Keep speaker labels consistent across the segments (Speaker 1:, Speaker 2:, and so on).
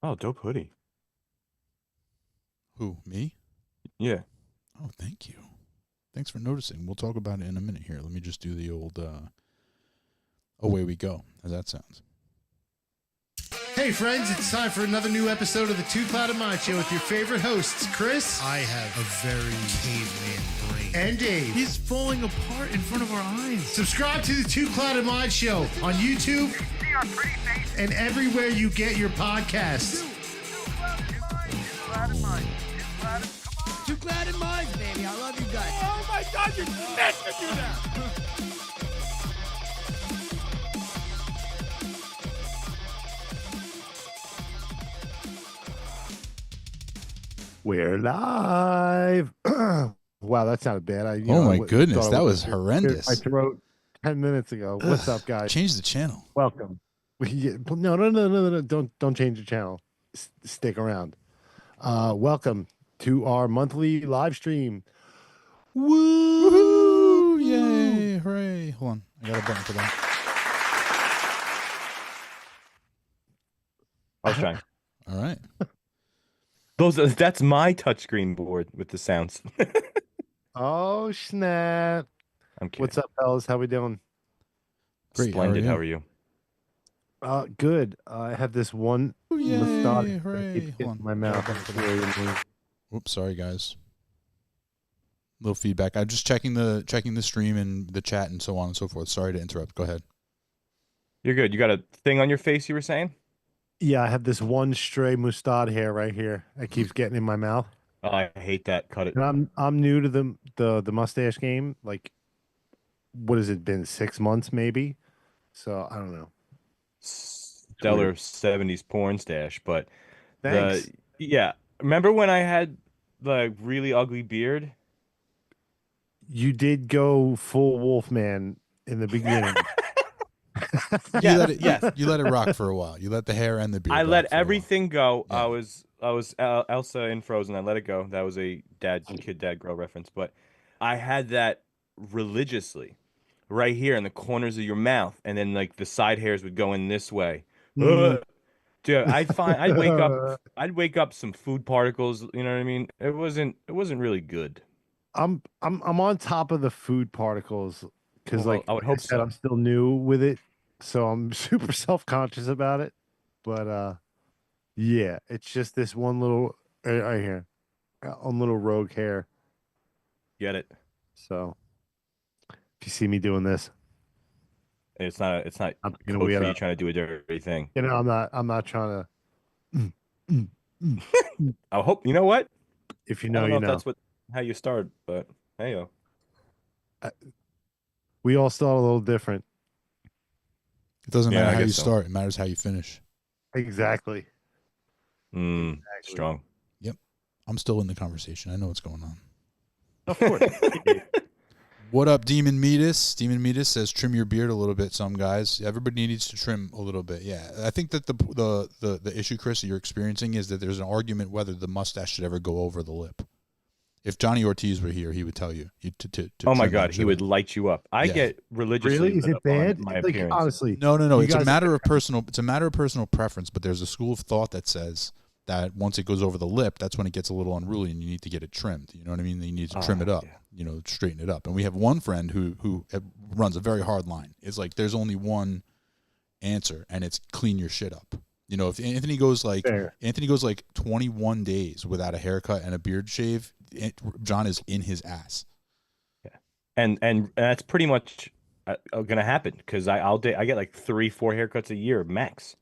Speaker 1: Oh, dope hoodie.
Speaker 2: Who, me?
Speaker 1: Yeah.
Speaker 2: Oh, thank you. Thanks for noticing. We'll talk about it in a minute here. Let me just do the old away we go. How's that sound?
Speaker 3: Hey friends, it's time for another new episode of the Two Clouded Mind Show with your favorite hosts, Chris.
Speaker 4: I have a very caveman brain.
Speaker 3: And Dave.
Speaker 4: He's falling apart in front of our eyes.
Speaker 3: Subscribe to the Two Clouded Mind Show on YouTube and everywhere you get your podcasts.
Speaker 5: Two Clouded Minds, baby. I love you guys.
Speaker 6: Oh my God, you're meant to do that.
Speaker 7: We're live. Wow, that sounded bad.
Speaker 2: Oh my goodness,
Speaker 7: thought
Speaker 2: that
Speaker 7: it
Speaker 2: was horrendous.
Speaker 7: My throat 10 minutes ago. What's up, guys?
Speaker 2: Change the channel.
Speaker 7: Welcome. No. Don't change the channel. Stick around. Welcome to our monthly live stream.
Speaker 2: Woo! Yay! Hooray! Hold on, I got a button for that.
Speaker 1: I was trying.
Speaker 2: All right.
Speaker 1: That's my touchscreen board with the sounds.
Speaker 7: Oh snap!
Speaker 1: I'm kidding.
Speaker 7: What's up, fellas? How we doing?
Speaker 2: Great.
Speaker 1: Splendid.
Speaker 2: How
Speaker 1: How
Speaker 2: are
Speaker 1: are you?
Speaker 7: Good. I have this one
Speaker 2: Yay!
Speaker 7: mustache
Speaker 2: Hooray!
Speaker 7: in
Speaker 2: Hold on.
Speaker 7: my
Speaker 2: I got a
Speaker 7: mouth.
Speaker 2: button for that. Oops, sorry guys. Little feedback. I'm just checking the stream and the chat and so on and so forth. Sorry to interrupt. Go ahead.
Speaker 1: You're good. You got a thing on your face you were saying?
Speaker 7: Yeah, I have this one stray moustache hair right here that keeps getting in my mouth.
Speaker 1: Oh, I hate that. Cut it.
Speaker 7: And I'm new to the mustache game. Like, what has it been? 6 months maybe. So I don't know.
Speaker 1: Stellar 70s porn stash, but
Speaker 7: Thanks.
Speaker 1: yeah. Remember when I had the really ugly beard?
Speaker 7: You did go full Wolfman in the beginning.
Speaker 2: You let it rock for a while. You let the hair and the beard.
Speaker 1: I
Speaker 2: rock
Speaker 1: let
Speaker 2: for a while.
Speaker 1: everything go.
Speaker 2: Yeah.
Speaker 1: I was Elsa in Frozen. I let it go. That was a dad girl reference, but I had that religiously right here in the corners of your mouth, and then like the side hairs would go in this way.
Speaker 7: Mm.
Speaker 1: Dude, I'd wake up some food particles, you know what I mean? It wasn't really good.
Speaker 7: I'm on top of the food particles because
Speaker 1: Well,
Speaker 7: like
Speaker 1: I would hope
Speaker 7: said,
Speaker 1: so.
Speaker 7: I'm still new with it, so I'm super self-conscious about it. But yeah, it's just this one little right here, one little rogue hair.
Speaker 1: Get it?
Speaker 7: So if you see me doing this,
Speaker 1: It's not
Speaker 7: I'm
Speaker 1: code
Speaker 7: gonna
Speaker 1: for
Speaker 7: weird
Speaker 1: you
Speaker 7: out.
Speaker 1: trying to do a dirty thing.
Speaker 7: You know, I'm not trying to.
Speaker 1: I hope you know what?
Speaker 7: If you
Speaker 1: I
Speaker 7: know,
Speaker 1: don't
Speaker 7: you
Speaker 1: if
Speaker 7: know.
Speaker 1: that's how you start, but hey yo.
Speaker 7: We all start a little different.
Speaker 2: It doesn't
Speaker 1: Yeah,
Speaker 2: matter
Speaker 1: I
Speaker 2: how you
Speaker 1: guess so.
Speaker 2: start. It matters how you finish.
Speaker 7: Exactly. Exactly.
Speaker 1: Strong.
Speaker 2: I'm still in the conversation. I know what's going on.
Speaker 7: Of course.
Speaker 2: What up, Demon Metis? Demon Metis says trim your beard a little bit. Some guys, everybody needs to trim a little bit. Yeah, I think that the issue, Chris, that you're experiencing is that there's an argument whether the mustache should ever go over the lip. If Johnny Ortiz were here, he would tell you. To
Speaker 1: Oh my
Speaker 2: trim
Speaker 1: God,
Speaker 2: that
Speaker 1: he would
Speaker 2: shit.
Speaker 1: light you up. I
Speaker 2: Yeah.
Speaker 1: get religiously
Speaker 7: Really? Is
Speaker 1: lit
Speaker 7: it
Speaker 1: up on
Speaker 7: bad?
Speaker 1: my
Speaker 7: Like,
Speaker 1: appearance.
Speaker 7: honestly.
Speaker 2: No.
Speaker 7: You
Speaker 2: It's a
Speaker 7: guys-
Speaker 2: matter of personal. It's a matter of personal preference. But there's a school of thought that says that once it goes over the lip, that's when it gets a little unruly, and you need to get it trimmed. You know what I mean? You need to trim it up.
Speaker 1: Yeah.
Speaker 2: You know, straighten it up. And we have one friend who runs a very hard line. It's like there's only one answer, and it's clean your shit up. You know, if Anthony goes like
Speaker 7: Fair.
Speaker 2: 21 days without a haircut and a beard shave, John is in his ass.
Speaker 1: And that's pretty much gonna happen because I get like 3-4 haircuts a year max.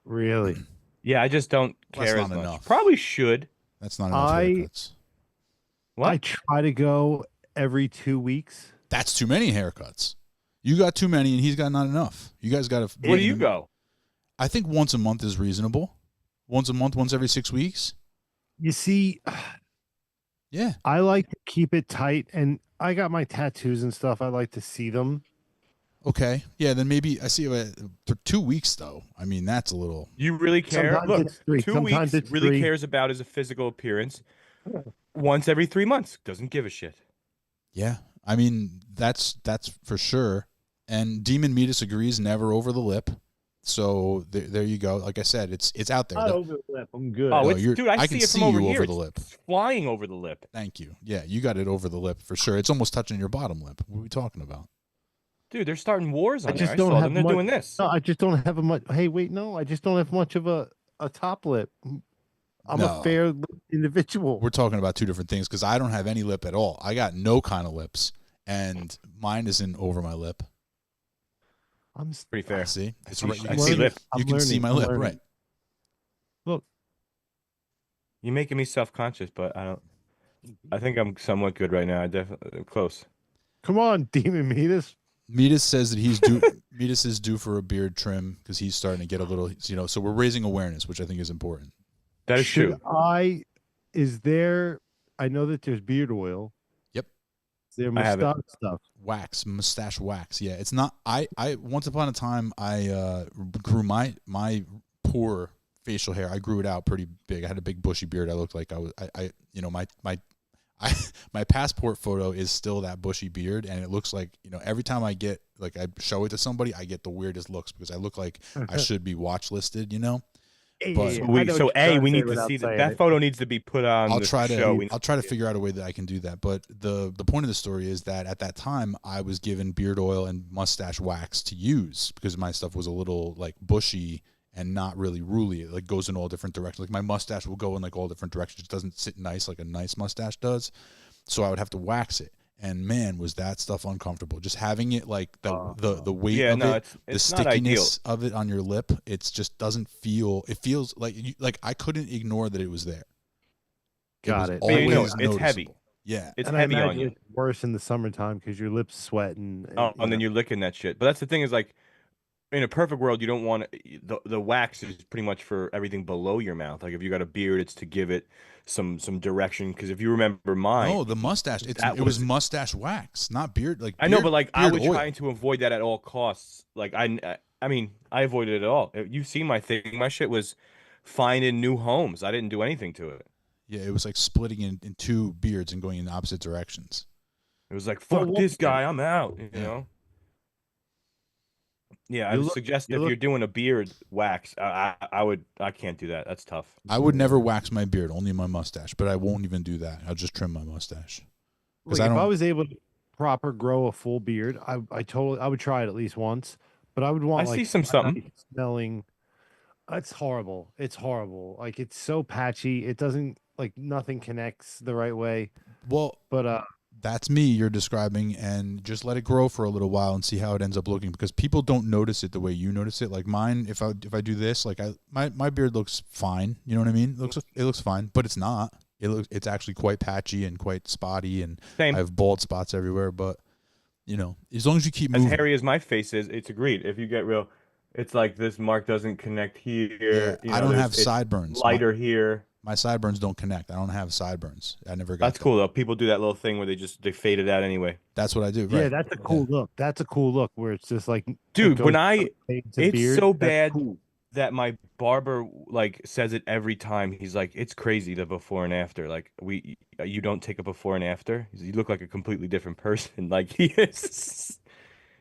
Speaker 7: Really?
Speaker 1: Yeah, I just don't
Speaker 2: That's
Speaker 1: care
Speaker 2: not
Speaker 1: as much.
Speaker 2: enough.
Speaker 1: Probably should.
Speaker 2: That's not enough
Speaker 7: I-
Speaker 2: haircuts.
Speaker 1: What?
Speaker 7: I try to go every 2 weeks.
Speaker 2: That's too many haircuts. You got too many, and he's got not enough. You guys got to.
Speaker 1: Where do you go?
Speaker 2: I think once a month is reasonable. Once a month, once every 6 weeks.
Speaker 7: You see,
Speaker 2: Yeah.
Speaker 7: I like to keep it tight, and I got my tattoos and stuff. I like to see them.
Speaker 2: Okay. Yeah. Then maybe I see for 2 weeks though. I mean, that's a little.
Speaker 1: You really care?
Speaker 7: Sometimes
Speaker 1: Look,
Speaker 7: it's 3.
Speaker 1: 2
Speaker 7: Sometimes
Speaker 1: weeks
Speaker 7: it's
Speaker 1: really
Speaker 7: 3.
Speaker 1: cares about his physical appearance. Once every 3 months doesn't give a shit.
Speaker 2: Yeah. I mean, that's for sure. And Demon Metis agrees, never over the lip. So there you go. Like I said, it's out there.
Speaker 7: Not over the lip. I'm good.
Speaker 1: Oh,
Speaker 2: No,
Speaker 1: it's, dude, I
Speaker 2: can
Speaker 1: see it
Speaker 2: see
Speaker 1: from over
Speaker 2: you
Speaker 1: here.
Speaker 2: over
Speaker 1: It's
Speaker 2: the lip.
Speaker 1: flying over the lip.
Speaker 2: Thank you. Yeah, you got it over the lip for sure. It's almost touching your bottom lip. What are we talking about?
Speaker 1: Dude, they're starting wars on
Speaker 7: I just
Speaker 1: there.
Speaker 7: don't
Speaker 1: I saw
Speaker 7: have
Speaker 1: them. They're
Speaker 7: much.
Speaker 1: doing this.
Speaker 7: No, I just don't have a much. Hey, wait, no, I just don't have much of a top lip. I'm
Speaker 2: No.
Speaker 7: a fair individual.
Speaker 2: We're talking about two different things because I don't have any lip at all. I got no kind of lips, and mine isn't over my lip.
Speaker 7: I'm
Speaker 1: Pretty fair.
Speaker 2: See, it's
Speaker 1: I'm
Speaker 2: right. You
Speaker 1: I
Speaker 2: can
Speaker 1: see
Speaker 2: see,
Speaker 1: lip.
Speaker 2: you can see my lip, right?
Speaker 7: Look,
Speaker 1: You're making me self-conscious, but I think I'm somewhat good right now. I definitely close.
Speaker 7: come on, Demon Meatus.
Speaker 2: Metis says that he's due. Metis is due for a beard trim because he's starting to get a little. So we're raising awareness, which I think is important.
Speaker 1: That is
Speaker 7: Should
Speaker 1: true.
Speaker 7: Is there? I know that there's beard oil.
Speaker 2: Yep.
Speaker 7: Is there
Speaker 1: I have it.
Speaker 7: mustache stuff?
Speaker 2: Wax, mustache wax. Yeah, it's not. I once upon a time I grew my poor facial hair. I grew it out pretty big. I had a big bushy beard. I looked like I was. My passport photo is still that bushy beard, and it looks like every time I get I show it to somebody, I get the weirdest looks because I look like I should be watch listed. But-
Speaker 7: Yeah, I know
Speaker 1: We
Speaker 7: what you're trying
Speaker 1: we
Speaker 7: say
Speaker 1: need to
Speaker 7: without
Speaker 1: see that.
Speaker 7: saying
Speaker 1: That
Speaker 7: it.
Speaker 1: photo needs to be put on
Speaker 2: I'll
Speaker 1: the
Speaker 2: try
Speaker 1: show.
Speaker 2: to I'll try to figure out a way that I can do that. But the point of the story is that at that time I was given beard oil and mustache wax to use because my stuff was a little bushy and not really ruly. It goes in all different directions. Like my mustache will go in all different directions. It doesn't sit nice like a nice mustache does. So I would have to wax it. And man, was that stuff uncomfortable. Just having it the weight of it, the
Speaker 1: it's not ideal.
Speaker 2: stickiness of it on your lip, it just doesn't feel. It feels like I couldn't ignore that it was there.
Speaker 7: Got
Speaker 2: was
Speaker 7: it.
Speaker 1: But you know,
Speaker 2: always
Speaker 1: it's heavy.
Speaker 2: noticeable. Yeah,
Speaker 1: It's
Speaker 7: And I
Speaker 1: heavy on
Speaker 7: imagine
Speaker 1: you.
Speaker 7: it's worse in the summertime because your lips sweating.
Speaker 1: Oh, and then you're licking that shit. But that's the thing is in a perfect world, you don't want the wax is pretty much for everything below your mouth. Like if you got a beard, it's to give it some direction. Because if you remember mine,
Speaker 2: no, the mustache. It was
Speaker 1: was
Speaker 2: mustache wax, not beard.
Speaker 1: I know,
Speaker 2: beard-
Speaker 1: but I
Speaker 2: beard
Speaker 1: was
Speaker 2: oil.
Speaker 1: trying to avoid that at all costs. I mean, I avoided it all. You've seen my thing. My shit was finding new homes. I didn't do anything to it.
Speaker 2: Yeah, it was like splitting in two beards and going in opposite directions.
Speaker 1: It was like,
Speaker 7: Well,
Speaker 1: fuck this guy, I'm out. You
Speaker 2: Yeah.
Speaker 1: know. Yeah, I
Speaker 7: You
Speaker 1: would
Speaker 7: look-
Speaker 1: suggest
Speaker 7: you
Speaker 1: if
Speaker 7: look-
Speaker 1: you're doing a beard wax, I can't do that. That's tough.
Speaker 2: I would never wax my beard, only my mustache. But I won't even do that. I'll just trim my mustache.
Speaker 7: Like,
Speaker 2: I
Speaker 7: if I
Speaker 2: don't-
Speaker 7: was able to proper grow a full beard, I would try it at least once. But I would want
Speaker 1: I see something.
Speaker 7: nice smelling. It's horrible. It's horrible. Like it's so patchy. It doesn't nothing connects the right way.
Speaker 2: Well,
Speaker 7: But
Speaker 2: that's me you're describing, and just let it grow for a little while and see how it ends up looking, because people don't notice it the way you notice it. Like mine, if I do this, my beard looks fine. You know what I mean? It looks fine, but it's not. It's actually quite patchy and quite spotty, and
Speaker 1: Same.
Speaker 2: I have bald spots everywhere. But as long as you keep
Speaker 1: As
Speaker 2: moving.
Speaker 1: hairy as my face is, it's agreed. If you get real, it's like this mark doesn't connect here.
Speaker 2: Yeah, I don't have
Speaker 1: it's
Speaker 2: sideburns.
Speaker 1: Lighter here.
Speaker 2: My sideburns don't connect. I don't have sideburns. I never got.
Speaker 1: That's
Speaker 2: them.
Speaker 1: cool though. People do that little thing where they fade it out anyway.
Speaker 2: That's what I do.
Speaker 7: yeah,
Speaker 2: right.
Speaker 7: that's a cool look. That's a cool look where it's just like
Speaker 1: Dude,
Speaker 7: it
Speaker 1: when
Speaker 7: goes from fade to
Speaker 1: it's
Speaker 7: beard.
Speaker 1: so
Speaker 7: That's
Speaker 1: bad
Speaker 7: cool.
Speaker 1: that my barber says it every time. He's like, it's crazy the before and after. Like you don't take a before and after. You look like a completely different person. Like he is.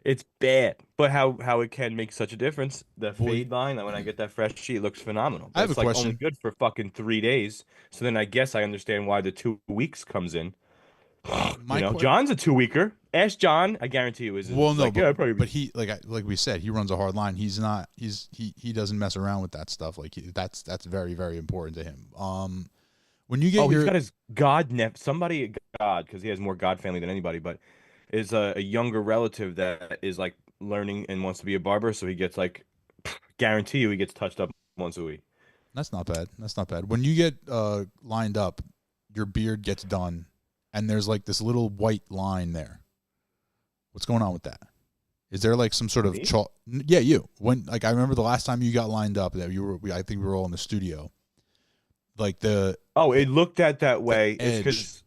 Speaker 1: It's bad, but how it can make such a difference. The
Speaker 2: Well,
Speaker 1: fade line, when I get that fresh sheet, it looks phenomenal.
Speaker 2: I have
Speaker 1: It's
Speaker 2: a
Speaker 1: only
Speaker 2: question.
Speaker 1: good for fucking 3 days. So then I guess I understand why the 2 weeks comes in.
Speaker 2: My que-
Speaker 1: John's a 2-weeker. Ask John. I guarantee you is.
Speaker 2: Well, no,
Speaker 1: like, yeah, probably.
Speaker 2: but he like we said, he runs a hard line. He's not. He doesn't mess around with that stuff. That's very, very important to him. When you get
Speaker 1: he's got his somebody God, because he has more God family than anybody, but is a younger relative that is learning and wants to be a barber, so he gets guarantee you he gets touched up once a week.
Speaker 2: That's not bad. That's not bad. When you get lined up, your beard gets done, and there's this little white line there. What's going on with that? Is there some sort of
Speaker 1: Me?
Speaker 2: chalk? Yeah, you. When I remember the last time you got lined up, that I think we were all in the studio.
Speaker 1: It looked at that way. It's
Speaker 2: edge.
Speaker 1: because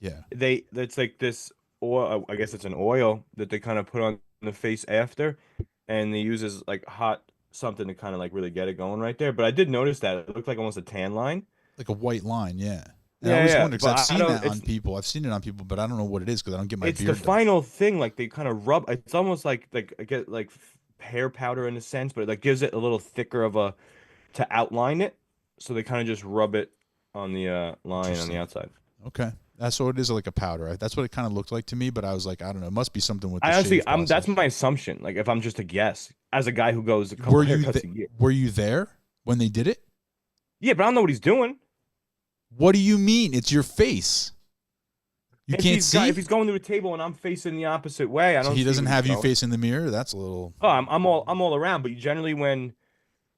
Speaker 2: Yeah.
Speaker 1: it's this oil. I guess it's an oil that they kind of put on the face after, and they use as hot something to kind of really get it going right there. But I did notice that it looked like almost a tan line.
Speaker 2: Like a white line, yeah. And
Speaker 1: Yeah,
Speaker 2: I always
Speaker 1: yeah,
Speaker 2: wonder, because
Speaker 1: but
Speaker 2: I've
Speaker 1: I
Speaker 2: seen
Speaker 1: don't-
Speaker 2: that on
Speaker 1: it's-
Speaker 2: people. I've seen it on people, but I don't know what it is because I don't get my
Speaker 1: It's
Speaker 2: beard
Speaker 1: the
Speaker 2: done.
Speaker 1: final thing. They kind of rub. It's almost like I get hair powder in a sense, but it like gives it a little thicker of a to outline it. So they kind of just rub it on the line on the
Speaker 2: Interesting.
Speaker 1: outside.
Speaker 2: Okay. That's what it is, like a powder. That's what it kind of looked like to me, but I was like, I don't know. It must be something with the
Speaker 1: I honestly,
Speaker 2: shave process.
Speaker 1: that's my assumption. Like if I'm just a guess, as a guy who goes a couple haircuts a year.
Speaker 2: Were you there when they did it?
Speaker 1: Yeah, but I don't know what he's doing.
Speaker 2: What do you mean? It's your face. You can't see.
Speaker 1: If he's going to a table and I'm facing the opposite way, I don't.
Speaker 2: So he
Speaker 1: see
Speaker 2: doesn't
Speaker 1: where
Speaker 2: have
Speaker 1: he's
Speaker 2: you
Speaker 1: going.
Speaker 2: facing the mirror. That's a little.
Speaker 1: Oh, I'm all around. But generally, when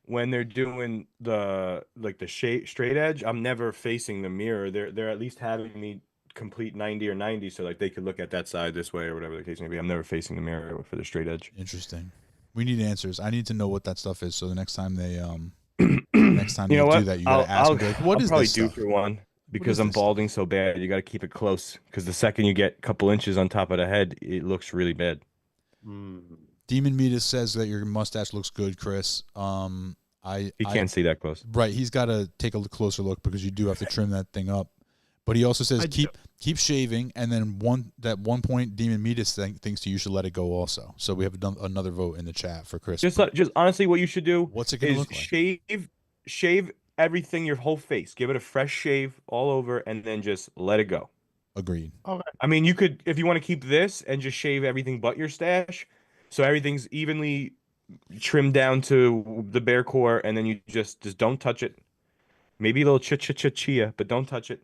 Speaker 1: they're doing the straight edge, I'm never facing the mirror. They're at least having me complete 90 or 90, so like they could look at that side this way or whatever the case may be. I'm never facing the mirror for the straight edge.
Speaker 2: Interesting. We need answers. I need to know what that stuff is. So the next time they next time
Speaker 1: You know
Speaker 2: they do
Speaker 1: what?
Speaker 2: that, you gotta ask them. Like, what
Speaker 1: I'll
Speaker 2: is
Speaker 1: probably
Speaker 2: this
Speaker 1: due
Speaker 2: stuff?
Speaker 1: for one because
Speaker 2: is
Speaker 1: I'm
Speaker 2: this stuff?
Speaker 1: balding so bad. You got to keep it close because the second you get a couple inches on top of the head, it looks really bad.
Speaker 2: Demon Metis says that your mustache looks good, Chris.
Speaker 1: You can't see that close.
Speaker 2: Right, he's got to take a closer look because you do have to trim that thing up. But he also says keep shaving, and then at one point Demon Metis thinks you should let it go also. So we have another vote in the chat for Chris.
Speaker 1: Just honestly, what you should do
Speaker 2: What's it gonna
Speaker 1: is
Speaker 2: look like?
Speaker 1: shave everything, your whole face. Give it a fresh shave all over, and then just let it go.
Speaker 2: Agreed.
Speaker 1: I mean, you could, if you want to keep this and just shave everything but your stash, so everything's evenly trimmed down to the bare core, and then you just don't touch it. Maybe a little chia, but don't touch it.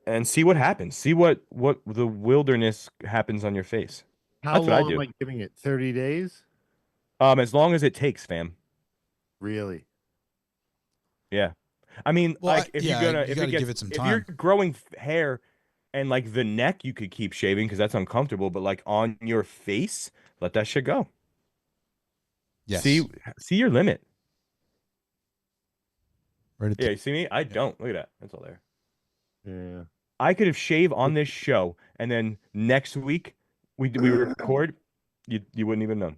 Speaker 1: And see what happens. See what the wilderness happens on your face.
Speaker 7: How
Speaker 1: That's what I
Speaker 7: long
Speaker 1: do.
Speaker 7: am I giving it? 30 days?
Speaker 1: As long as it takes, fam.
Speaker 7: Really?
Speaker 1: Yeah. I mean,
Speaker 2: Well,
Speaker 1: like if
Speaker 2: you gotta give it some
Speaker 1: if you're
Speaker 2: time.
Speaker 1: growing hair and like the neck, you could keep shaving because that's uncomfortable. But like on your face, let that shit go.
Speaker 2: Yes.
Speaker 1: See your limit.
Speaker 2: Right at
Speaker 1: Yeah,
Speaker 2: the-
Speaker 1: you see me? I don't. Look at that. That's all there.
Speaker 7: Yeah.
Speaker 1: I could have shaved on this show, and then next week we record. You wouldn't even know.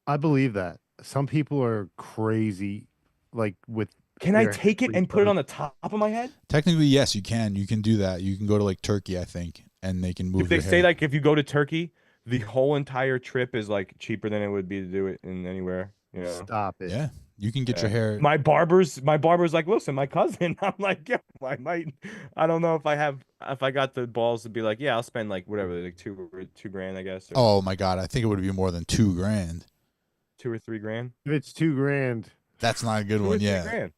Speaker 7: I believe that. Some people are crazy, like with.
Speaker 1: Can I
Speaker 7: their
Speaker 1: take it
Speaker 7: hair
Speaker 1: and put it
Speaker 7: rebirth.
Speaker 1: on the top of my head?
Speaker 2: Technically, yes, you can. You can do that. You can go to like Turkey, I think, and they can move.
Speaker 1: If they
Speaker 2: your
Speaker 1: say
Speaker 2: hair.
Speaker 1: like if you go to Turkey, the whole entire trip is like cheaper than it would be to do it in anywhere. You know?
Speaker 7: Stop it.
Speaker 2: yeah, you can get your hair.
Speaker 1: My barber's like, listen, my cousin. I'm like, yeah, I don't know if I got the balls to be like, yeah, I'll spend like whatever, like two grand, I guess. Or
Speaker 2: Oh my God, I think it would be more than $2,000.
Speaker 1: 2 or 3 grand.
Speaker 7: If it's $2,000,
Speaker 2: That's not a good
Speaker 1: 2 or
Speaker 2: one.
Speaker 1: 3
Speaker 2: Yeah,
Speaker 1: grand.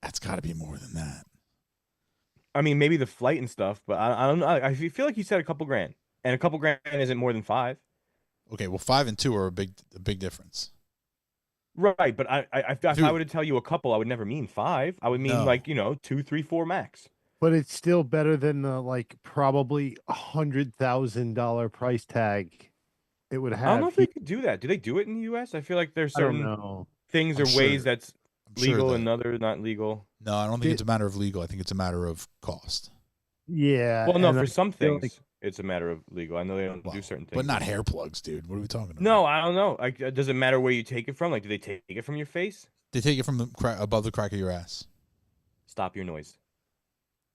Speaker 2: that's got to be more than that.
Speaker 1: I mean, maybe the flight and stuff, but I don't know. I feel like you said a couple grand, and a couple grand isn't more than 5.
Speaker 2: Okay, well, 5 and 2 are a big difference.
Speaker 1: Right, but if
Speaker 2: Dude.
Speaker 1: I were to tell you a couple, I would never mean 5. I would mean
Speaker 2: No.
Speaker 1: like 2, 3, 4 max.
Speaker 7: but it's still better than the like probably $100,000 price tag it would have.
Speaker 1: I don't know if they could do that. Do they do it in the U.S.? I feel like there's
Speaker 7: I don't
Speaker 1: certain
Speaker 7: know.
Speaker 1: things
Speaker 2: I'm
Speaker 1: or ways
Speaker 2: sure-
Speaker 1: that's
Speaker 2: I'm sure
Speaker 1: legal
Speaker 2: that-
Speaker 1: and other not legal.
Speaker 2: No, I don't think it's a matter of legal. I think it's a matter of cost.
Speaker 7: Yeah.
Speaker 1: Well, no,
Speaker 7: and
Speaker 1: for
Speaker 7: I
Speaker 1: some
Speaker 7: feel
Speaker 1: things,
Speaker 7: like-
Speaker 1: it's a matter of legal. I know they don't
Speaker 2: Well,
Speaker 1: do certain things.
Speaker 2: but not hair plugs, dude. What are we talking about?
Speaker 1: No, I don't know. Like, does it matter where you take it from? Like, do they take it from your face?
Speaker 2: They take it from the above the crack of your ass.
Speaker 1: Stop your noise.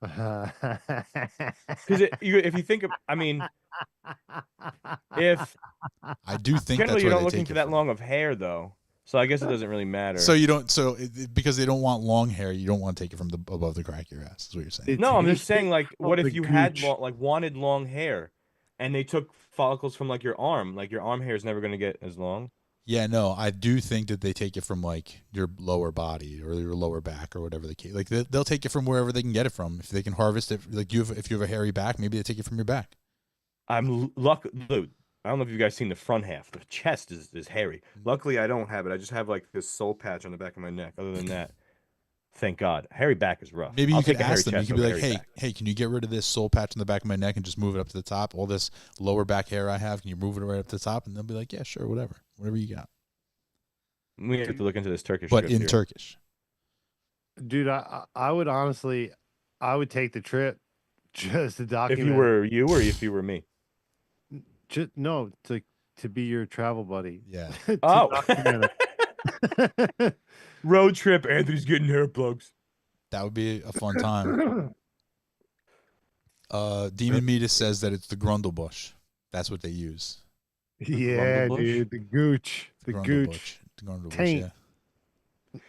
Speaker 7: Because
Speaker 1: Because if you think of, I mean, if
Speaker 2: I do think
Speaker 1: generally
Speaker 2: that's
Speaker 1: you're
Speaker 2: where
Speaker 1: not
Speaker 2: they
Speaker 1: looking
Speaker 2: take
Speaker 1: for
Speaker 2: it
Speaker 1: that
Speaker 2: from.
Speaker 1: long of hair, though, so I guess it doesn't really matter.
Speaker 2: So you don't. So because they don't want long hair, you don't want to take it from the above the crack of your ass. Is what you're saying.
Speaker 1: no, I'm just
Speaker 7: Take
Speaker 1: saying, like, what
Speaker 7: the
Speaker 1: if you had
Speaker 7: gooch.
Speaker 1: wanted long hair, and they took follicles from like your arm? Like your arm hair is never gonna get as long.
Speaker 2: Yeah, no, I do think that they take it from like your lower body or your lower back or whatever the case. Like they'll take it from wherever they can get it from. If they can harvest it, like if you have a hairy back, maybe they take it from your back.
Speaker 1: I'm luck. Dude, I don't know if you guys seen the front half. The chest is hairy. Luckily, I don't have it. I just have like this soul patch on the back of my neck. Other than that, thank God. Hairy back is rough.
Speaker 2: Maybe
Speaker 1: I'll
Speaker 2: you could
Speaker 1: take a hairy
Speaker 2: ask them. You
Speaker 1: chest
Speaker 2: could be
Speaker 1: over
Speaker 2: like,
Speaker 1: hairy
Speaker 2: hey,
Speaker 1: back.
Speaker 2: hey, can you get rid of this soul patch on the back of my neck and just move it up to the top? All this lower back hair I have, can you move it right up to the top? And they'll be like, yeah, sure, whatever you got.
Speaker 1: We have to look into this Turkish.
Speaker 2: But
Speaker 1: trip
Speaker 2: in
Speaker 1: here.
Speaker 2: Turkish.
Speaker 7: dude, I would honestly, I would take the trip just to
Speaker 1: If
Speaker 7: document.
Speaker 1: you were you or if you were me.
Speaker 7: just no to be your travel buddy.
Speaker 2: Yeah.
Speaker 7: To
Speaker 1: Oh.
Speaker 7: document it.
Speaker 1: Road trip. Anthony's getting hair plugs.
Speaker 2: That would be a fun time. Demon Metis says that it's the Grundlebush. That's what they use.
Speaker 7: Yeah,
Speaker 1: Grundle bush?
Speaker 7: dude, the gooch, the
Speaker 2: Grundle
Speaker 7: gooch.
Speaker 2: bush. The Grundle bush,
Speaker 7: Taint.
Speaker 2: yeah.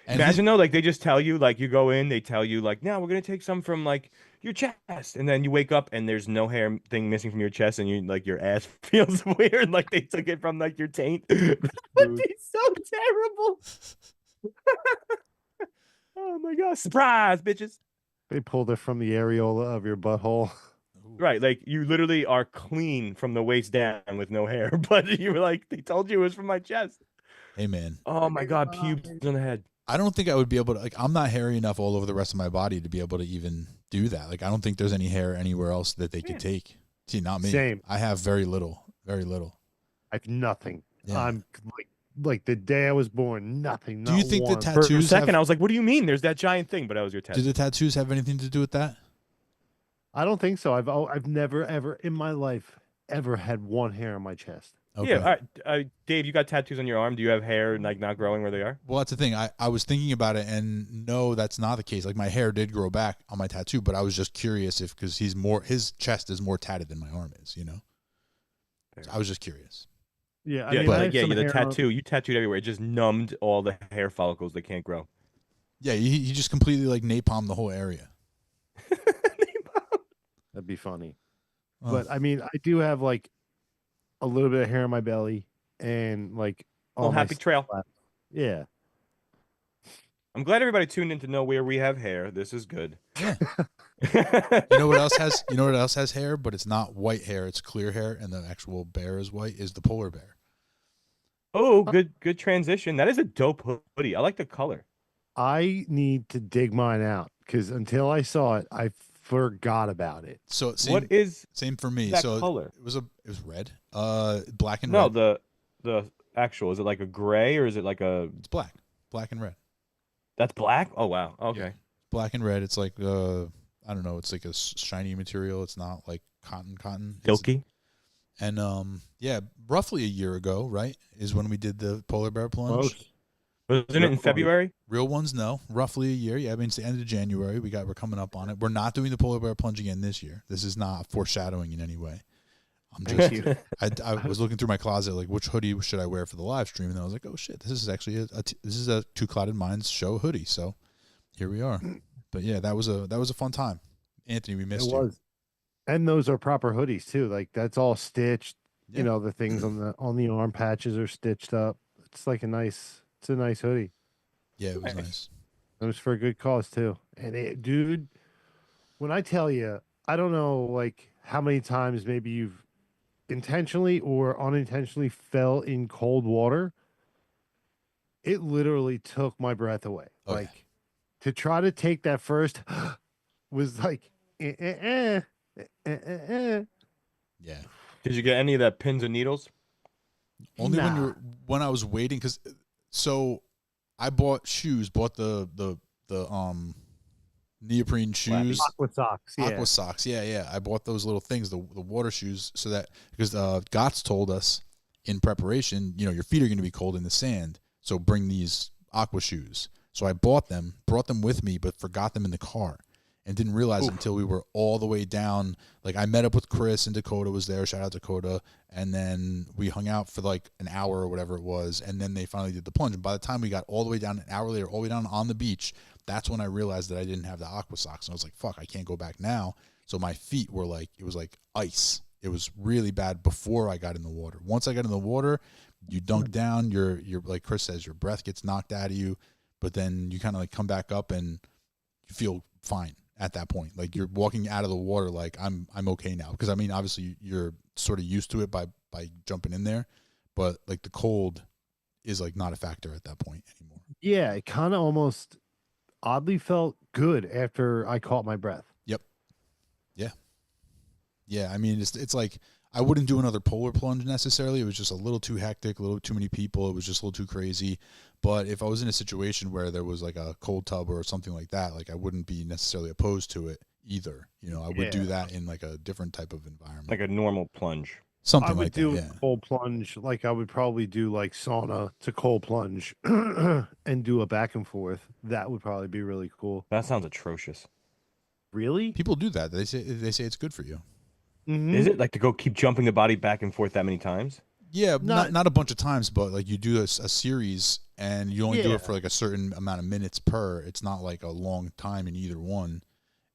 Speaker 2: And
Speaker 1: Imagine though, like they just tell you, like you go in, they tell you, like, no, we're gonna take some from like your chest, and then you wake up and there's no hair thing missing from your chest, and you like your ass feels weird, like they took it from like your taint. That would be so terrible. Oh my god! Surprise, bitches!
Speaker 7: They pulled it from the areola of your butthole.
Speaker 1: Right, like you literally are clean from the waist down with no hair, but you were like, they told you it was from my chest.
Speaker 2: hey, man,
Speaker 1: Oh my god, pubes on the head.
Speaker 2: I don't think I would be able to. Like, I'm not hairy enough all over the rest of my body to be able to even do that. Like, I don't think there's any hair anywhere else that they could take. See, not me.
Speaker 7: Same.
Speaker 2: I have very little, very little.
Speaker 7: I have nothing.
Speaker 2: Yeah.
Speaker 7: I'm like the day I was born, nothing.
Speaker 2: Do you
Speaker 7: not
Speaker 2: think the
Speaker 7: one.
Speaker 1: For a
Speaker 2: tattoos
Speaker 1: second,
Speaker 2: have,
Speaker 1: I was like, what do you mean? There's that giant thing, but that was your tattoo.
Speaker 2: do the tattoos have anything to do with that?
Speaker 7: I don't think so. I've never ever in my life ever had one hair on my chest.
Speaker 2: Okay.
Speaker 1: Yeah, all right. Dave, you got tattoos on your arm. Do you have hair like not growing where they are?
Speaker 2: Well, that's the thing. I was thinking about it, and no, that's not the case. Like, my hair did grow back on my tattoo, but I was just curious if, because his chest is more tatted than my arm is, you know? So I was just curious.
Speaker 7: Yeah, I
Speaker 1: Yeah,
Speaker 7: mean, I
Speaker 1: but
Speaker 7: have
Speaker 1: yeah,
Speaker 7: some
Speaker 1: the
Speaker 7: hair on-
Speaker 1: tattoo. You tattooed everywhere. It just numbed all the hair follicles that can't grow.
Speaker 2: Yeah, he just completely like napalmed the whole area.
Speaker 7: That'd be funny.
Speaker 2: Oh.
Speaker 7: But I mean, I do have like a little bit of hair on my belly and like
Speaker 1: Well,
Speaker 7: on my
Speaker 1: happy trail.
Speaker 7: flat. Yeah.
Speaker 1: I'm glad everybody tuned in to know where we have hair. This is good.
Speaker 2: Yeah. You know what else has? You know what else has hair, but it's not white hair. It's clear hair, and the actual bear is white. Is the polar bear?
Speaker 1: Oh, good transition. That is a dope hoodie. I like the color.
Speaker 7: I need to dig mine out because until I saw it, I forgot about it.
Speaker 2: So same,
Speaker 1: What is
Speaker 2: same for me.
Speaker 1: that
Speaker 2: So
Speaker 1: color?
Speaker 2: it was red, black and
Speaker 1: No,
Speaker 2: red.
Speaker 1: the actual. Is it like a gray or is it like a?
Speaker 2: It's black and red.
Speaker 1: That's black. Oh wow. Okay.
Speaker 2: Black and red. It's like I don't know. It's like a shiny material. It's not like cotton. It's-
Speaker 1: Silky.
Speaker 2: And yeah, roughly a year ago, right, is when we did the polar bear plunge.
Speaker 1: Wasn't it in February?
Speaker 2: Real ones, no. Roughly a year. Yeah, I mean it's the end of January. We're coming up on it. We're not doing the polar bear plunge again this year. This is not foreshadowing in any way. I'm just I was looking through my closet like which hoodie should I wear for the live stream, and I was like, oh shit, this is actually this is a Two Clouded Minds show hoodie. So here we are. But yeah, that was a fun time. Anthony, we missed
Speaker 7: It
Speaker 2: you.
Speaker 7: was. And those are proper hoodies too. Like that's all stitched.
Speaker 2: Yeah.
Speaker 7: You know, the things on the arm patches are stitched up. It's like a nice hoodie.
Speaker 2: Yeah, it was nice.
Speaker 7: It was for a good cause too. And it, dude, when I tell you, I don't know like how many times maybe you've intentionally or unintentionally fell in cold water. It literally took my breath away.
Speaker 2: Oh, yeah.
Speaker 7: Like to try to take that first was like
Speaker 2: Yeah.
Speaker 1: Did you get any of that pins and needles?
Speaker 2: Only
Speaker 7: Nah.
Speaker 2: when I was waiting, because so I bought the neoprene shoes,
Speaker 7: aqua socks. Yeah.
Speaker 2: aqua socks. Yeah. I bought those little things, the water shoes, so that because Gotts told us in preparation, you know, your feet are going to be cold in the sand, so bring these aqua shoes. So I bought them, brought them with me, but forgot them in the car. And didn't realize until we were all the way down. Like I met up with Chris and Dakota was there. Shout out Dakota. And then we hung out for like an hour or whatever it was. And then they finally did the plunge. And by the time we got all the way down an hour later, all the way down on the beach, that's when I realized that I didn't have the aqua socks. And I was like, fuck, I can't go back now. So my feet were like, it was like ice. It was really bad before I got in the water. Once I got in the water, you dunk down, you're like Chris says, your breath gets knocked out of you, but then you kind of like come back up and you feel fine at that point. Like you're walking out of the water like I'm okay now, because I mean obviously you're sort of used to it by jumping in there, but like the cold is like not a factor at that point anymore.
Speaker 7: Yeah, it kind of almost oddly felt good after I caught my breath.
Speaker 2: Yeah, I mean it's like I wouldn't do another polar plunge necessarily. It was just a little too hectic, a little too many people. It was just a little too crazy. But if I was in a situation where there was like a cold tub or something like that, like I wouldn't be necessarily opposed to it either. You know, I would do that in like a different type of environment.
Speaker 1: Like a normal plunge.
Speaker 2: Something
Speaker 7: I would
Speaker 2: like
Speaker 7: do
Speaker 2: that, yeah.
Speaker 7: cold plunge. Like I would probably do like sauna to cold plunge and do a back and forth. That would probably be really cool.
Speaker 1: That sounds atrocious.
Speaker 7: Really?
Speaker 2: People do that. They say it's good for you.
Speaker 7: Mhm.
Speaker 1: Is it like to go keep jumping the body back and forth that many times?
Speaker 2: Yeah,
Speaker 7: Not-
Speaker 2: not a bunch of times, but like you do a series and you only do
Speaker 7: Yeah.
Speaker 2: it for like a certain amount of minutes per. It's not like a long time in either one,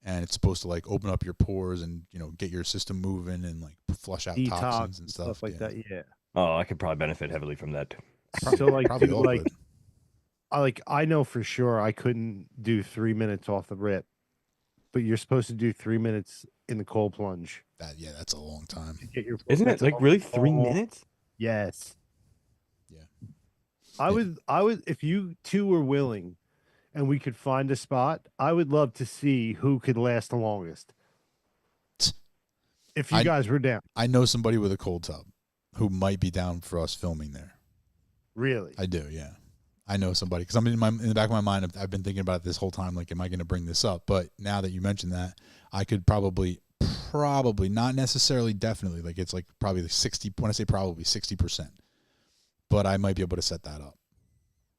Speaker 2: and it's supposed to like open up your pores and get your system moving and like flush out
Speaker 7: detox
Speaker 2: toxins and stuff.
Speaker 7: like that. Yeah.
Speaker 1: Oh, I could probably benefit heavily from that.
Speaker 7: So like,
Speaker 2: Probably
Speaker 7: dude,
Speaker 2: all
Speaker 7: like,
Speaker 2: could.
Speaker 7: I know for sure I couldn't do 3 minutes off the rip, but you're supposed to do 3 minutes in the cold plunge.
Speaker 2: That's a long time.
Speaker 7: To get your
Speaker 1: Isn't it
Speaker 7: that's
Speaker 1: like
Speaker 7: all-
Speaker 1: really 3
Speaker 7: all-
Speaker 1: minutes?
Speaker 7: Yes.
Speaker 2: Yeah.
Speaker 7: I would if you two were willing and we could find a spot, I would love to see who could last the longest. If you
Speaker 2: I-
Speaker 7: guys were down.
Speaker 2: I know somebody with a cold tub who might be down for us filming there.
Speaker 7: Really?
Speaker 2: I do, yeah. I know somebody because I'm in the back of my mind. I've been thinking about it this whole time. Like, am I going to bring this up? But now that you mentioned that, I could probably not necessarily, definitely. Like, it's like probably 60. When I say probably 60%, but I might be able to set that up.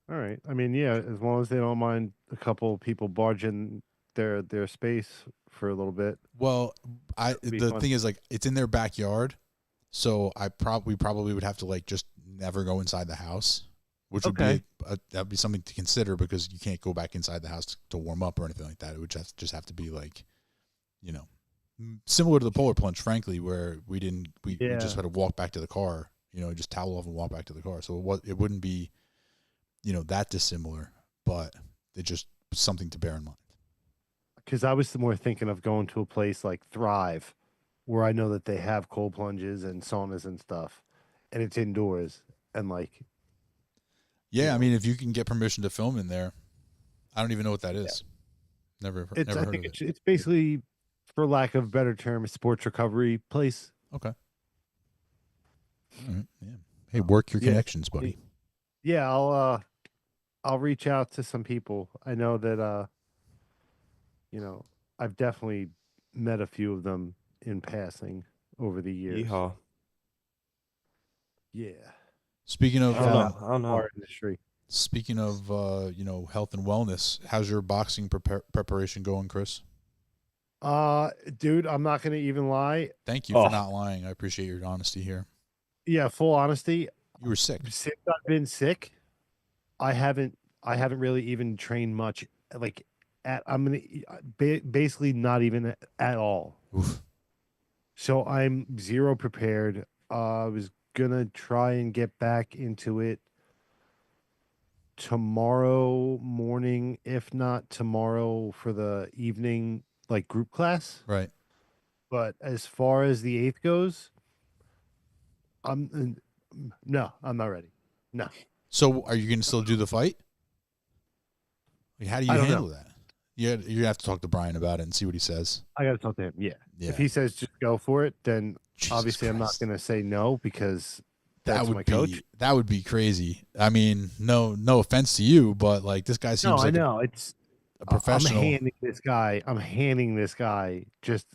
Speaker 7: All right. I mean, yeah, as long as they don't mind a couple people barging their space for a little bit.
Speaker 2: Well,
Speaker 7: be
Speaker 2: the
Speaker 7: fun.
Speaker 2: thing is, like, it's in their backyard, so we probably would have to like just never go inside the house, which would
Speaker 7: Okay.
Speaker 2: be that'd be something to consider because you can't go back inside the house to warm up or anything like that. It would just have to be like, similar to the polar plunge, frankly, where we just had to walk back to the car, just towel off and walk back to the car. So it wouldn't be, that dissimilar, but it's just something to bear in mind.
Speaker 7: Because I was more thinking of going to a place like Thrive, where I know that they have cold plunges and saunas and stuff, and it's indoors. And like,
Speaker 2: Yeah, I mean, if you can get permission to film in there, I don't even know what that is. Never
Speaker 7: I
Speaker 2: heard
Speaker 7: think
Speaker 2: of it.
Speaker 7: it's basically, for lack of a better term, a sports recovery place.
Speaker 2: Okay. All right. Yeah. Hey, work your
Speaker 7: Yeah.
Speaker 2: connections, buddy.
Speaker 7: Yeah, I'll reach out to some people. I know that I've definitely met a few of them in passing over the years.
Speaker 1: Yeehaw.
Speaker 7: Yeah.
Speaker 2: Speaking of
Speaker 1: I don't know.
Speaker 7: Art industry.
Speaker 2: speaking of health and wellness, how's your boxing preparation going, Chris?
Speaker 7: Dude, I'm not gonna even lie.
Speaker 2: Thank you for
Speaker 1: Oh.
Speaker 2: not lying. I appreciate your honesty here.
Speaker 7: Yeah, full honesty.
Speaker 2: You were sick.
Speaker 7: Since I've been sick, I haven't really even trained much. Like basically not even at all.
Speaker 2: Oof.
Speaker 7: So I'm zero prepared. I was gonna try and get back into it tomorrow morning, if not tomorrow for the evening, like group class.
Speaker 2: Right.
Speaker 7: But as far as the 8th goes, no, I'm not ready. No.
Speaker 2: So, are you going to still do the fight? Like, how do you
Speaker 7: I don't
Speaker 2: handle that? You have to talk to Brian about it and see what he says.
Speaker 7: I got to talk to him. Yeah.
Speaker 2: Yeah.
Speaker 7: If he says just go for it, then
Speaker 2: Jesus
Speaker 7: obviously I'm not
Speaker 2: Christ.
Speaker 7: going to say no because
Speaker 2: That
Speaker 7: that's
Speaker 2: would
Speaker 7: my
Speaker 2: be
Speaker 7: coach.
Speaker 2: that would be crazy. I mean, no offense to you, but like this guy
Speaker 7: No,
Speaker 2: seems
Speaker 7: I
Speaker 2: like
Speaker 7: know. It's
Speaker 2: a professional.
Speaker 7: I'm handing this guy just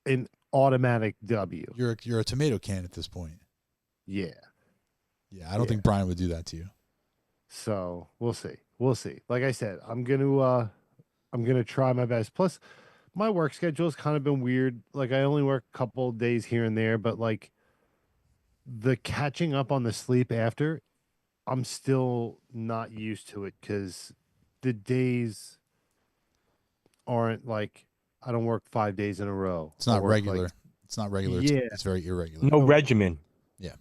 Speaker 7: an automatic W.
Speaker 2: You're a tomato can at this point.
Speaker 7: Yeah.
Speaker 2: Yeah, I don't
Speaker 7: Yeah.
Speaker 2: think Brian would do that to you.
Speaker 7: So we'll see. We'll see. Like I said, I'm gonna try my best. Plus, my work schedule has kind of been weird. Like I only work a couple of days here and there, but like the catching up on the sleep after, I'm still not used to it because the days aren't like I don't work 5 days in a row.
Speaker 2: It's
Speaker 7: I
Speaker 2: not
Speaker 7: work,
Speaker 2: regular.
Speaker 7: like-
Speaker 2: It's not regular.
Speaker 7: Yeah.
Speaker 2: It's very irregular.
Speaker 1: No regimen.
Speaker 7: yeah.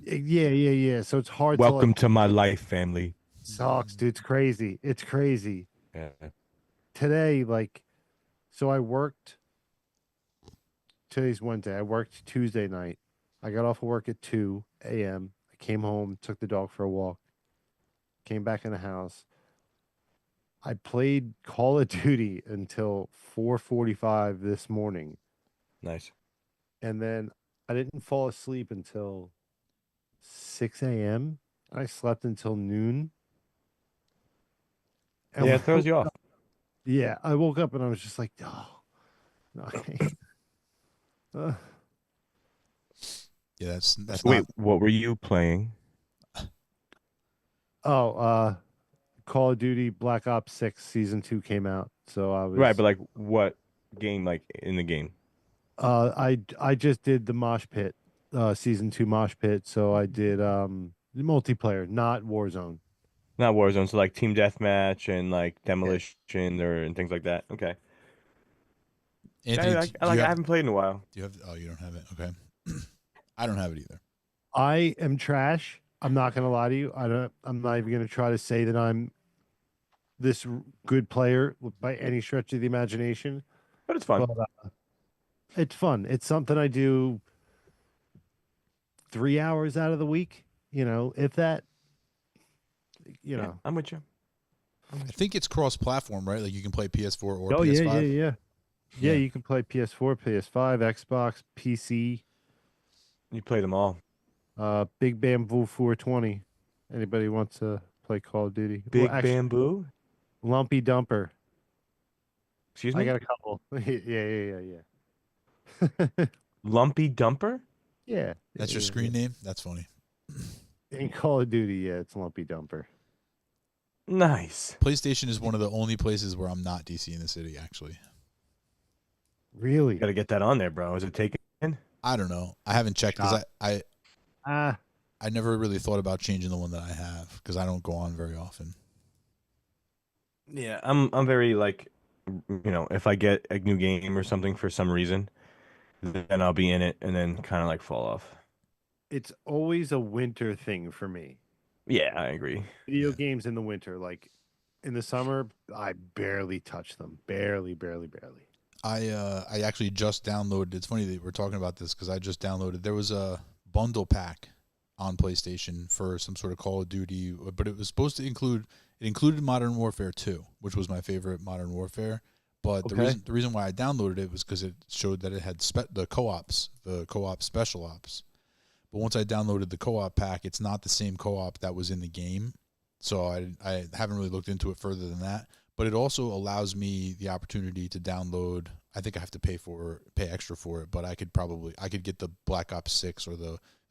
Speaker 7: So it's hard.
Speaker 1: Welcome
Speaker 7: to
Speaker 1: to my life, family.
Speaker 7: like, sucks, dude. It's crazy. It's crazy.
Speaker 1: Yeah.
Speaker 7: Today, like, so I worked. Today's Wednesday. I worked Tuesday night. I got off of work at 2 a.m. I came home, took the dog for a walk, came back in the house. I played Call of Duty until 4:45 this morning,
Speaker 1: Nice.
Speaker 7: and then I didn't fall asleep until 6 a.m. I slept until noon. And
Speaker 1: Yeah, it throws you off.
Speaker 7: Yeah, I woke up and I was just like, oh, no, I can't.
Speaker 2: Yeah, that's
Speaker 1: Wait,
Speaker 2: not,
Speaker 1: what were you playing?
Speaker 7: Call of Duty Black Ops 6 Season 2 came out, so I was
Speaker 1: Right, but like what game? Like in the game?
Speaker 7: I just did the mosh pit season 2 Mosh Pit, so I did multiplayer, not Warzone.
Speaker 1: Not Warzone, so like Team Deathmatch and like
Speaker 7: Yeah.
Speaker 1: Demolition and things like that. Okay.
Speaker 2: Anthony,
Speaker 1: I haven't played in a while.
Speaker 2: do you have? Oh, you don't have it. Okay. I don't have it either.
Speaker 7: I am trash. I'm not gonna lie to you. I'm not even gonna try to say that I'm this good player by any stretch of the imagination.
Speaker 1: But it's fun.
Speaker 7: But it's fun. It's something I do 3 hours out of the week. If that.
Speaker 1: Yeah, I'm with you.
Speaker 2: I think it's cross-platform, right? Like you can play PS4 or
Speaker 7: Oh
Speaker 2: PS5.
Speaker 7: yeah.
Speaker 2: Yeah.
Speaker 7: You can play PS4, PS5, Xbox, PC.
Speaker 1: You play them all.
Speaker 7: Big Bamboo 420. Anybody wants to play Call of Duty?
Speaker 1: Big
Speaker 7: Well, actually,
Speaker 1: Bamboo?
Speaker 7: Lumpy Dumper.
Speaker 1: Excuse me?
Speaker 7: I got a couple. Yeah.
Speaker 1: Lumpy Dumper?
Speaker 7: Yeah.
Speaker 2: That's your screen name? That's funny.
Speaker 7: In Call of Duty, yeah, it's Lumpy Dumper.
Speaker 1: Nice.
Speaker 2: PlayStation is one of the only places where I'm not DC in the city, actually.
Speaker 7: Really?
Speaker 1: Got to get that on there, bro. Is it taken?
Speaker 2: I don't know. I haven't checked because
Speaker 7: Ah,
Speaker 2: I never really thought about changing the one that I have because I don't go on very often.
Speaker 1: Yeah, I'm very like, if I get a new game or something for some reason, then I'll be in it and then kind of like fall off.
Speaker 7: it's always a winter thing for me.
Speaker 1: Yeah, I agree.
Speaker 7: Video games in the winter, like in the summer, I barely touch them. Barely.
Speaker 2: I actually just downloaded. It's funny that we're talking about this because I just downloaded. There was a bundle pack on PlayStation for some sort of Call of Duty, but it was supposed to included Modern Warfare 2, which was my favorite Modern Warfare. But the reason why I downloaded it was because it showed that it had the co-op special ops. But once I downloaded the co-op pack, it's not the same co-op that was in the game. So I haven't really looked into it further than that. But it also allows me the opportunity to download. I think I have to pay extra for it, but I could get the Black Ops 6 or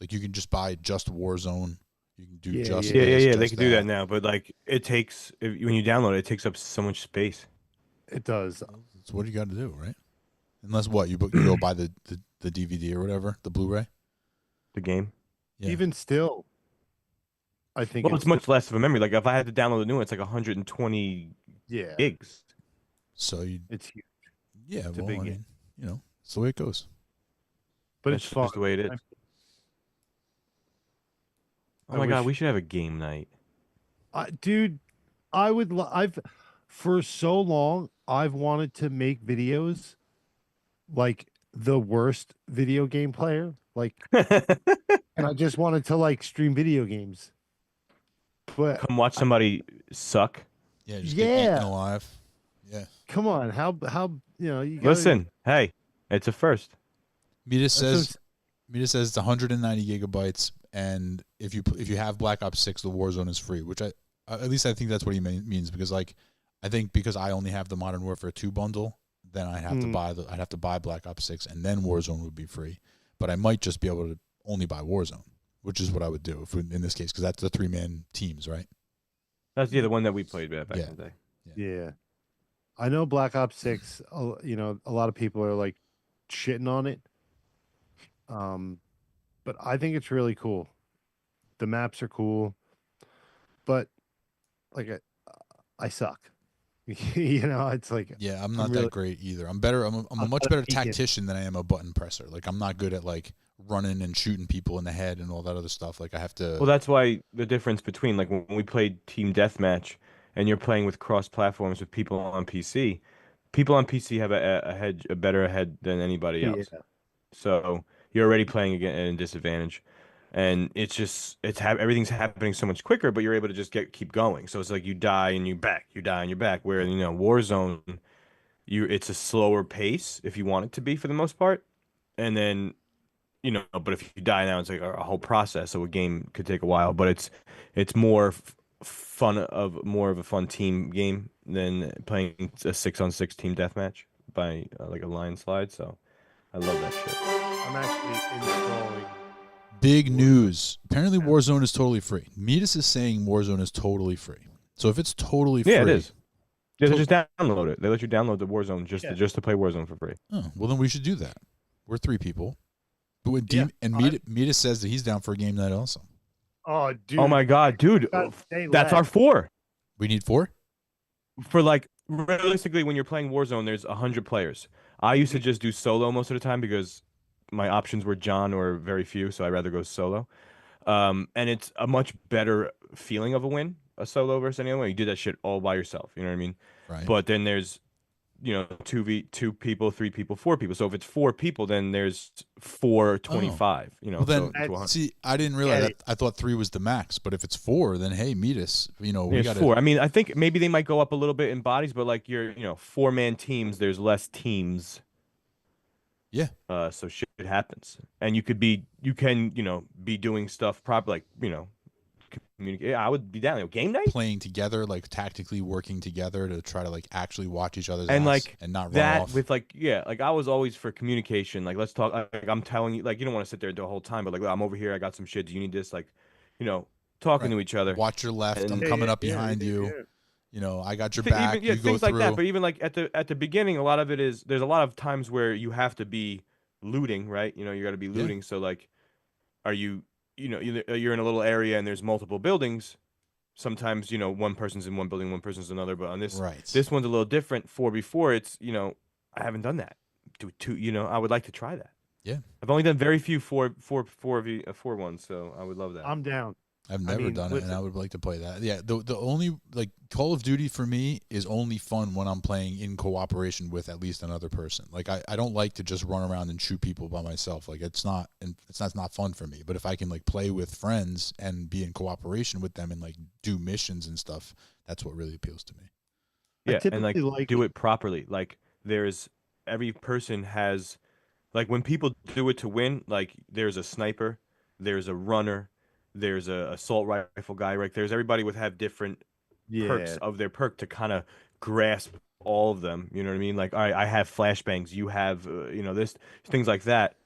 Speaker 2: you can just buy just Warzone. You can do
Speaker 7: Yeah,
Speaker 2: just
Speaker 7: yeah.
Speaker 1: Yeah.
Speaker 2: this,
Speaker 1: They
Speaker 2: just
Speaker 1: can do that now, but like when you download it, it takes up so much space.
Speaker 7: It does.
Speaker 2: That's what you got to do, right? Unless you go buy the DVD or whatever, the Blu-ray.
Speaker 1: The game.
Speaker 2: Yeah.
Speaker 7: Even still, I think
Speaker 1: Well, it's much less of a memory. Like if I had to download a new one, it's like 120
Speaker 7: yeah,
Speaker 1: gigs.
Speaker 2: So
Speaker 7: it's huge,
Speaker 2: yeah,
Speaker 7: it's a
Speaker 2: well,
Speaker 7: big
Speaker 2: I
Speaker 7: game.
Speaker 2: mean, it's the way it goes.
Speaker 7: but
Speaker 1: That's
Speaker 7: it's fun.
Speaker 1: just the way it is. Oh my God, we should have a game night.
Speaker 7: Dude, I've for so long I've wanted to make videos like the worst video game player, like, and I just wanted to like stream video games. But
Speaker 1: Come watch somebody suck.
Speaker 2: Yeah, just get eaten
Speaker 7: Yeah.
Speaker 2: alive. Yeah.
Speaker 7: come on, how you gotta,
Speaker 1: Listen, hey, it's a first.
Speaker 2: Mita
Speaker 7: that's
Speaker 2: says it's 190 gigabytes, and if you have Black Ops 6, the Warzone is free. Which at least I think that's what he means, because like I think because I only have the Modern Warfare 2 bundle, then I'd have to buy Black Ops 6, and then Warzone would be free. But I might just be able to only buy Warzone, which is what I would do in this case, because that's the 3-man teams, right?
Speaker 1: That's the one that we played back
Speaker 2: Yeah.
Speaker 1: in the day.
Speaker 7: Yeah, I know Black Ops 6. A lot of people are like shitting on it. But I think it's really cool. The maps are cool, but like I suck. It's like
Speaker 2: Yeah, I'm not
Speaker 7: really-
Speaker 2: that great either. I'm better. I'm a
Speaker 7: I'm
Speaker 2: much
Speaker 7: not
Speaker 2: better
Speaker 7: peeking.
Speaker 2: tactician than I am a button presser. Like I'm not good at like running and shooting people in the head and all that other stuff. Like I have to.
Speaker 1: Well, that's why the difference between like when we played Team Deathmatch and you're playing with cross platforms with people on PC. People on PC have a better head than anybody else.
Speaker 7: Yeah.
Speaker 1: So you're already playing again at a disadvantage, and everything's happening so much quicker. But you're able to just keep going. So it's like you die and you're back, you die and you're back. Where Warzone, it's a slower pace if you want it to be for the most part, and then but if you die now, it's like a whole process. So a game could take a while, but it's more more of a fun team game than playing a 6-on-6 team deathmatch by like a line slide. So I love that shit.
Speaker 7: I'm actually installing.
Speaker 2: Big news. Apparently, Warzone is totally free. Midas is saying Warzone is totally free. So if it's totally free,
Speaker 1: Yeah, it is. They just download it. They let you download the Warzone just
Speaker 7: Yeah.
Speaker 1: to play Warzone for free.
Speaker 2: Oh, well, then we should do that. We're 3 people. But when
Speaker 7: Yeah,
Speaker 2: Mita says that he's down for a game night also.
Speaker 7: Oh, dude.
Speaker 1: Oh my god, dude,
Speaker 7: Stay
Speaker 1: that's our
Speaker 7: left.
Speaker 1: 4.
Speaker 2: We need 4?
Speaker 1: For like realistically, when you're playing Warzone, there's 100 players. I used to just do solo most of the time because my options were John or very few, so I'd rather go solo. And it's a much better feeling of a win, a solo versus anyone. You do that shit all by yourself. You know what I mean?
Speaker 2: Right.
Speaker 1: But then there's, 2 people, 3 people, 4 people. So if it's 4 people, then there's 425.
Speaker 2: Well, then,
Speaker 1: so 200.
Speaker 2: see, I didn't realize that. I thought 3 was the max. But if it's 4, then hey, meet us. We
Speaker 1: There's
Speaker 2: got
Speaker 1: 4. I mean, I think maybe they might go up a little bit in bodies, but like your 4-man teams, there's less teams.
Speaker 2: Yeah.
Speaker 1: So shit happens, and you can be doing stuff properly, communicate. Yeah, I would be down. Game night,
Speaker 2: playing together, like tactically working together to try to like actually watch each other's
Speaker 1: and
Speaker 2: ass
Speaker 1: like
Speaker 2: and not run
Speaker 1: that
Speaker 2: off.
Speaker 1: with like I was always for communication. Like let's talk. Like I'm telling you, like you don't want to sit there the whole time, but like I'm over here. I got some shit. Do you need this? Like, talking
Speaker 2: Right.
Speaker 1: to each other.
Speaker 2: Watch your left. I'm
Speaker 1: And-
Speaker 2: coming up behind you. I got your
Speaker 1: Th-
Speaker 2: back.
Speaker 1: Even, yeah,
Speaker 2: you go
Speaker 1: things like
Speaker 2: through.
Speaker 1: that. But even like at the beginning, a lot of it is there's a lot of times where you have to be looting, right? You got to be looting. So like, are you you're in a little area and there's multiple buildings. Sometimes one person's in one building, one person's in another. But on this one's a little different. 4v4, it's I haven't done that. I would like to try that.
Speaker 2: Yeah,
Speaker 1: I've only done very few 4 ones, so I would love that.
Speaker 7: I'm down.
Speaker 2: I've never done it, and I would like to play that. Yeah, the only like Call of Duty for me is only fun when I'm playing in cooperation with at least another person. Like I don't like to just run around and shoot people by myself. Like it's not fun for me. But if I can like play with friends and be in cooperation with them and like do missions and stuff, that's what really appeals to me.
Speaker 1: Yeah, and like do it properly. Like every person has, like when people do it to win, like there's a sniper, there's a runner, there's a assault rifle guy, right? There's everybody would have different perks of their perk to kind of grasp all of them. You know what I mean? Like, all right, I have flashbangs, you have this, things like that,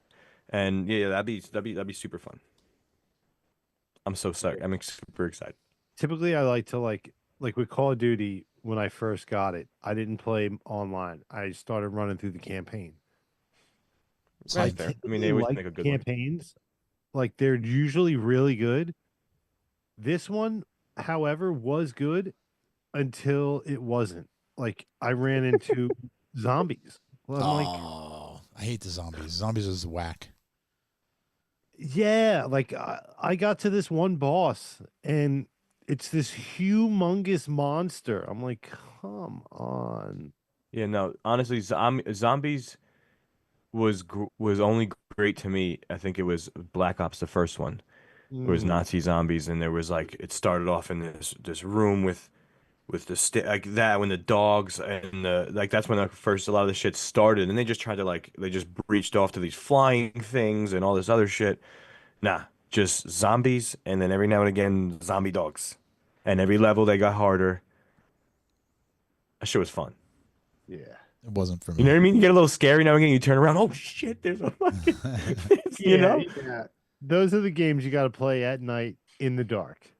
Speaker 1: and yeah, that'd be super fun. I'm so sorry. I'm super excited.
Speaker 7: Typically, I like to like with Call of Duty. When I first got it, I didn't play online. I started running through the campaign.
Speaker 1: Right there. I mean, they always make a good one.
Speaker 7: campaigns. Like they're usually really good. This one, however, was good until it wasn't. Like I ran into zombies. Well, I'm
Speaker 2: I hate the zombies. Zombies is whack.
Speaker 7: yeah, like I got to this one boss and it's this humongous monster. I'm like, come on.
Speaker 1: Yeah, no, honestly, zombies was only great to me. I think it was Black Ops, the first one. It was Nazi zombies, and there was like it started off in this room with the like that when the dogs and that's when a lot of the shit started, and they just tried to they just breached off to these flying things and all this other shit. Nah, just zombies, and then every now and again zombie dogs, and every level they got harder. That shit was fun.
Speaker 7: Yeah.
Speaker 2: It wasn't for me.
Speaker 1: You know what I mean? You get a little scary now and again. You turn around. Oh shit! There's a fucking.
Speaker 7: Yeah. Those are the games you got to play at night in the dark,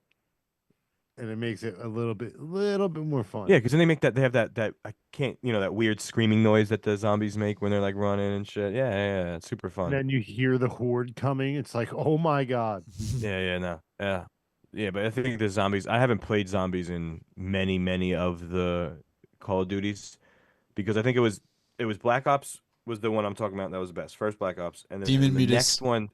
Speaker 7: and it makes it a little bit more fun.
Speaker 1: Yeah, because then they have that I can't that weird screaming noise that the zombies make when they're like running and shit. Yeah, it's super fun.
Speaker 7: And then you hear the horde coming. It's like, oh my god.
Speaker 1: Yeah. But I think the zombies. I haven't played zombies in many of the Call of Duties because I think it was Black Ops was the one I'm talking about. That was the best. First Black Ops, and then
Speaker 2: Demon
Speaker 1: the
Speaker 2: Mutas.
Speaker 1: next one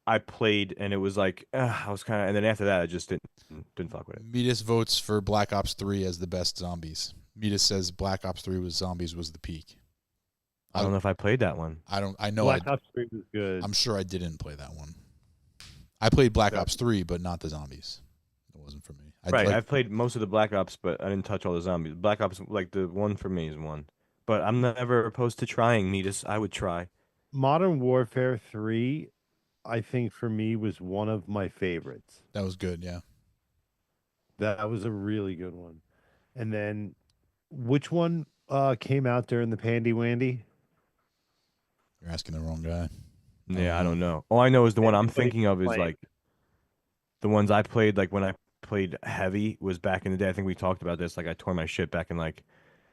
Speaker 1: I played, and it was like I was kind of, and then after that I just didn't fuck with it.
Speaker 2: Metis votes for Black Ops 3 as the best zombies. Metis says Black Ops 3 was the peak.
Speaker 1: I don't know if I played that one.
Speaker 2: I know
Speaker 7: Black Ops 3 was good.
Speaker 2: I'm sure I didn't play that one. I played Black Ops 3, but not the zombies. It wasn't for me.
Speaker 1: I've played most of the Black Ops, but I didn't touch all the zombies. Black Ops, like the one for me is one. But I'm never opposed to trying, Metis. I would try.
Speaker 7: Modern Warfare 3, I think for me was one of my favorites.
Speaker 2: That was good, yeah.
Speaker 7: That was a really good one. And then which one came out during the Pandy Wandy?
Speaker 2: You're asking the wrong guy.
Speaker 1: Yeah, I don't know. All I know is the one I'm thinking of is
Speaker 7: playing.
Speaker 1: like the ones I played, like when I played Heavy was back in the day. I think we talked about this. Like I tore my shit back in like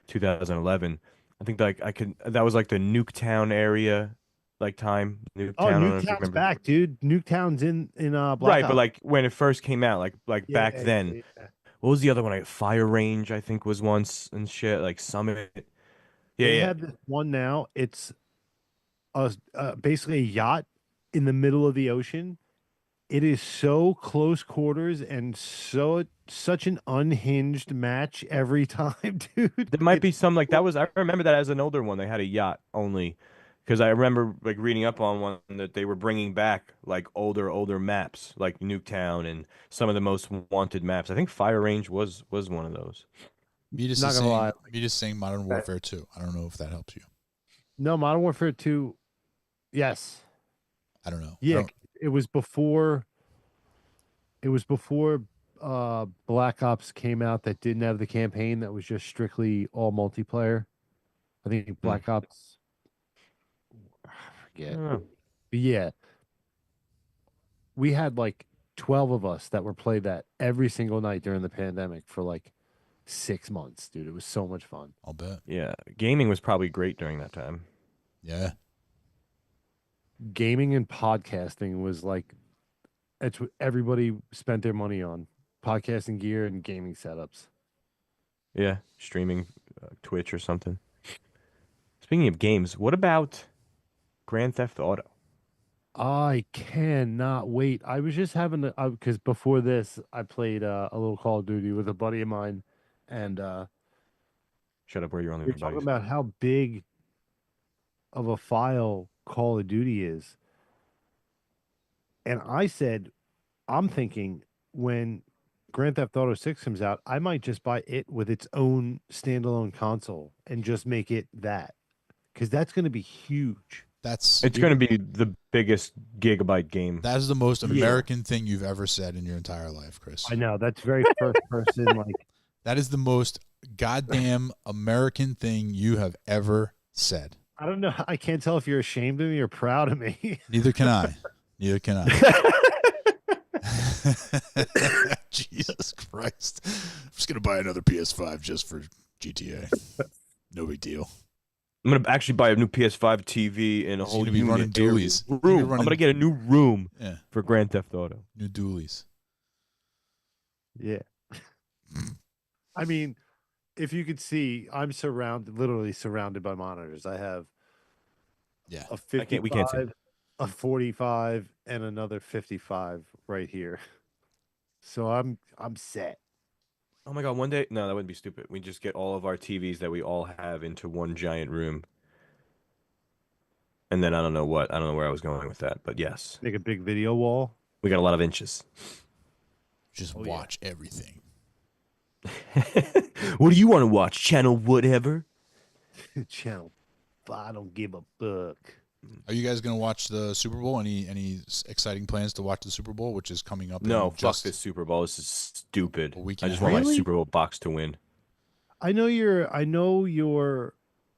Speaker 1: 2011. I think that was like the Nuketown area like time. Nuketown.
Speaker 7: Oh,
Speaker 1: I don't know if you
Speaker 7: Nuketown's
Speaker 1: remember.
Speaker 7: back, dude. Nuketown's in Black
Speaker 1: Right, but
Speaker 7: Ops.
Speaker 1: like when it first came out, like
Speaker 7: Yeah,
Speaker 1: back then.
Speaker 7: yeah.
Speaker 1: What was the other one? Like Fire Range, I think was once and shit. Like Summit. Yeah,
Speaker 7: They
Speaker 1: yeah.
Speaker 7: have this one now. It's basically a yacht in the middle of the ocean. It is so close quarters and such an unhinged match every time, dude.
Speaker 1: There might be some like that was. I remember that as an older one. They had a yacht only, because I remember like reading up on one that they were bringing back like older maps, like Nuketown and some of the most wanted maps. I think Fire Range was one of those.
Speaker 2: Metis
Speaker 7: Not
Speaker 2: is
Speaker 7: gonna
Speaker 2: saying,
Speaker 7: lie.
Speaker 2: Metis saying Modern Warfare 2. I don't know if that helps you.
Speaker 7: No, Modern Warfare 2. Yes.
Speaker 2: I don't know.
Speaker 7: Yeah, it was before. It was before Black Ops came out that didn't have the campaign. That was just strictly all multiplayer. I think Black Ops. I forget.
Speaker 1: Oh.
Speaker 7: But yeah, we had like 12 of us that were played that every single night during the pandemic for like 6 months, dude. It was so much fun.
Speaker 2: I'll bet.
Speaker 1: Yeah, gaming was probably great during that time.
Speaker 2: Yeah.
Speaker 7: Gaming and podcasting was like, it's what everybody spent their money on: podcasting gear and gaming setups.
Speaker 1: Yeah, streaming Twitch or something. Speaking of games, what about Grand Theft Auto?
Speaker 7: I cannot wait. I was just having because before this, I played a little Call of Duty with a buddy of mine, and
Speaker 1: Shut up, where you're on
Speaker 7: we
Speaker 1: the
Speaker 7: were talking
Speaker 1: buddies.
Speaker 7: about how big of a file Call of Duty is. And I said, I'm thinking when Grand Theft Auto 6 comes out, I might just buy it with its own standalone console and just make it that. Because that's going to be huge.
Speaker 2: That's
Speaker 1: It's going to be the biggest gigabyte game.
Speaker 2: that is the most
Speaker 7: Yeah.
Speaker 2: American thing you've ever said in your entire life, Chris.
Speaker 7: I know. That's very first person. Like,
Speaker 2: That is the most goddamn American thing you have ever said.
Speaker 7: I don't know. I can't tell if you're ashamed of me or proud of me.
Speaker 2: Neither can I. Neither can I. Jesus Christ. I'm just going to buy another PS5 just for GTA. No big deal.
Speaker 1: I'm going to actually buy a new PS5 TV and a
Speaker 2: He's
Speaker 1: whole
Speaker 2: gonna be
Speaker 1: unit
Speaker 2: running
Speaker 1: area
Speaker 2: dualies. He's gonna be
Speaker 1: room. I'm
Speaker 2: running-
Speaker 1: going to get a new room
Speaker 2: Yeah.
Speaker 1: for Grand Theft Auto.
Speaker 2: New dualies.
Speaker 7: Yeah. I mean, if you could see, I'm literally surrounded by monitors. I have
Speaker 2: Yeah.
Speaker 7: a
Speaker 1: we can't see.
Speaker 7: 55, a 45, and another 55 right here. So I'm set.
Speaker 1: Oh my God, one day? No, that wouldn't be stupid. We just get all of our TVs that we all have into one giant room. And then I don't know where I was going with that, but yes.
Speaker 7: Make a big video wall.
Speaker 1: We got a lot of inches.
Speaker 2: Just
Speaker 7: Oh, yeah.
Speaker 2: watch everything.
Speaker 1: What do you want to watch? Channel whatever?
Speaker 7: Channel. I don't give a fuck.
Speaker 2: Are you guys going to watch the Super Bowl? Any exciting plans to watch the Super Bowl, which is coming up?
Speaker 1: No,
Speaker 2: in
Speaker 1: fuck
Speaker 2: just
Speaker 1: this Super Bowl. This is stupid.
Speaker 2: a week
Speaker 1: I
Speaker 2: and a
Speaker 1: just want
Speaker 7: half.
Speaker 1: my
Speaker 7: Really?
Speaker 1: Super Bowl box to win.
Speaker 7: I know you're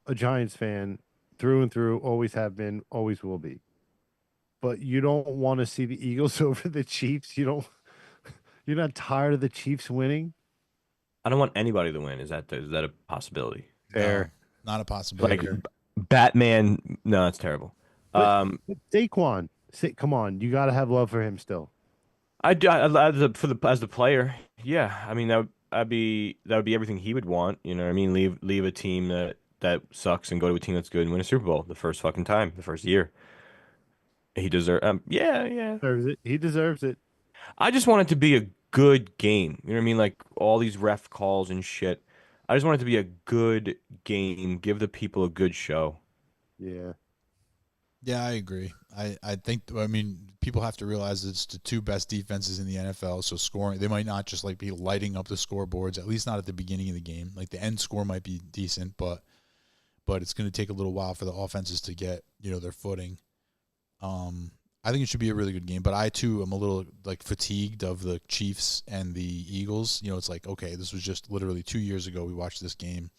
Speaker 7: a Giants fan through and through, always have been, always will be. But you don't want to see the Eagles over the Chiefs. You're not tired of the Chiefs winning?
Speaker 1: I don't want anybody to win. Is that a possibility?
Speaker 7: Fair.
Speaker 2: No, not a possibility.
Speaker 1: Like Batman? No, that's terrible.
Speaker 7: But Saquon, come on, you got to have love for him still.
Speaker 1: As the player, yeah. I mean that would be everything he would want. You know what I mean? Leave a team that sucks and go to a team that's good and win a Super Bowl the first fucking time, the first year. He deserves. Yeah.
Speaker 7: Deserves it. He deserves it.
Speaker 1: I just want it to be a good game. You know what I mean? Like all these ref calls and shit. I just want it to be a good game. Give the people a good show.
Speaker 7: Yeah.
Speaker 2: Yeah, I agree. I think, people have to realize it's the two best defenses in the NFL. So scoring, they might not just like be lighting up the scoreboards, at least not at the beginning of the game. Like the end score might be decent, but it's going to take a little while for the offenses to get, their footing. I think it should be a really good game, but I too am a little like fatigued of the Chiefs and the Eagles. It's like, okay, this was just literally 2 years ago we watched this game.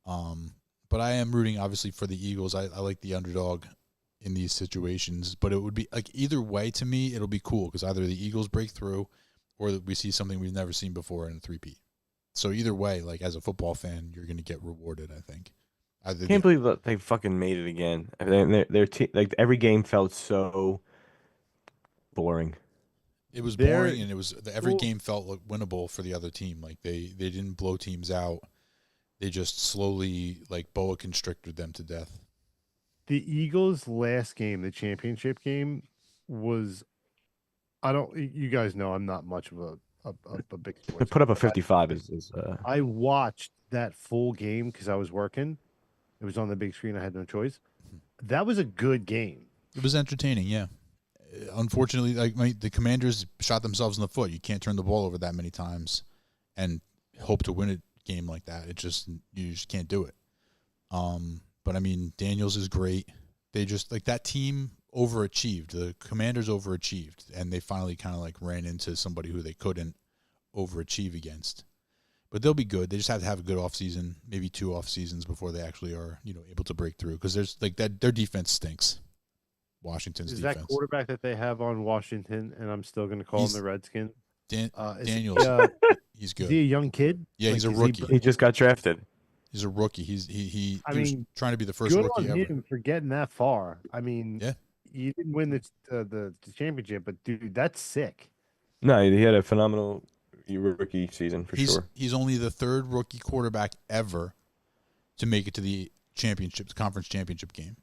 Speaker 2: But I am rooting obviously for the Eagles. I like the underdog in these situations, but it would be like either way to me, it'll be cool because either the Eagles break through or we see something we've never seen before in a three-peat. So either way, like as a football fan, you're going to get rewarded, I think.
Speaker 1: Can't believe that they fucking made it again. I mean, their team, like every game felt so boring.
Speaker 2: It was
Speaker 7: They're-
Speaker 2: boring, and every
Speaker 7: well-
Speaker 2: game felt like winnable for the other team. Like they didn't blow teams out. They just slowly like boa constricted them to death.
Speaker 7: The Eagles' last game, the championship game, was. I don't. You guys know I'm not much of a big.
Speaker 1: To
Speaker 7: sports
Speaker 1: put up a
Speaker 7: fan, but
Speaker 1: 55 is
Speaker 7: I watched that full game because I was working. It was on the big screen. I had no choice. That was a good game.
Speaker 2: It was entertaining, yeah. Unfortunately, the Commanders shot themselves in the foot. You can't turn the ball over that many times and hope to win a game like that. You just can't do it. But I mean, Daniels is great. They just like that team overachieved. The Commanders overachieved, and they finally kind of like ran into somebody who they couldn't overachieve against. But they'll be good. They just have to have a good offseason, maybe 2 off seasons before they actually are, able to break through. Because there's like that, their defense stinks. Washington's
Speaker 7: Is
Speaker 2: defense.
Speaker 7: that quarterback that they have on Washington, and I'm still going to call him
Speaker 2: He's-
Speaker 7: the Redskin? Is
Speaker 2: Daniels,
Speaker 7: Is
Speaker 2: he's good.
Speaker 7: he a young kid?
Speaker 2: Yeah, he's a
Speaker 7: is he
Speaker 2: rookie.
Speaker 1: he just got drafted.
Speaker 2: He's a rookie. He
Speaker 7: I
Speaker 2: was
Speaker 7: mean,
Speaker 2: trying to be the first
Speaker 7: good
Speaker 2: rookie
Speaker 7: on
Speaker 2: ever.
Speaker 7: him for getting that far. I mean,
Speaker 2: Yeah.
Speaker 7: you didn't win the championship, but dude, that's sick.
Speaker 1: No, he had a phenomenal rookie season for sure.
Speaker 2: He's only the 3rd rookie quarterback ever to make it to the championship, the conference championship game.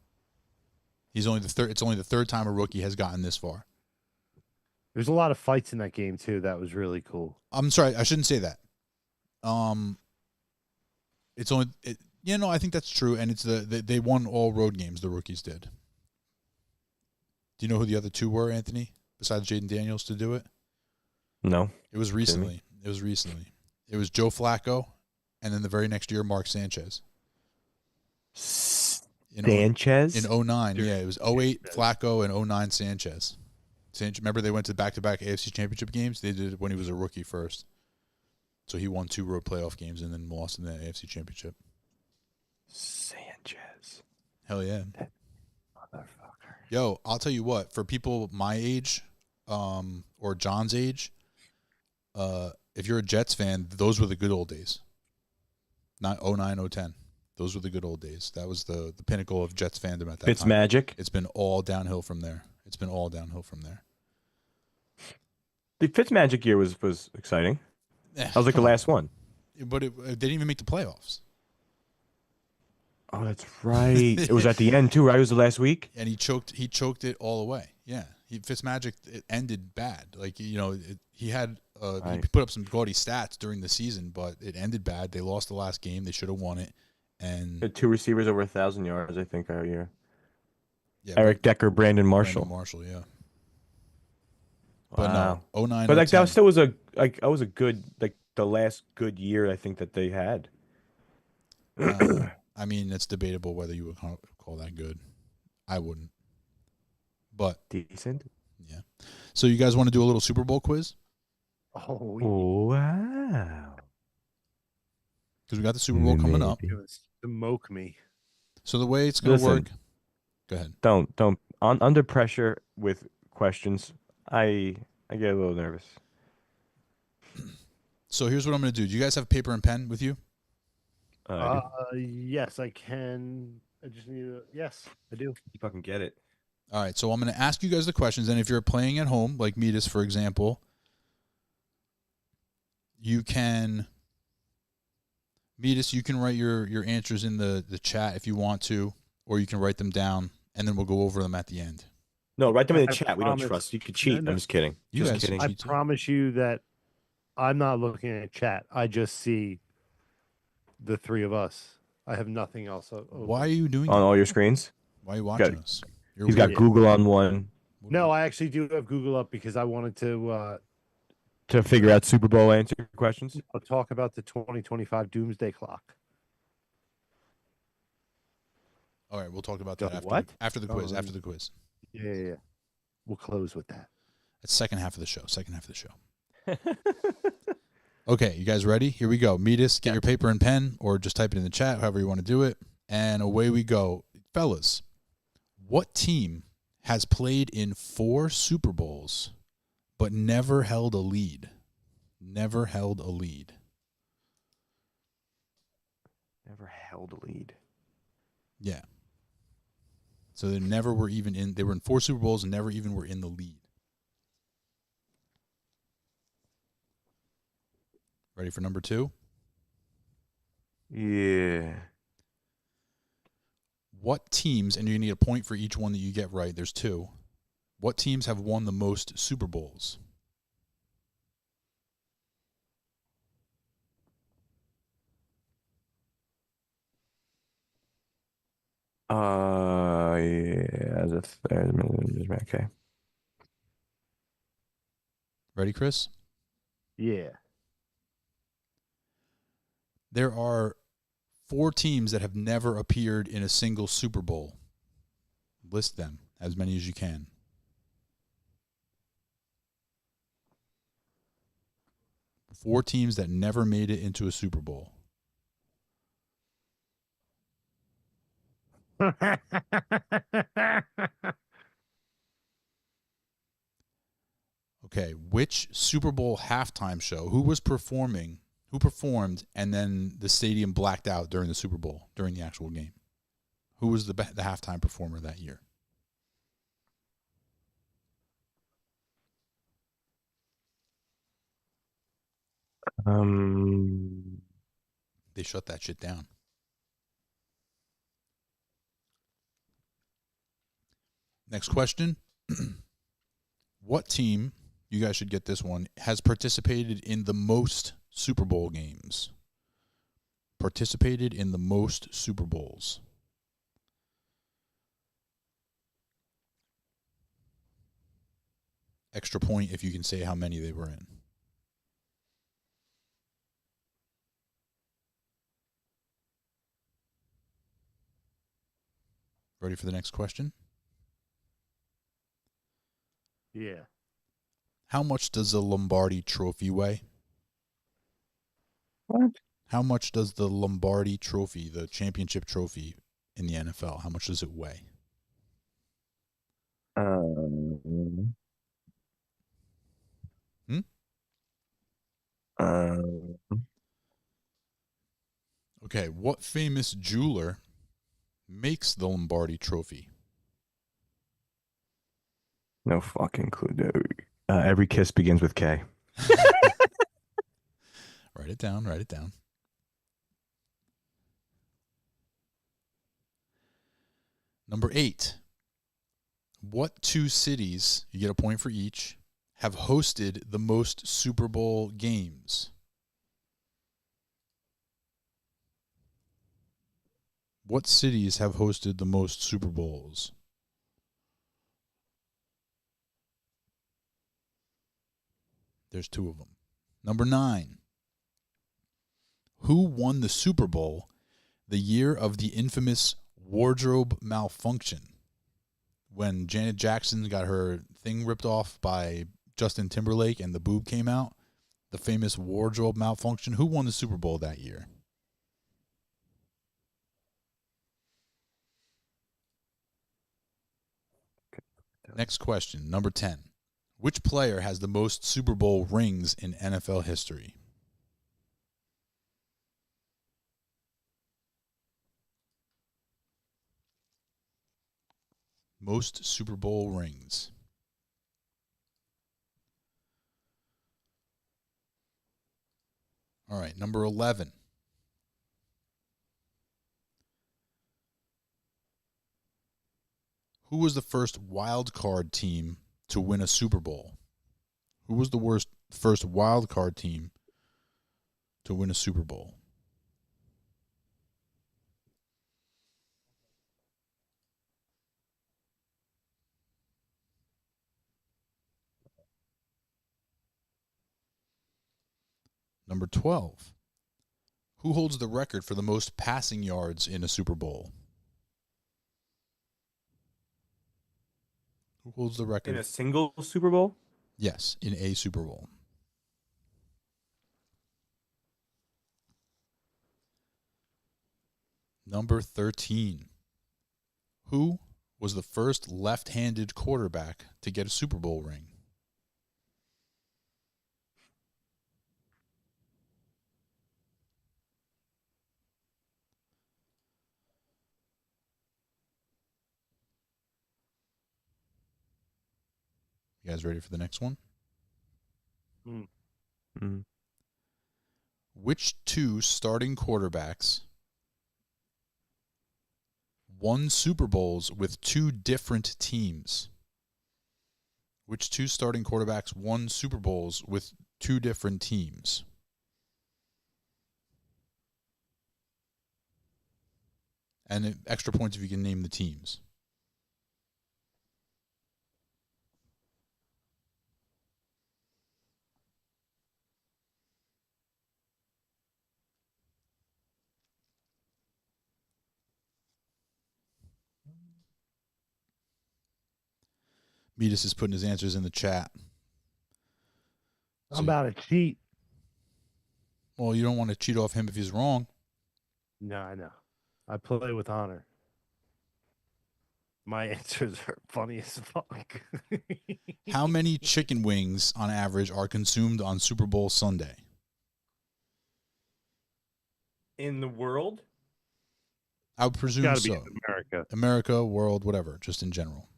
Speaker 2: He's only the third. It's only the 3rd time a rookie has gotten this far.
Speaker 7: There's a lot of fights in that game too. That was really cool.
Speaker 2: I'm sorry, I shouldn't say that. It's only I think that's true, and it's they won all road games. The rookies did. Do you know who the other 2 were, Anthony? Besides Jaden Daniels to do it,
Speaker 1: No.
Speaker 2: it was recently. It was Joe Flacco, and then the very next year, Mark Sanchez.
Speaker 1: Sanchez?
Speaker 2: In 09, yeah, it was 08 Flacco and 09 Sanchez. Remember they went to back-to-back AFC Championship games? They did it when he was a rookie first. So he won 2 road playoff games and then lost in the AFC Championship.
Speaker 1: Sanchez.
Speaker 2: Hell yeah.
Speaker 1: Motherfucker.
Speaker 2: Yo, I'll tell you what, for people my age or John's age, if you're a Jets fan, those were the good old days. Not 09, 010. Those were the good old days. That was the pinnacle of Jets fandom at that time.
Speaker 1: Fitzmagic.
Speaker 2: It's been all downhill from there.
Speaker 1: The Fitzmagic year was exciting. That was like the last one.
Speaker 2: But they didn't even make the playoffs.
Speaker 1: Oh, that's right. It was at the end too, right? It was the last week.
Speaker 2: And he choked it all away. Yeah, Fitzmagic, it ended bad. Like he had he put up some gaudy stats during the season, but it ended bad. They lost the last game. They should have won it. And
Speaker 1: Had 2 receivers over 1,000 yards, I think, our year.
Speaker 2: yeah,
Speaker 1: Eric Decker, Brandon Marshall.
Speaker 2: Brandon Marshall, yeah. But
Speaker 1: Wow.
Speaker 2: no, 09,
Speaker 1: But like
Speaker 2: 010.
Speaker 1: that still was a good the last good year I think that they had.
Speaker 2: I mean, it's debatable whether you would call that good. I wouldn't. But
Speaker 1: Decent.
Speaker 2: yeah. So you guys want to do a little Super Bowl quiz?
Speaker 7: Oh,
Speaker 1: Wow.
Speaker 2: Because we got the Super Bowl coming up.
Speaker 7: you're gonna smoke me.
Speaker 2: So the way it's going to
Speaker 1: Listen.
Speaker 2: work. Go ahead.
Speaker 1: Don't under pressure with questions. I get a little nervous.
Speaker 2: So here's what I'm going to do. Do you guys have paper and pen with you?
Speaker 1: I
Speaker 7: Yes, I can. I just need to. Yes, I do.
Speaker 1: you fucking get it.
Speaker 2: All right, so I'm going to ask you guys the questions, and if you're playing at home, like Metis, for example, you can write your answers in the chat if you want to, or you can write them down, and then we'll go over them at the end.
Speaker 1: No, write them in the
Speaker 7: I
Speaker 1: chat. We don't
Speaker 7: promise.
Speaker 1: trust. You could cheat.
Speaker 7: No.
Speaker 1: I'm just kidding.
Speaker 2: You
Speaker 1: Just
Speaker 2: guys-
Speaker 1: kidding.
Speaker 7: I
Speaker 2: Me too.
Speaker 7: promise you that I'm not looking at chat. I just see the 3 of us. I have nothing else.
Speaker 2: Why are you doing
Speaker 1: On
Speaker 2: that?
Speaker 1: all your screens.
Speaker 2: Why are you watching
Speaker 1: got-
Speaker 2: us? You're
Speaker 1: He's got
Speaker 2: weird.
Speaker 1: Google on one
Speaker 7: No, I actually do have Google up because I wanted to
Speaker 1: to figure out Super Bowl answer questions.
Speaker 7: talk about the 2025 Doomsday Clock.
Speaker 2: All right, we'll talk about that
Speaker 7: The
Speaker 2: after
Speaker 7: what?
Speaker 2: after the quiz.
Speaker 7: Oh,
Speaker 2: After the quiz.
Speaker 7: Yeah. We'll close with that.
Speaker 2: That's second half of the show. Okay, you guys ready? Here we go. Metis, get your paper and pen, or just type it in the chat, however you want to do it. And away we go. Fellas, what team has played in 4 Super Bowls but never held a lead? Never held a lead.
Speaker 1: Never held a lead.
Speaker 2: Yeah. So they never were even in. They were in 4 Super Bowls and never even were in the lead. Ready for number 2?
Speaker 1: Yeah.
Speaker 2: What teams, and you need a point for each one that you get right. There's 2. What teams have won the most Super Bowls?
Speaker 1: Yeah. As a third. Okay.
Speaker 2: Ready, Chris?
Speaker 7: Yeah.
Speaker 2: There are 4 teams that have never appeared in a single Super Bowl. List them, as many as you can. Four teams that never made it into a Super Bowl. Okay, which Super Bowl halftime show? Who was performing? Who performed, and then the stadium blacked out during the Super Bowl, during the actual game? Who was the halftime performer that year? They shut that shit down. Next question. What team, you guys should get this one, has participated in the most Super Bowl games? Participated in the most Super Bowls. Extra point if you can say how many they were in. Ready for the next question?
Speaker 7: Yeah.
Speaker 2: How much does the Lombardi Trophy weigh?
Speaker 1: What?
Speaker 2: How much does the Lombardi Trophy, the championship trophy in the NFL, how much does it weigh? Hmm? Okay, what famous jeweler makes the Lombardi Trophy?
Speaker 1: No fucking clue, dude. Every kiss begins with K.
Speaker 2: Write it down, write it down. Number 8. What 2 cities, you get a point for each, have hosted the most Super Bowl games? What cities have hosted the most Super Bowls? There's 2 of them. Number 9. Who won the Super Bowl the year of the infamous wardrobe malfunction? When Janet Jackson got her thing ripped off by Justin Timberlake and the boob came out, the famous wardrobe malfunction. Who won the Super Bowl that year? Next question, number 10. Which player has the most Super Bowl rings in NFL history? Most Super Bowl rings. All right, number 11. Who was the first wild card team to win a Super Bowl? Who was the first wild card team to win a Super Bowl? Number 12. Who holds the record for the most passing yards in a Super Bowl? Who holds the record?
Speaker 1: In a single Super Bowl?
Speaker 2: Yes, in a Super Bowl. Number 13. Who was the first left-handed quarterback to get a Super Bowl ring? You guys ready for the next one?
Speaker 1: Mm.
Speaker 2: Which two starting quarterbacks won Super Bowls with two different teams? Which two starting quarterbacks won Super Bowls with two different teams? And extra points if you can name the teams. Metis is putting his answers in the chat.
Speaker 7: I'm about to cheat.
Speaker 2: Well, you don't want to cheat off him if he's wrong.
Speaker 7: No, I know. I play with honor. My answers are funny as fuck.
Speaker 2: How many chicken wings on average are consumed on Super Bowl Sunday?
Speaker 1: In the world?
Speaker 2: I would presume
Speaker 7: Gotta be
Speaker 2: so.
Speaker 7: in America.
Speaker 2: America, world, whatever, just in general.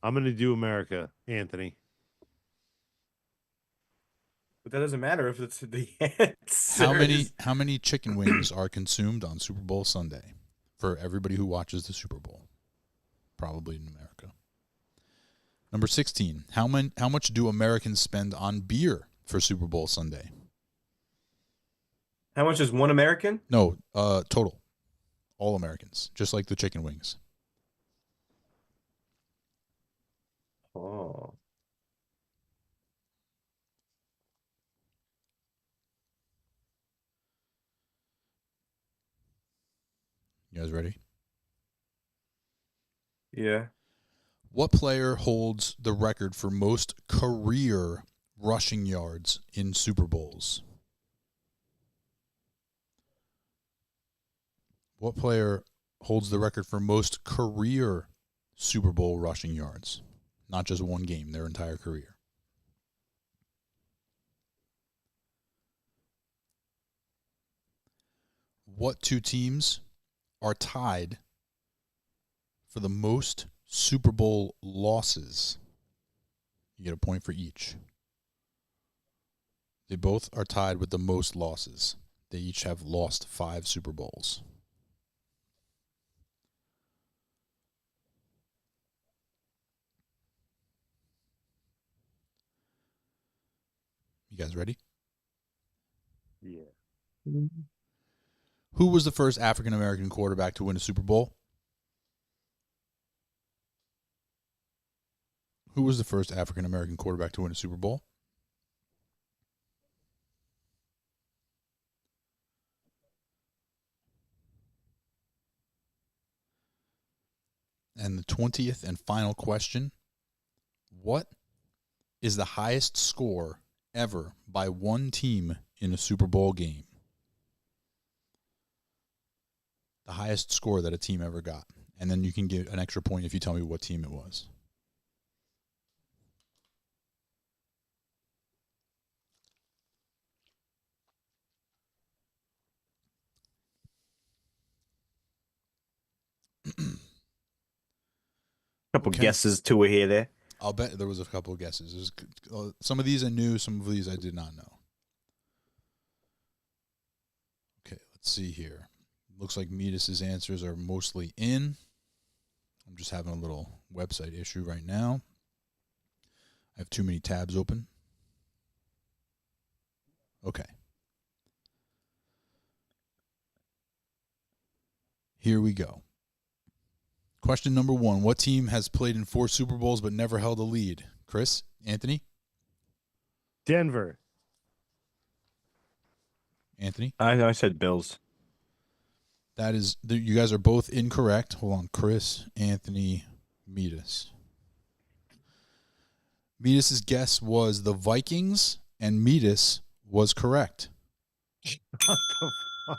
Speaker 7: I'm going to do America, Anthony.
Speaker 1: But that doesn't matter if it's the answer.
Speaker 2: How many chicken wings are consumed on Super Bowl Sunday for everybody who watches the Super Bowl? Probably in America. Number 16. How much do Americans spend on beer for Super Bowl Sunday?
Speaker 1: How much is one American?
Speaker 2: No, total. All Americans, just like the chicken wings.
Speaker 1: Oh.
Speaker 2: You guys ready?
Speaker 1: Yeah.
Speaker 2: What player holds the record for most career rushing yards in Super Bowls? What player holds the record for most career Super Bowl rushing yards? Not just one game, their entire career. What two teams are tied for the most Super Bowl losses? You get a point for each. They both are tied with the most losses. They each have lost 5 Super Bowls. You guys ready?
Speaker 7: Yeah.
Speaker 2: Who was the first African American quarterback to win a Super Bowl? Who was the first African American quarterback to win a Super Bowl? And the 20th and final question. What is the highest score ever by one team in a Super Bowl game? The highest score that a team ever got. And then you can get an extra point if you tell me what team it was.
Speaker 1: Couple
Speaker 2: Okay.
Speaker 1: guesses to a here there.
Speaker 2: I'll bet there was a couple of guesses. Some of these I knew, some of these I did not know. Okay, let's see here. Looks like Metis' answers are mostly in. I'm just having a little website issue right now. I have too many tabs open. Okay. Here we go. Question number 1. What team has played in 4 Super Bowls but never held a lead? Chris? Anthony?
Speaker 7: Denver.
Speaker 2: Anthony?
Speaker 1: I know I said Bills.
Speaker 2: That is, you guys are both incorrect. Hold on. Chris, Anthony, Metis. Metis' guess was the Vikings, and Metis was correct.
Speaker 7: What the fuck?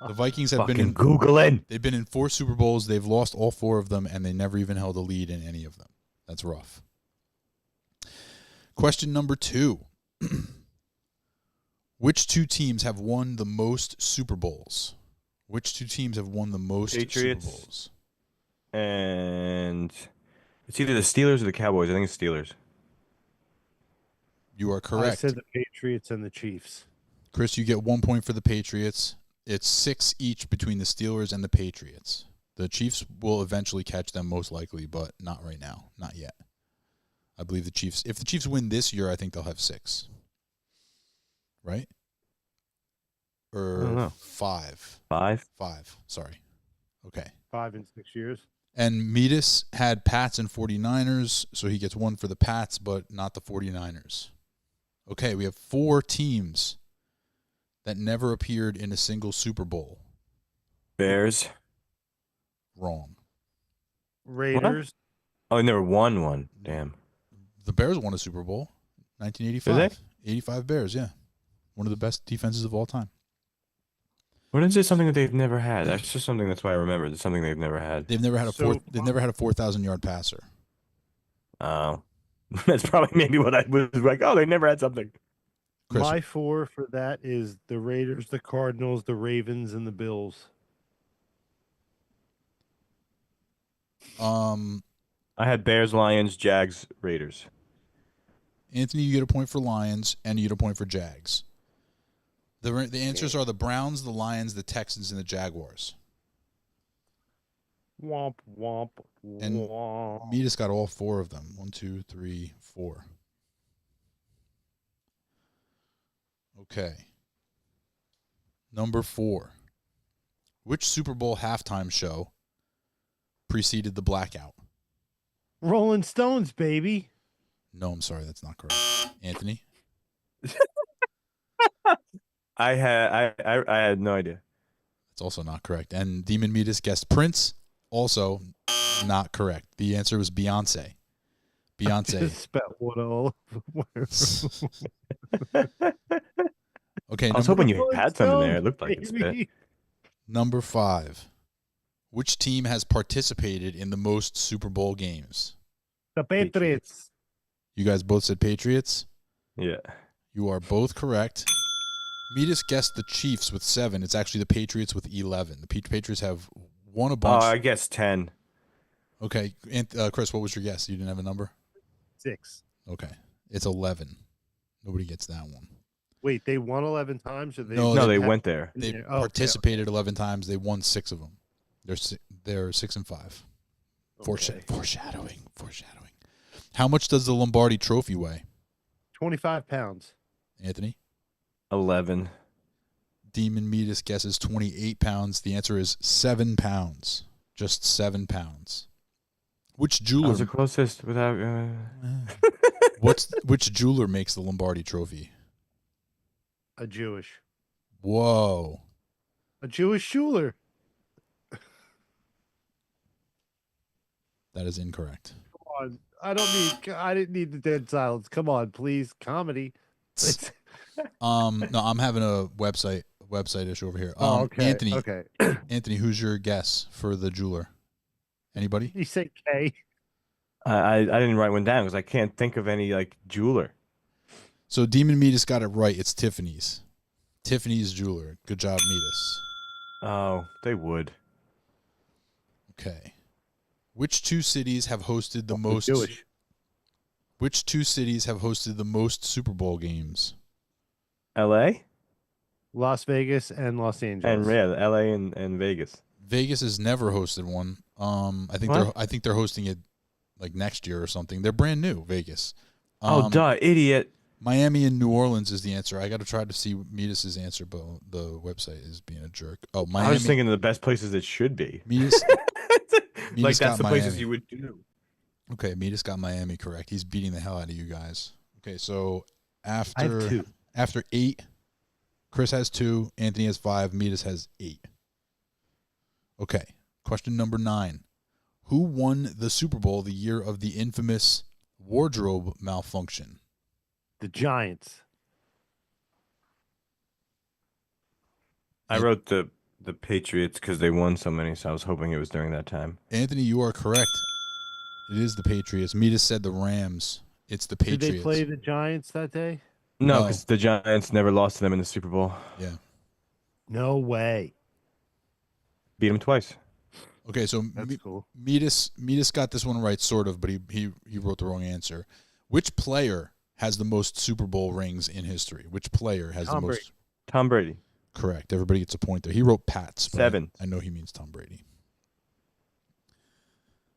Speaker 2: The Vikings have been
Speaker 1: Fucking
Speaker 2: in
Speaker 1: Googling.
Speaker 2: They've been in 4 Super Bowls. They've lost all 4 of them, and they never even held a lead in any of them. That's rough. Question number 2. Which 2 teams have won the most Super Bowls? Which 2 teams have won the most
Speaker 1: Patriots.
Speaker 2: Super Bowls?
Speaker 1: And it's either the Steelers or the Cowboys. I think it's Steelers.
Speaker 2: You are
Speaker 7: I
Speaker 2: correct.
Speaker 7: said the Patriots and the Chiefs.
Speaker 2: Chris, you get 1 point for the Patriots. It's 6 each between the Steelers and the Patriots. The Chiefs will eventually catch them most likely, but not right now. Not yet. I believe the Chiefs, if the Chiefs win this year, I think they'll have 6. Right?
Speaker 1: I don't
Speaker 2: Or
Speaker 1: know.
Speaker 2: 5.
Speaker 1: 5?
Speaker 2: 5. Sorry. Okay.
Speaker 7: 5 and 6 years.
Speaker 2: And Metis had Pats and 49ers, so he gets 1 for the Pats, but not the 49ers. Okay, we have 4 teams that never appeared in a single Super Bowl.
Speaker 1: Bears.
Speaker 2: Wrong.
Speaker 7: Raiders.
Speaker 1: Oh, and never won one. Damn.
Speaker 2: The Bears won a Super Bowl, 1985.
Speaker 1: Did
Speaker 2: 85 Bears, yeah. One of the best defenses of all time.
Speaker 1: What is it? Something that they've never had. That's just something that's why I remember. It's something they've never had.
Speaker 2: They've never had a
Speaker 7: So-
Speaker 2: they've never had a 4,000-yard passer.
Speaker 1: Oh. That's probably maybe what I was like. Oh, they never had something.
Speaker 2: Chris,
Speaker 7: My 4 for that is the Raiders, the Cardinals, the Ravens, and the Bills.
Speaker 1: I had Bears, Lions, Jags, Raiders.
Speaker 2: Anthony, you get a point for Lions, and you get a point for Jags. The answers are the Browns, the Lions, the Texans, and the Jaguars.
Speaker 7: Womp womp
Speaker 2: And
Speaker 7: womp.
Speaker 2: Metis got all 4 of them. 1, 2, 3, 4. Okay. Number 4. Which Super Bowl halftime show preceded the blackout?
Speaker 7: Rolling Stones, baby.
Speaker 2: No, I'm sorry, that's not correct. Anthony?
Speaker 1: I had no idea.
Speaker 2: That's also not correct. And Demon Metis guessed Prince. Also not correct. The answer was Beyonce. Beyonce.
Speaker 7: Just spat water all over.
Speaker 2: Okay,
Speaker 1: I was hoping you had something there. It looked like it's
Speaker 7: Baby.
Speaker 2: number 5. Which team has participated in the most Super Bowl games?
Speaker 7: The Patriots.
Speaker 2: You guys both said Patriots.
Speaker 1: Yeah.
Speaker 2: You are both correct. Metis guessed the Chiefs with 7. It's actually the Patriots with 11. The Patriots have won a
Speaker 1: Oh,
Speaker 2: bunch.
Speaker 1: I guess 10.
Speaker 2: Okay, Chris, what was your guess? You didn't have a number?
Speaker 7: 6.
Speaker 2: Okay, it's 11. Nobody gets that one.
Speaker 7: Wait, they won 11 times? Or they
Speaker 2: No,
Speaker 1: No, they
Speaker 7: had-
Speaker 1: went there.
Speaker 2: They
Speaker 7: Yeah, okay,
Speaker 2: participated 11 times. They won 6 of them. They're 6 and 5.
Speaker 7: okay.
Speaker 2: Foreshadowing. How much does the Lombardi Trophy weigh,
Speaker 7: 25 pounds.
Speaker 2: Anthony?
Speaker 1: 11.
Speaker 2: Demon Metis guesses 28 pounds. The answer is 7 pounds. Just 7 pounds. Which
Speaker 1: I
Speaker 2: jeweler?
Speaker 1: was the closest without.
Speaker 2: Which jeweler makes the Lombardi Trophy?
Speaker 7: A Jewish.
Speaker 2: Whoa.
Speaker 7: A Jewish jeweler.
Speaker 2: That is incorrect.
Speaker 7: Come on. I didn't need the dead silence. Come on, please. Comedy.
Speaker 2: No, I'm having a website issue over here.
Speaker 7: Okay.
Speaker 2: Anthony,
Speaker 7: Okay.
Speaker 2: Anthony, who's your guess for the jeweler? Anybody?
Speaker 7: You say K.
Speaker 1: I didn't write one down because I can't think of any like jeweler.
Speaker 2: So Demon Metis got it right. It's Tiffany's. Tiffany's jeweler. Good job, Metis.
Speaker 1: Oh, they would.
Speaker 2: Okay. Which 2 cities have hosted the most?
Speaker 7: Jewish.
Speaker 2: Which 2 cities have hosted the most Super Bowl games?
Speaker 1: L.A.
Speaker 7: Las Vegas and Los Angeles.
Speaker 1: and yeah, L.A. and Vegas.
Speaker 2: Vegas has never hosted one. I think
Speaker 1: What?
Speaker 2: they're hosting it like next year or something. They're brand new, Vegas.
Speaker 1: Oh, duh, idiot.
Speaker 2: Miami and New Orleans is the answer. I got to try to see Metis' answer, but the website is being a jerk. Oh, Miami.
Speaker 1: I was thinking of the best places it should be.
Speaker 2: Metis,
Speaker 1: like
Speaker 2: Metis
Speaker 1: that's
Speaker 2: got
Speaker 1: the places
Speaker 2: Miami.
Speaker 1: you would do.
Speaker 2: Okay, Metis got Miami correct. He's beating the hell out of you guys. Okay, so
Speaker 7: I have
Speaker 2: after
Speaker 7: 2.
Speaker 2: after 8, Chris has 2, Anthony has 5, Metis has 8. Okay, question number 9. Who won the Super Bowl the year of the infamous wardrobe malfunction?
Speaker 7: The Giants.
Speaker 1: I wrote the Patriots because they won so many, so I was hoping it was during that time.
Speaker 2: Anthony, you are correct. It is the Patriots. Metis said the Rams. It's the Patriots.
Speaker 7: Did they play the Giants that day?
Speaker 1: No,
Speaker 2: No.
Speaker 1: because the Giants never lost to them in the Super Bowl.
Speaker 2: Yeah.
Speaker 7: No way.
Speaker 1: Beat them twice.
Speaker 2: Okay, so
Speaker 7: That's cool.
Speaker 2: Metis got this one right, sort of, but he wrote the wrong answer. Which player has the most Super Bowl rings in history? Which player has
Speaker 7: Tom
Speaker 2: the most?
Speaker 7: Brady.
Speaker 1: Tom Brady.
Speaker 2: Correct. Everybody gets a point there. He wrote Pats. But
Speaker 1: 7.
Speaker 2: I know he means Tom Brady.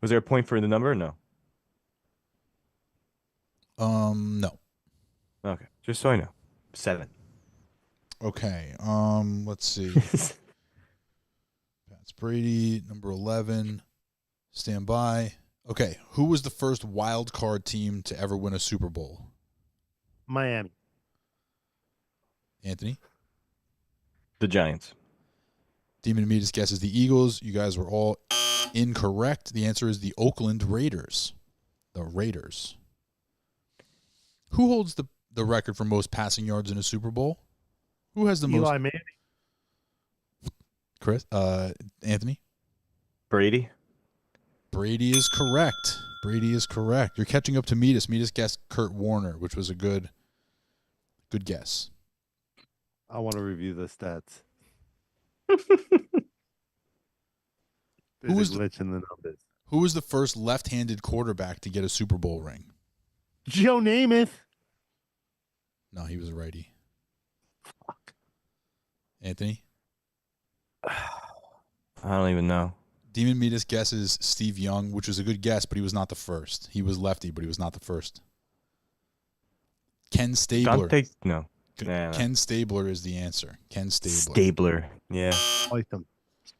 Speaker 1: Was there a point for the number or no?
Speaker 2: No.
Speaker 1: Okay. Just so I know. 7.
Speaker 2: Okay. Let's see. Pats Brady, number 11. Stand by. Okay. Who was the first wild card team to ever win a Super Bowl?
Speaker 7: Miami.
Speaker 2: Anthony?
Speaker 1: The Giants.
Speaker 2: Demon Metis guesses the Eagles. You guys were all incorrect. The answer is the Oakland Raiders. The Raiders. Who holds the record for most passing yards in a Super Bowl? Who has the most?
Speaker 7: Eli Manning.
Speaker 2: Chris? Anthony?
Speaker 1: Brady.
Speaker 2: Brady is correct. Brady is correct. You're catching up to Metis. Metis guessed Kurt Warner, which was a good guess.
Speaker 7: I want to review the stats.
Speaker 2: Who was the-
Speaker 7: glitch in the numbers?
Speaker 2: Who was the first left-handed quarterback to get a Super Bowl ring?
Speaker 7: Joe Namath.
Speaker 2: No, he was a righty. Anthony?
Speaker 1: I don't even know.
Speaker 2: Demon Metis guesses Steve Young, which was a good guess, but he was not the first. He was lefty, but he was not the first. Ken Stabler.
Speaker 1: No. Nah,
Speaker 2: Ken Stabler is the answer. Ken Stabler.
Speaker 1: Stabler. Yeah.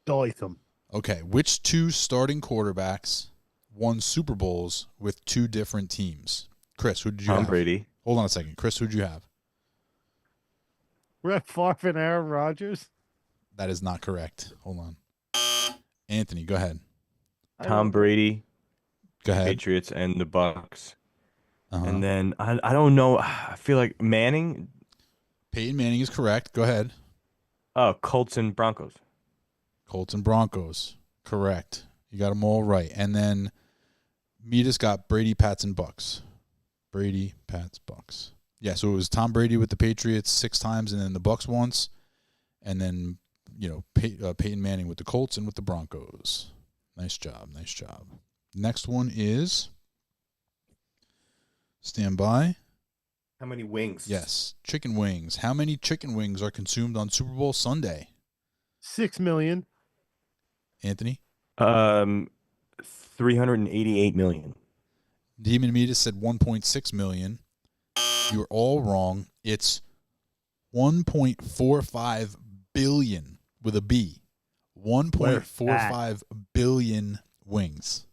Speaker 7: Stoitham.
Speaker 2: Okay, which 2 starting quarterbacks won Super Bowls with 2 different teams? Chris, who did you
Speaker 1: Tom
Speaker 2: have?
Speaker 1: Brady.
Speaker 2: Hold on a second. Chris, who did you have?
Speaker 7: Brett Favre and Aaron Rodgers.
Speaker 2: That is not correct. Hold on. Anthony, go ahead.
Speaker 1: Tom Brady,
Speaker 2: Go ahead.
Speaker 1: Patriots, and the Bucks.
Speaker 2: Uh-huh.
Speaker 1: And then I don't know. I feel like Manning.
Speaker 2: Peyton Manning is correct. Go ahead.
Speaker 1: Oh, Colts and Broncos.
Speaker 2: Colts and Broncos. Correct. You got them all right. And then Metis got Brady, Pats, and Bucks. Brady, Pats, Bucks. Yeah, so it was Tom Brady with the Patriots 6 times and then the Bucks once. And then, Peyton Manning with the Colts and with the Broncos. Nice job. Nice job. Next one is stand by.
Speaker 1: How many wings?
Speaker 2: Yes, chicken wings. How many chicken wings are consumed on Super Bowl Sunday?
Speaker 7: 6 million.
Speaker 2: Anthony?
Speaker 1: 388 million.
Speaker 2: Demon Metis said 1.6 million. You're all wrong. It's 1.45 billion with a B. 1.45 billion wings.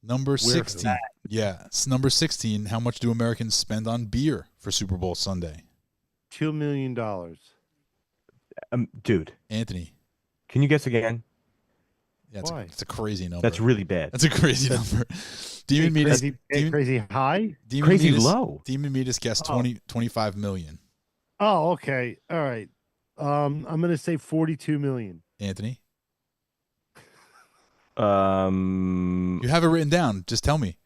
Speaker 2: Number 16. Yeah, it's number 16. How much do Americans spend on beer for Super Bowl Sunday?
Speaker 7: $2 million.
Speaker 1: Dude,
Speaker 2: Anthony.
Speaker 1: can you guess again?
Speaker 2: Yeah,
Speaker 7: Why?
Speaker 2: it's a crazy number.
Speaker 1: That's really bad.
Speaker 2: That's a crazy number. Demon Metis.
Speaker 7: Crazy high?
Speaker 1: Crazy low.
Speaker 2: Demon Metis guessed 25 million.
Speaker 7: Oh, okay. All right. I'm going to say 42 million.
Speaker 2: Anthony?
Speaker 1: Um,
Speaker 2: You have it written down. Just tell me.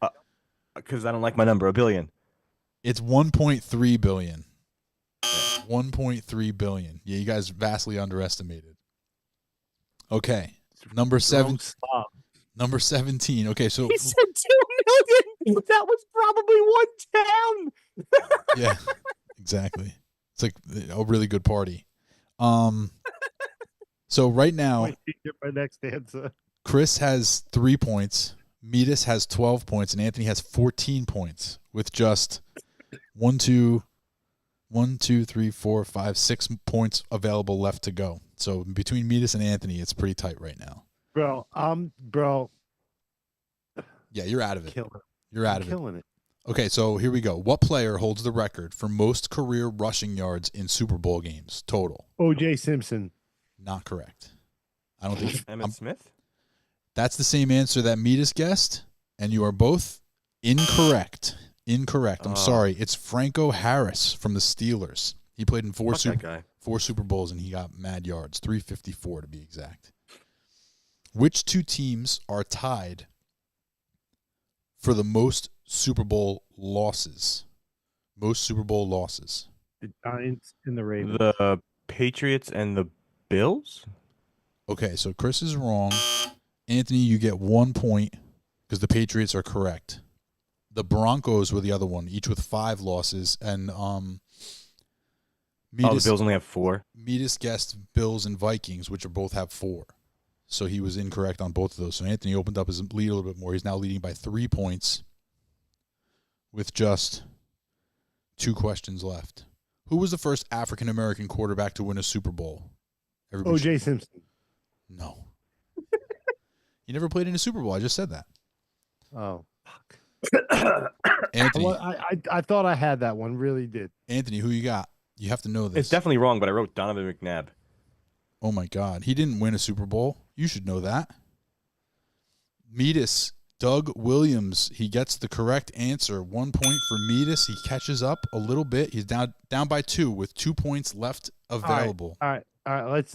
Speaker 1: because I don't like my number, a billion.
Speaker 2: It's 1.3 billion. 1.3 billion. Yeah, you guys vastly underestimated. Okay. Number 7.
Speaker 7: Stop.
Speaker 2: Number 17. Okay, so
Speaker 1: He said 2 million. That was probably one town.
Speaker 2: yeah, exactly. It's like a really good party. So right now,
Speaker 7: Wait, you get my next answer.
Speaker 2: Chris has 3 points, Metis has 12 points, and Anthony has 14 points with just 6 points available left to go. So between Metis and Anthony, it's pretty tight right now.
Speaker 7: Bro,
Speaker 2: Yeah, you're out of it.
Speaker 7: killing it.
Speaker 2: You're out
Speaker 7: I'm
Speaker 2: of it.
Speaker 7: killing it.
Speaker 2: Okay, so here we go. What player holds the record for most career rushing yards in Super Bowl games total?
Speaker 7: O.J. Simpson.
Speaker 2: Not correct. I don't think
Speaker 1: Emmitt Smith?
Speaker 2: that's the same answer that Metis guessed, and you are both incorrect. Incorrect. I'm
Speaker 1: Oh.
Speaker 2: sorry. It's Franco Harris from the Steelers. He played in four
Speaker 1: Fuck that guy.
Speaker 2: Super Bowls, and he got mad yards, 354 to be exact. Which 2 teams are tied for the most Super Bowl losses? Most Super Bowl losses.
Speaker 7: The Giants and the Ravens.
Speaker 1: The Patriots and the Bills?
Speaker 2: Okay, so Chris is wrong. Anthony, you get 1 point because the Patriots are correct. The Broncos were the other one, each with 5 losses, and
Speaker 1: Oh, the Bills only have 4.
Speaker 2: Metis guessed Bills and Vikings, which are both have 4. So he was incorrect on both of those. So Anthony opened up his lead a little bit more. He's now leading by 3 points with just 2 questions left. Who was the first African-American quarterback to win a Super Bowl?
Speaker 7: O.J. Simpson.
Speaker 2: No. He never played in a Super Bowl. I just said that.
Speaker 7: Oh, fuck.
Speaker 2: Anthony,
Speaker 7: Well, I thought I had that one. Really did.
Speaker 2: Anthony, who you got? You have to know this.
Speaker 1: It's definitely wrong, but I wrote Donovan McNabb.
Speaker 2: Oh, my God. He didn't win a Super Bowl. You should know that. Metis, Doug Williams. He gets the correct answer. 1 point for Metis. He catches up a little bit. He's down by 2 with 2 points left available.
Speaker 7: All right.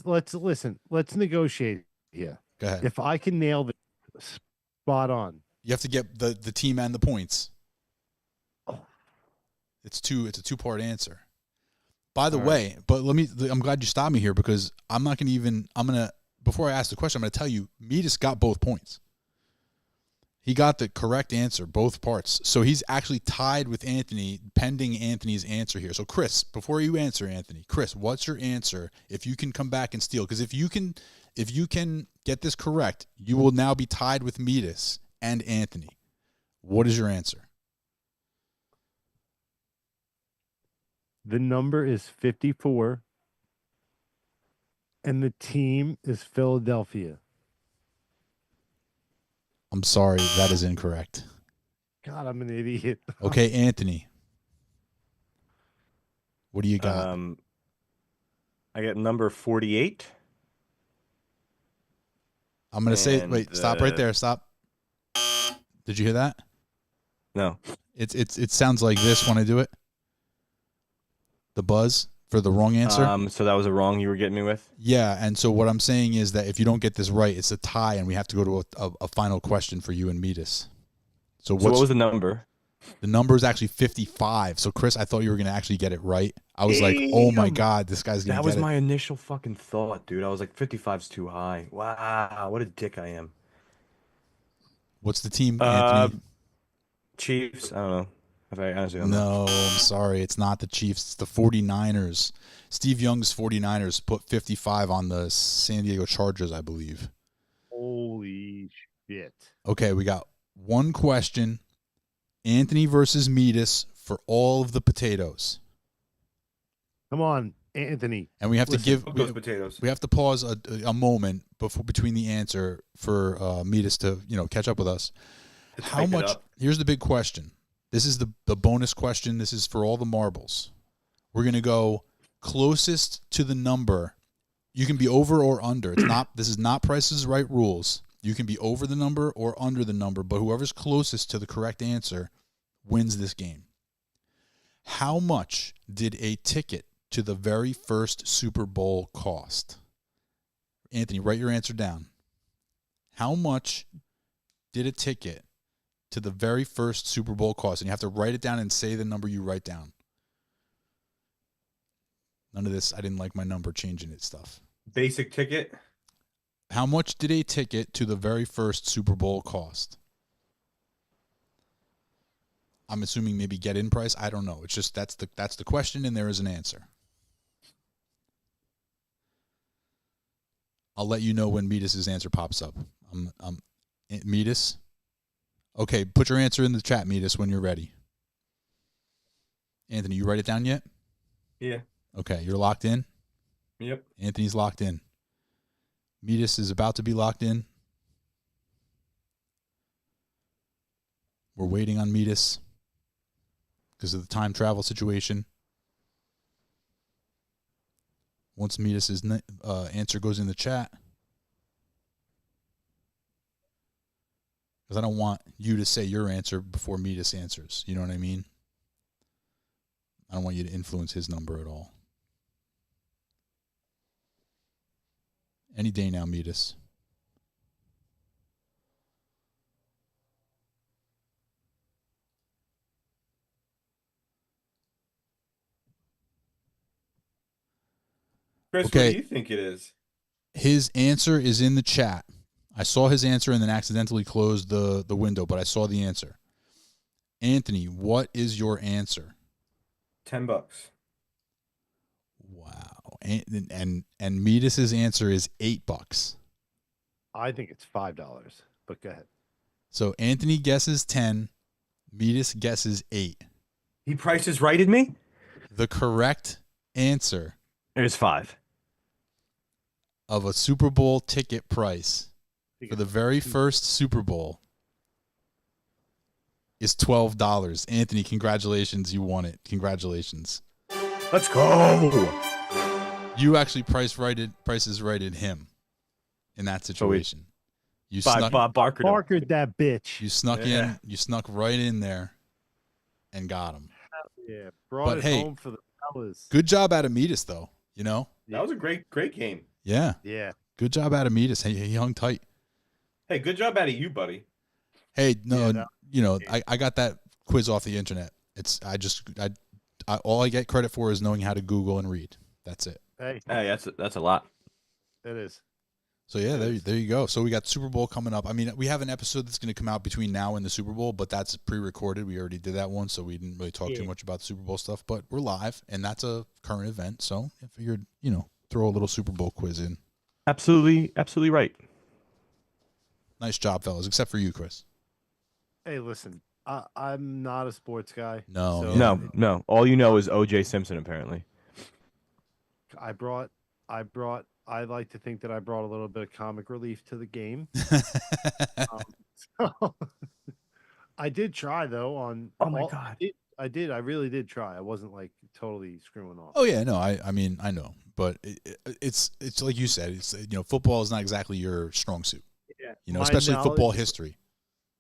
Speaker 7: Let's listen. Let's negotiate here.
Speaker 2: Go ahead.
Speaker 7: If I can nail this spot on,
Speaker 2: You have to get the team and the points.
Speaker 7: Oh.
Speaker 2: It's a 2-part answer. By the way, but I'm glad you stopped me here because before I ask the question, I'm going to tell you, Metis got both points. He got the correct answer, both parts. So he's actually tied with Anthony, pending Anthony's answer here. So Chris, before you answer, Anthony, Chris, what's your answer if you can come back and steal? Because if you can get this correct, you will now be tied with Metis and Anthony. What is your answer?
Speaker 7: the number is 54, and the team is Philadelphia.
Speaker 2: I'm sorry, that is incorrect.
Speaker 7: God, I'm an idiot.
Speaker 2: Okay, Anthony. What do you got?
Speaker 1: I got number 48.
Speaker 2: I'm going to say,
Speaker 1: and,
Speaker 2: wait, stop right there. Stop. Did you hear that?
Speaker 1: No.
Speaker 2: It sounds like this when I do it. The buzz for the wrong answer.
Speaker 1: So that was a wrong you were getting me with?
Speaker 2: Yeah, and so what I'm saying is that if you don't get this right, it's a tie, and we have to go to a final question for you and Metis. So
Speaker 1: what was the number?
Speaker 2: The number is actually 55. So, Chris, I thought you were going to actually get it right. I was like, oh, my God, this guy's going to get it.
Speaker 1: That was my initial fucking thought, dude. I was like, 55's too high. Wow, what a dick I am.
Speaker 2: What's the team, Anthony?
Speaker 1: Chiefs? I don't know. If I honestly don't
Speaker 2: No,
Speaker 1: know.
Speaker 2: I'm sorry. It's not the Chiefs. It's the 49ers. Steve Young's 49ers put 55 on the San Diego Chargers, I believe.
Speaker 7: Holy shit.
Speaker 2: Okay, we got one question. Anthony versus Metis for all of the potatoes.
Speaker 7: Come on, Anthony.
Speaker 2: And we have to give
Speaker 1: those potatoes.
Speaker 2: we have to pause a moment between the answer for Metis to catch up with us. How much? Here's the big question. This is the bonus question. This is for all the marbles. We're gonna go closest to the number. You can be over or under. It's not. This is not Price is Right rules. You can be over the number or under the number, but whoever's closest to the correct answer wins this game. How much did a ticket to the very first Super Bowl cost? Anthony, write your answer down. How much did a ticket to the very first Super Bowl cost? And you have to write it down and say the number you write down. None of this, I didn't like my number changing it stuff.
Speaker 1: Basic ticket?
Speaker 2: How much did a ticket to the very first Super Bowl cost? I'm assuming maybe get in price. I don't know. It's just that's the question, and there is an answer. I'll let you know when Metis' answer pops up. Metis? Okay, put your answer in the chat, Metis, when you're ready. Anthony, you write it down yet?
Speaker 1: Yeah.
Speaker 2: Okay, you're locked in?
Speaker 1: Yep.
Speaker 2: Anthony's locked in. Metis is about to be locked in. We're waiting on Metis because of the time travel situation. Once Metis' answer goes in the chat, because I don't want you to say your answer before Metis answers. You know what I mean? I don't want you to influence his number at all. Any day now, Metis.
Speaker 1: Chris,
Speaker 2: Okay.
Speaker 1: what do you think it is?
Speaker 2: His answer is in the chat. I saw his answer and then accidentally closed the window, but I saw the answer. Anthony, what is your answer?
Speaker 1: $10.
Speaker 2: Wow. And Metis's answer is $8.
Speaker 7: I think it's $5, but go ahead.
Speaker 2: So Anthony guesses 10, Metis guesses 8.
Speaker 1: He prices righted me?
Speaker 2: The correct answer
Speaker 1: It was 5.
Speaker 2: of a Super Bowl ticket price for the very first Super Bowl is $12. Anthony, congratulations. You won it. Congratulations.
Speaker 1: Let's go.
Speaker 2: You actually prices righted him in that situation. You snuck
Speaker 1: Barker.
Speaker 7: Barkered that bitch.
Speaker 2: you snuck in, you snuck right in there and got him.
Speaker 7: Yeah, brought
Speaker 2: But
Speaker 7: it
Speaker 2: hey,
Speaker 7: home for the fellas.
Speaker 2: Good job out of Metis though, you know?
Speaker 1: That was a great game.
Speaker 2: Yeah.
Speaker 7: Yeah.
Speaker 2: Good job out of Metis. He hung tight.
Speaker 1: Hey, good job out of you, buddy.
Speaker 2: Hey, no,
Speaker 7: Yeah,
Speaker 2: you know, I got that quiz off the internet. All I get credit for is knowing how to Google and read. That's it.
Speaker 7: Hey,
Speaker 1: Hey, that's a lot.
Speaker 7: it is.
Speaker 2: So yeah, there you go. So we got Super Bowl coming up. I mean, we have an episode that's going to come out between now and the Super Bowl, but that's pre-recorded. We already did that one, so we didn't really talk too much about the Super Bowl stuff. But we're live, and that's a current event. So I figured, throw a little Super Bowl quiz in.
Speaker 1: Absolutely right.
Speaker 2: Nice job, fellas. Except for you, Chris.
Speaker 7: Hey, listen, I'm not a sports guy.
Speaker 2: No,
Speaker 7: so
Speaker 2: yeah.
Speaker 1: No. All you know is O.J. Simpson, apparently.
Speaker 7: I like to think that I brought a little bit of comic relief to the game. So I did try though on.
Speaker 1: Oh my God.
Speaker 7: I did. I really did try. I wasn't like totally screwing off.
Speaker 2: Oh yeah, no, I mean I know, but it's like you said, it's football is not exactly your strong suit.
Speaker 7: Yeah. My
Speaker 2: Especially football
Speaker 7: knowledge-
Speaker 2: history.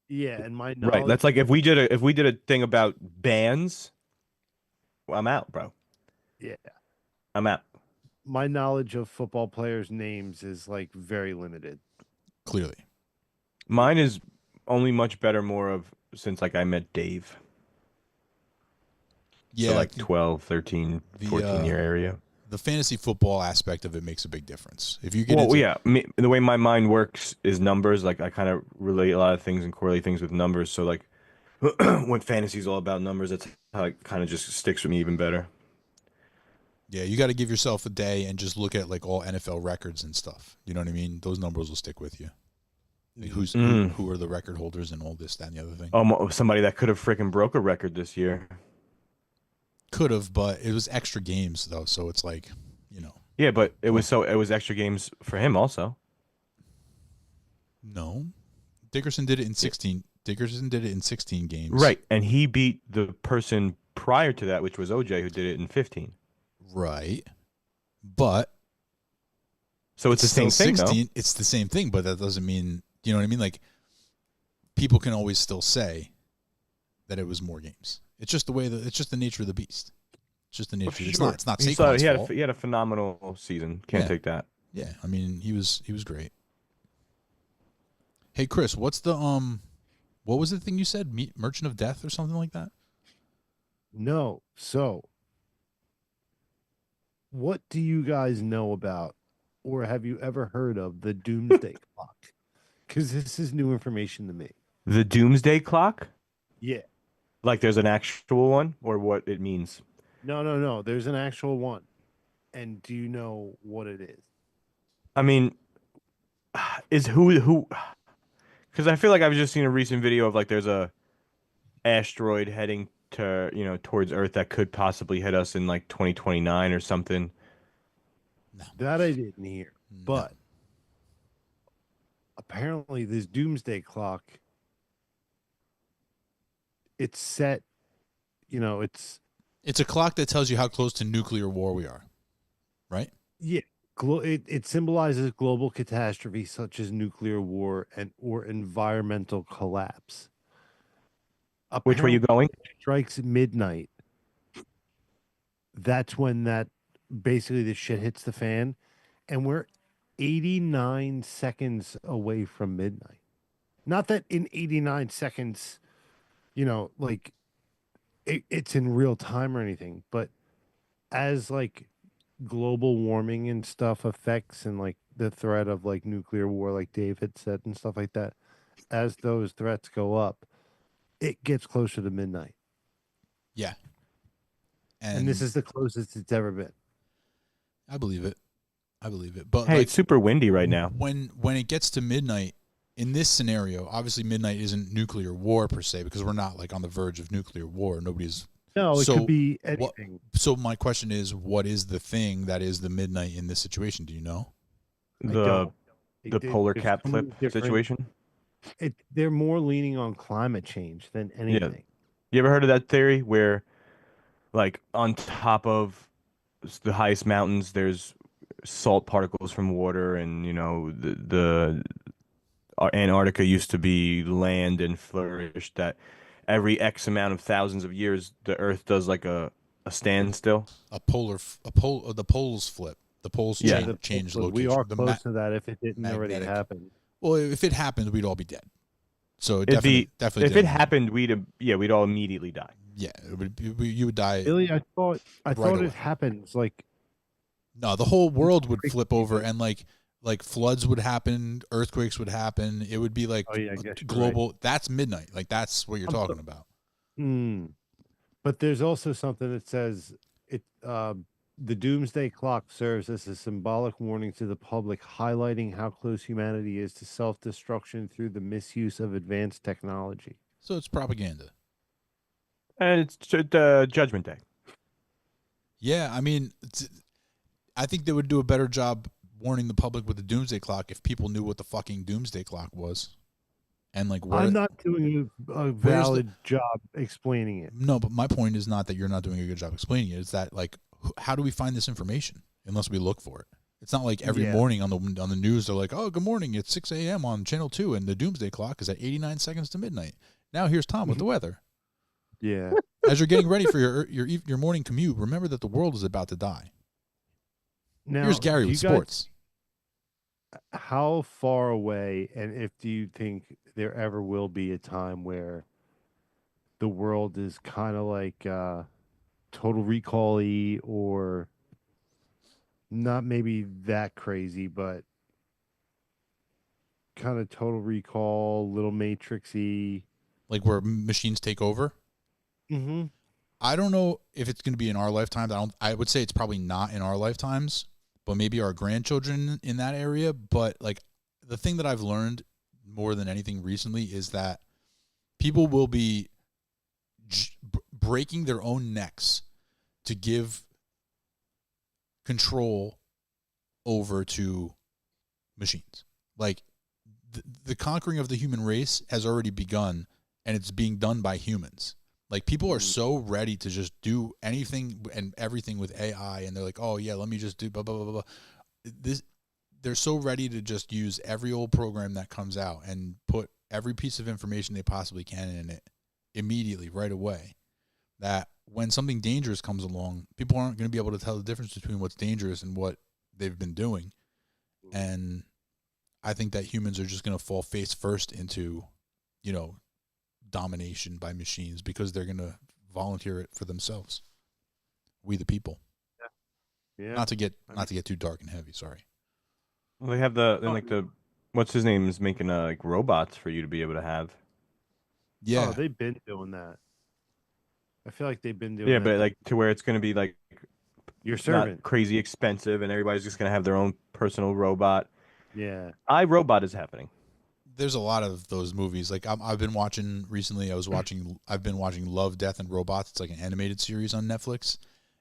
Speaker 7: Yeah, and my
Speaker 1: Right.
Speaker 7: knowledge-
Speaker 1: That's like if we did a thing about bands, well, I'm out, bro.
Speaker 7: Yeah.
Speaker 1: I'm out.
Speaker 7: my knowledge of football players' names is like very limited.
Speaker 2: Clearly.
Speaker 1: Mine is only much better more of since like I met Dave.
Speaker 2: Yeah,
Speaker 1: So like 12, 13, 14 year area.
Speaker 2: The fantasy football aspect of it makes a big difference. If you get
Speaker 1: Well,
Speaker 2: into,
Speaker 1: yeah, the way my mind works is numbers. Like I kind of relate a lot of things and correlate things with numbers. So like when fantasy is all about numbers, that's how it kind of just sticks with me even better.
Speaker 2: yeah, you got to give yourself a day and just look at like all NFL records and stuff. You know what I mean? Those numbers will stick with you. Like who are the record holders and all this, that, and the other thing.
Speaker 1: Somebody that could have freaking broke a record this year.
Speaker 2: Could have, but it was extra games though, so it's like,
Speaker 1: Yeah, but it was extra games for him also.
Speaker 2: No, Dickerson did it in 16. Dickerson did it in 16 games.
Speaker 1: Right, and he beat the person prior to that, which was OJ, who did it in 15.
Speaker 2: Right. But
Speaker 1: So it's the same
Speaker 2: still
Speaker 1: thing, though.
Speaker 2: 16. It's the same thing, but that doesn't mean, you know what I mean? Like, people can always still say that it was more games. It's just it's just the nature of the beast. It's just the nature. It's not Saquon's fault.
Speaker 1: He had a phenomenal season. Can't take that.
Speaker 2: Yeah, I mean, he was great. Hey, Chris, what's the what was the thing you said? Merchant of Death or something like that?
Speaker 7: No. So, what do you guys know about, or have you ever heard of the Doomsday Clock? Because this is new information to me.
Speaker 1: The Doomsday Clock?
Speaker 7: Yeah.
Speaker 1: Like there's an actual one, or what it means?
Speaker 7: No. There's an actual one. And do you know what it is?
Speaker 1: I mean, is who? Because I feel like I've just seen a recent video of like there's a asteroid heading to towards Earth that could possibly hit us in like 2029 or something.
Speaker 7: That I didn't hear. But apparently this Doomsday Clock, it's set, it's
Speaker 2: a clock that tells you how close to nuclear war we are, right?
Speaker 7: Yeah, it symbolizes global catastrophe such as nuclear war or environmental collapse.
Speaker 1: Which way you going?
Speaker 7: Strikes midnight. That's when basically the shit hits the fan, and we're 89 seconds away from midnight. Not that in 89 seconds, like it's in real time or anything, but as like global warming and stuff affects and like the threat of like nuclear war, like Dave had said and stuff like that, as those threats go up, it gets closer to midnight.
Speaker 2: Yeah.
Speaker 7: And this is the closest it's ever been.
Speaker 2: I believe it. But
Speaker 1: Hey,
Speaker 2: like,
Speaker 1: it's super windy right now.
Speaker 2: when it gets to midnight, in this scenario, obviously midnight isn't nuclear war per se, because we're not like on the verge of nuclear war. Nobody's.
Speaker 7: No, it
Speaker 2: So
Speaker 7: could be
Speaker 2: what-
Speaker 7: anything.
Speaker 2: So my question is, what is the thing that is the midnight in this situation? Do you know?
Speaker 7: I
Speaker 1: The
Speaker 7: don't.
Speaker 1: the polar
Speaker 7: There's
Speaker 1: cap
Speaker 7: so many
Speaker 1: flip
Speaker 7: different-
Speaker 1: situation.
Speaker 7: They're more leaning on climate change than anything.
Speaker 1: You ever heard of that theory where, like, on top of the highest mountains, there's salt particles from water, and the Antarctica used to be land and flourished. That every X amount of thousands of years, the Earth does like a standstill.
Speaker 2: The poles flip. The poles
Speaker 1: Yeah.
Speaker 2: change
Speaker 7: But
Speaker 2: location.
Speaker 7: we are
Speaker 2: The
Speaker 7: close to that if it didn't already
Speaker 2: magnetic-
Speaker 7: happen.
Speaker 2: Well, if it happened, we'd all be dead. So it
Speaker 1: It'd be-
Speaker 2: definitely.
Speaker 1: If it happened, we'd all immediately die.
Speaker 2: yeah, you would die.
Speaker 7: Really, I thought
Speaker 2: away.
Speaker 7: it happens like
Speaker 2: No, the whole world would flip over, and like floods would happen, earthquakes would happen. It would be like
Speaker 7: Oh, yeah, I guess you're
Speaker 2: global. That's midnight. Like that's what you're talking about.
Speaker 7: But there's also something that says it. The doomsday clock serves as a symbolic warning to the public, highlighting how close humanity is to self-destruction through the misuse of advanced technology.
Speaker 2: So it's propaganda.
Speaker 1: And it's Judgment Day.
Speaker 2: Yeah, I mean, I think they would do a better job warning the public with the doomsday clock if people knew what the fucking doomsday clock was, and like what.
Speaker 7: I'm not doing a valid job explaining it.
Speaker 2: No, but my point is not that you're not doing a good job explaining it. It's that like, how do we find this information unless we look for it? It's not like every morning on the news they're like, oh, good morning, it's 6 a.m. on Channel 2 and the doomsday clock is at 89 seconds to midnight. Now here's Tom with the weather.
Speaker 7: Yeah.
Speaker 2: As you're getting ready for your morning commute, remember that the world is about to die.
Speaker 7: Now,
Speaker 2: Here's Gary
Speaker 7: do
Speaker 2: with
Speaker 7: you guys-
Speaker 2: sports.
Speaker 7: How far away, and if do you think there ever will be a time where the world is kind of like Total Recall-y, or not maybe that crazy, but kind of Total Recall, Little Matrix-y?
Speaker 2: Like where machines take over?
Speaker 7: Mm-hmm.
Speaker 2: I don't know if it's going to be in our lifetimes. I would say it's probably not in our lifetimes, but maybe our grandchildren in that area. But like the thing that I've learned more than anything recently is that people will be breaking their own necks to give control over to machines. Like the conquering of the human race has already begun, and it's being done by humans. Like people are so ready to just do anything and everything with AI, and they're like, "Oh yeah, let me just do blah blah blah blah." They're so ready to just use every old program that comes out and put every piece of information they possibly can in it immediately, right away, that when something dangerous comes along, people aren't going to be able to tell the difference between what's dangerous and what they've been doing. And I think that humans are just going to fall face first into, domination by machines because they're going to volunteer it for themselves. We the people.
Speaker 7: Yeah.
Speaker 2: Not to get too dark and heavy. Sorry.
Speaker 1: Well, they have the what's his name is making like robots for you to be able to have.
Speaker 2: Yeah.
Speaker 7: Oh, they've been doing that. I feel like they've been doing
Speaker 1: Yeah,
Speaker 7: that.
Speaker 1: but like to where it's going to be like
Speaker 7: your
Speaker 1: not
Speaker 7: servant.
Speaker 1: crazy expensive, and everybody's just going to have their own personal robot.
Speaker 7: Yeah.
Speaker 1: iRobot is happening.
Speaker 2: There's a lot of those movies. Like I've been watching recently. I've been watching Love, Death, and Robots. It's like an animated series on Netflix,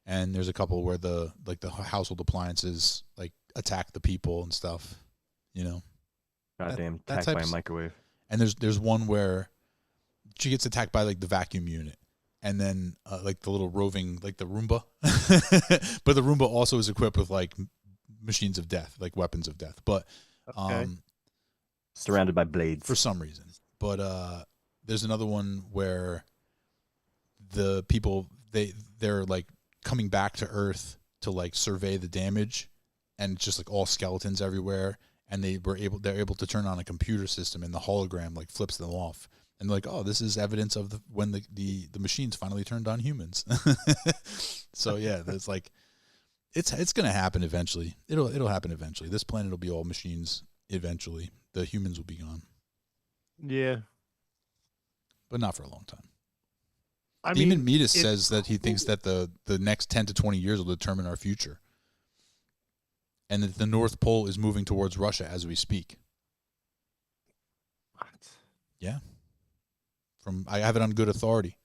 Speaker 2: and there's a couple where the household appliances like attack the people and stuff.
Speaker 1: Goddamn,
Speaker 2: that
Speaker 1: attacked by a
Speaker 2: type's-
Speaker 1: mike.
Speaker 2: And there's one where she gets attacked by like the vacuum unit, and then like the little roving like the Roomba, but the Roomba also is equipped with like machines of death, like weapons of death. But
Speaker 7: Okay.
Speaker 1: Surrounded by blades.
Speaker 2: for some reason. But there's another one where the people they're like coming back to Earth to like survey the damage, and it's just like all skeletons everywhere, and they're able to turn on a computer system, and the hologram like flips them off, and they're like, oh, this is evidence of when the machines finally turned on humans. So yeah, there's like it's gonna happen eventually. It'll happen eventually. This planet will be all machines eventually. The humans will be gone.
Speaker 7: Yeah.
Speaker 2: but not for a long time.
Speaker 7: I
Speaker 2: Demon
Speaker 7: mean,
Speaker 2: Metis says that he thinks that the next 10 to 20 years will determine our future, and that the North Pole is moving towards Russia as we speak.
Speaker 7: what?
Speaker 2: Yeah. I have it on good authority.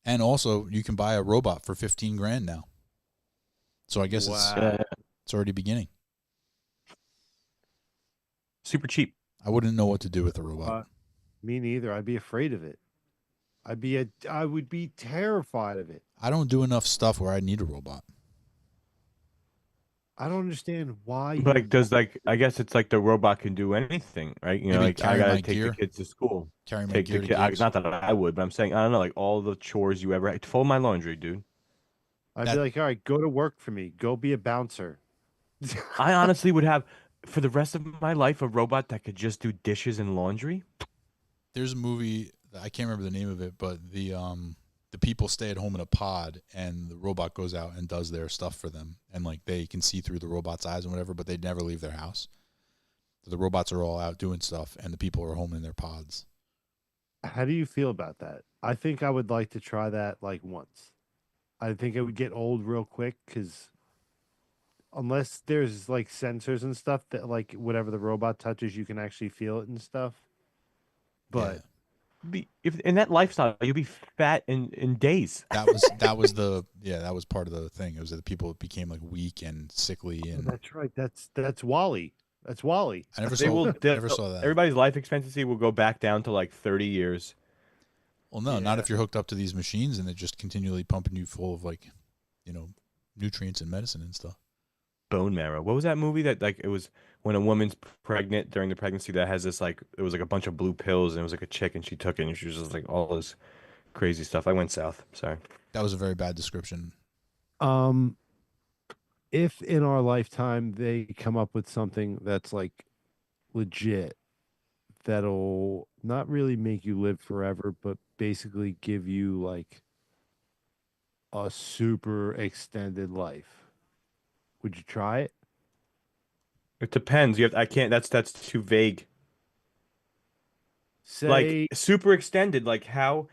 Speaker 2: And also, you can buy a robot for $15,000 now. So I guess it's already beginning.
Speaker 1: Super cheap.
Speaker 2: I wouldn't know what to do with a robot.
Speaker 7: Me neither. I'd be afraid of it. I would be terrified of it.
Speaker 2: I don't do enough stuff where I need a robot.
Speaker 7: I don't understand why.
Speaker 1: But I guess it's like the robot can do anything, right? You know,
Speaker 2: Maybe
Speaker 1: like I
Speaker 2: carry
Speaker 1: gotta
Speaker 2: my
Speaker 1: take
Speaker 2: gear.
Speaker 1: the kids to school.
Speaker 2: Carry my
Speaker 1: Take
Speaker 2: gear
Speaker 1: the
Speaker 2: to
Speaker 1: kid.
Speaker 2: gigs.
Speaker 1: Not that I would, but I'm saying I don't know, like all the chores you ever had. Fold my laundry, dude.
Speaker 7: I'd
Speaker 2: that-
Speaker 7: be like, all right, go to work for me. Go be a bouncer.
Speaker 1: I honestly would have for the rest of my life a robot that could just do dishes and laundry.
Speaker 2: There's a movie, I can't remember the name of it, but the people stay at home in a pod, and the robot goes out and does their stuff for them, and like they can see through the robot's eyes and whatever, but they never leave their house. The robots are all out doing stuff, and the people are home in their pods.
Speaker 7: How do you feel about that? I think I would like to try that like once. I think it would get old real quick because unless there's like sensors and stuff that like whatever the robot touches, you can actually feel it and stuff. But
Speaker 1: If in that lifestyle, you'll be fat in days.
Speaker 2: That was part of the thing. It was that the people became like weak and sickly, and
Speaker 7: that's right. That's Wally. That's Wally.
Speaker 2: I never
Speaker 1: They
Speaker 2: saw.
Speaker 1: will.
Speaker 2: Never saw that.
Speaker 1: Everybody's life expectancy will go back down to like 30 years.
Speaker 2: Well, no, not
Speaker 7: Yeah.
Speaker 2: if you're hooked up to these machines and they're just continually pumping you full of like, nutrients and medicine and stuff.
Speaker 1: Bone marrow. What was that movie that like it was when a woman's pregnant during the pregnancy that has this like it was like a bunch of blue pills and it was like a chick and she took it and she was just like all this crazy stuff. I went south. Sorry.
Speaker 2: That was a very bad description.
Speaker 7: If in our lifetime they come up with something that's like legit, that'll not really make you live forever, but basically give you like a super extended life, would you try it?
Speaker 1: It depends. You have. I can't. That's too vague.
Speaker 7: Say,
Speaker 1: Like super extended. Like how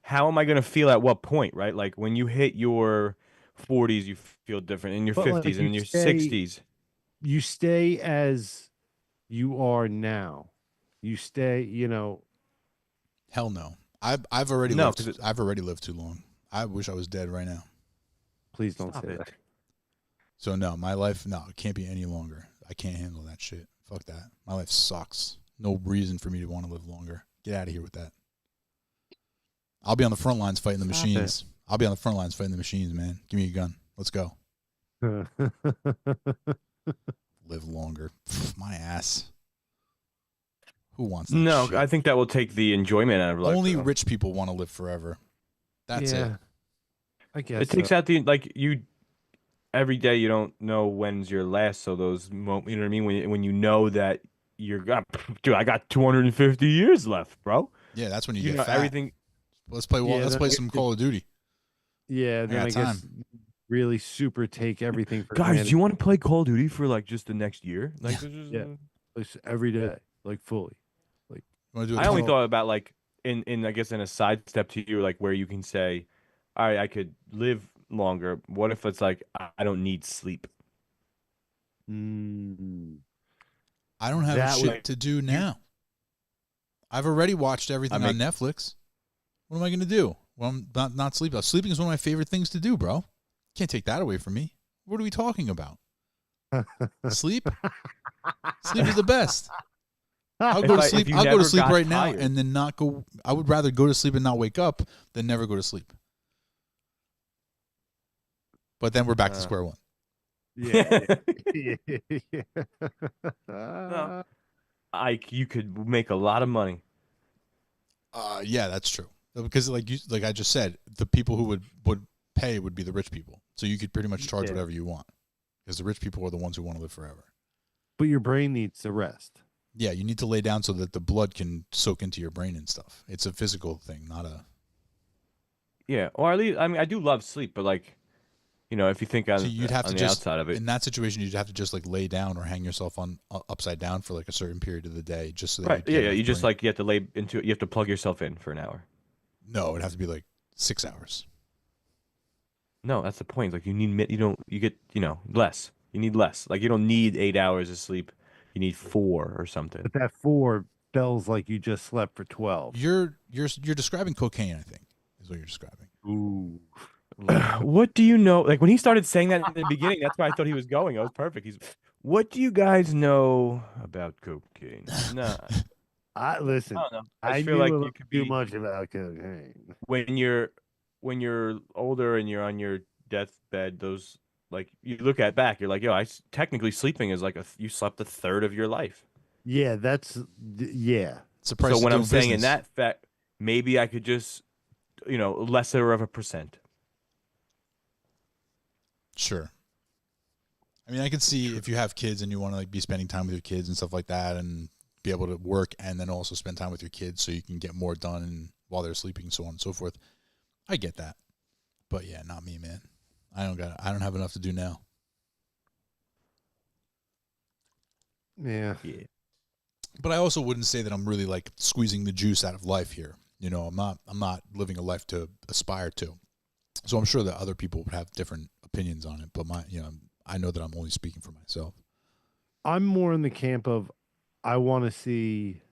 Speaker 1: am I gonna feel at what point? Right. Like when you hit your 40s, you feel different. In your
Speaker 7: But, like,
Speaker 1: 50s and
Speaker 7: you
Speaker 1: in your
Speaker 7: say-
Speaker 1: 60s.
Speaker 7: you stay as you are now. You stay,
Speaker 2: Hell no. I've already
Speaker 1: No,
Speaker 2: lived.
Speaker 1: 'cause
Speaker 2: I've already lived too long. I wish I was dead right now.
Speaker 7: please don't
Speaker 1: Stop
Speaker 7: say
Speaker 1: it.
Speaker 7: that.
Speaker 2: So no, my life it can't be any longer. I can't handle that shit. Fuck that. My life sucks. No reason for me to want to live longer. Get out of here with that. I'll be on the front lines fighting the
Speaker 1: Stop
Speaker 2: machines. I'll be on the front lines fighting the machines, man. Give me a gun. Let's go. Live longer. My ass. Who wants that
Speaker 1: No,
Speaker 2: shit?
Speaker 1: I think that will take the enjoyment out of life.
Speaker 2: Only
Speaker 1: though.
Speaker 2: rich people want to live forever. That's it.
Speaker 7: I guess
Speaker 1: It takes out the like you. Every day you don't know when's your last, so those you know what I mean. When you know that you're dude, I got 250 years left, bro.
Speaker 2: Yeah, that's when you,
Speaker 1: You
Speaker 2: get
Speaker 1: know
Speaker 2: fat.
Speaker 1: everything.
Speaker 2: Let's play.
Speaker 7: Yeah,
Speaker 2: Let's
Speaker 7: then
Speaker 2: play
Speaker 7: I
Speaker 2: some
Speaker 7: guess
Speaker 2: Call of Duty.
Speaker 7: Yeah, then I
Speaker 2: got
Speaker 7: guess really super take everything for
Speaker 1: Guys,
Speaker 7: granted.
Speaker 1: do you want to play Call of Duty for like just the next year? Like,
Speaker 2: Yeah.
Speaker 1: this is-
Speaker 7: Yeah. Like, every day, like fully.
Speaker 2: You want to do?
Speaker 1: I only thought about like in I guess in a sidestep to you, like where you can say, all right, I could live longer. What if it's like I don't need sleep?
Speaker 7: Mm.
Speaker 2: I don't have
Speaker 7: That
Speaker 2: shit
Speaker 7: would-
Speaker 2: to do now. I've already watched everything
Speaker 1: I
Speaker 2: on Netflix. What am I going to do? Well, I'm not sleeping. Sleeping is one of my favorite things to do, bro. Can't take that away from me. What are we talking about? Sleep? Sleep is the best. I'll go to
Speaker 1: If
Speaker 2: sleep.
Speaker 1: you
Speaker 2: I'll go to
Speaker 1: never
Speaker 2: sleep
Speaker 1: got
Speaker 2: right now
Speaker 1: tired.
Speaker 2: and then not go. I would rather go to sleep and not wake up than never go to sleep. But then we're back to square one.
Speaker 7: Yeah.
Speaker 1: You could make a lot of money.
Speaker 2: Yeah, that's true. Because like I just said, the people who would pay would be the rich people. So you could pretty much charge
Speaker 7: Yeah.
Speaker 2: whatever you want. Because the rich people are the ones who want to live forever.
Speaker 7: But your brain needs to rest.
Speaker 2: Yeah, you need to lay down so that the blood can soak into your brain and stuff. It's a physical thing, not a.
Speaker 1: Yeah, or at least I mean I do love sleep, but like, you know, if you think on,
Speaker 2: So you'd have
Speaker 1: on
Speaker 2: to
Speaker 1: the
Speaker 2: just
Speaker 1: outside of it,
Speaker 2: in that situation, you'd have to just like lay down or hang yourself on upside down for like a certain period of the day, just so that
Speaker 1: right?
Speaker 2: you'd get
Speaker 1: Yeah, yeah.
Speaker 2: enough
Speaker 1: You just
Speaker 2: brain.
Speaker 1: like you have to plug yourself in for an hour.
Speaker 2: No, it'd have to be like 6 hours.
Speaker 1: No, that's the point. Like you get less. You need less. Like you don't need 8 hours of sleep. You need 4 or something.
Speaker 7: But that 4 feels like you just slept for 12.
Speaker 2: You're describing cocaine, I think, is what you're describing.
Speaker 7: Ooh.
Speaker 1: What do you know? Like when he started saying that in the beginning, that's where I thought he was going. It was perfect. What do you guys know about cocaine? Nah,
Speaker 7: Listen.
Speaker 1: I don't know.
Speaker 7: I
Speaker 1: just feel
Speaker 7: knew
Speaker 1: like
Speaker 7: a
Speaker 1: you
Speaker 7: little
Speaker 1: could
Speaker 7: too
Speaker 1: be
Speaker 7: much about cocaine.
Speaker 1: when you're older and you're on your deathbed. Those like you look at back, you're like, yo, technically sleeping is like you slept a third of your life.
Speaker 7: Yeah, yeah.
Speaker 2: It's a price
Speaker 1: So
Speaker 2: of
Speaker 1: when I'm
Speaker 2: doing
Speaker 1: saying in
Speaker 2: business.
Speaker 1: that fact, maybe I could just, lesser of a percent.
Speaker 2: Sure. I mean, I can see if you have kids and you want to like be spending time with your kids and stuff like that, and be able to work and then also spend time with your kids so you can get more done while they're sleeping, so on and so forth. I get that, but yeah, not me, man. I don't have enough to do now.
Speaker 7: Yeah.
Speaker 2: But I also wouldn't say that I'm really like squeezing the juice out of life here. I'm not living a life to aspire to. So I'm sure that other people would have different opinions on it, but I know that I'm only speaking for myself.
Speaker 7: I'm more in the camp of I want to see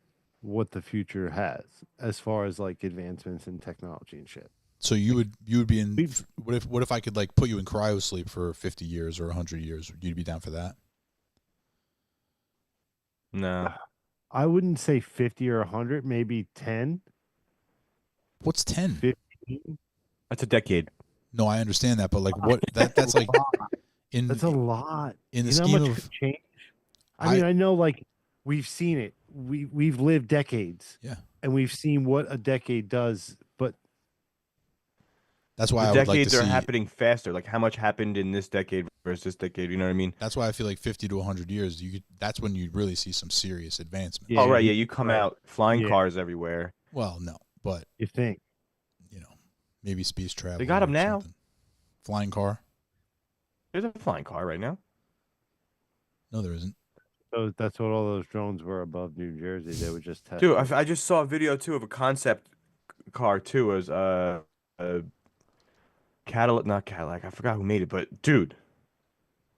Speaker 7: what the future has as far as like advancements in technology and shit.
Speaker 2: So you would be in what if I could like put you in cryo sleep for 50 years or 100 years? You'd be down for that?
Speaker 1: No.
Speaker 7: I wouldn't say 50 or 100, maybe 10.
Speaker 2: What's 10?
Speaker 7: 15.
Speaker 1: That's a decade.
Speaker 2: No, I understand that, but like what that's like
Speaker 7: That's a lot.
Speaker 2: in the
Speaker 7: You know how
Speaker 2: scheme
Speaker 7: much
Speaker 2: of
Speaker 7: could change? I mean, I know like we've seen it. We've lived decades.
Speaker 2: Yeah.
Speaker 7: And we've seen what a decade does, but
Speaker 2: that's why
Speaker 1: The
Speaker 2: I would like to
Speaker 1: decades are
Speaker 2: see
Speaker 1: happening faster. Like how much happened in this decade versus this decade? You know what I mean?
Speaker 2: That's why I feel like 50 to 100 years, that's when you really see some serious advancement.
Speaker 7: Yeah,
Speaker 1: Oh right, yeah. You come
Speaker 7: right.
Speaker 1: out flying
Speaker 7: Yeah.
Speaker 1: cars everywhere.
Speaker 2: Well, no, but
Speaker 7: you think
Speaker 2: maybe space travel.
Speaker 1: They got 'em
Speaker 2: or
Speaker 1: now.
Speaker 2: something. Flying car?
Speaker 1: There's a flying car right now.
Speaker 2: No, there isn't.
Speaker 7: so that's what all those drones were above New Jersey. They were just testing.
Speaker 1: Dude, I just saw a video too of a concept car too. It was a Cadillac, not Cadillac. I forgot who made it, but dude,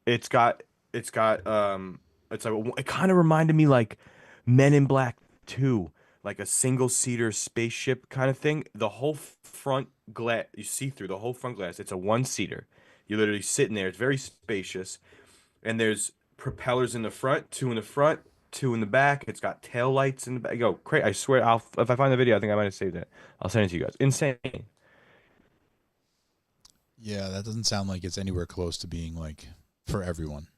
Speaker 1: it's like it kind of reminded me like Men in Black 2, like a single seater spaceship kind of thing. The whole front glass you see through the whole front glass. It's a one seater. You're literally sitting there. It's very spacious, and there's propellers in the front, 2 in the front, 2 in the back. It's got tail lights in the back. Yo, great! I swear, if I find the video, I think I might have saved it. I'll send it to you guys. Insane.
Speaker 2: Yeah, that doesn't sound like it's anywhere close to being like for everyone.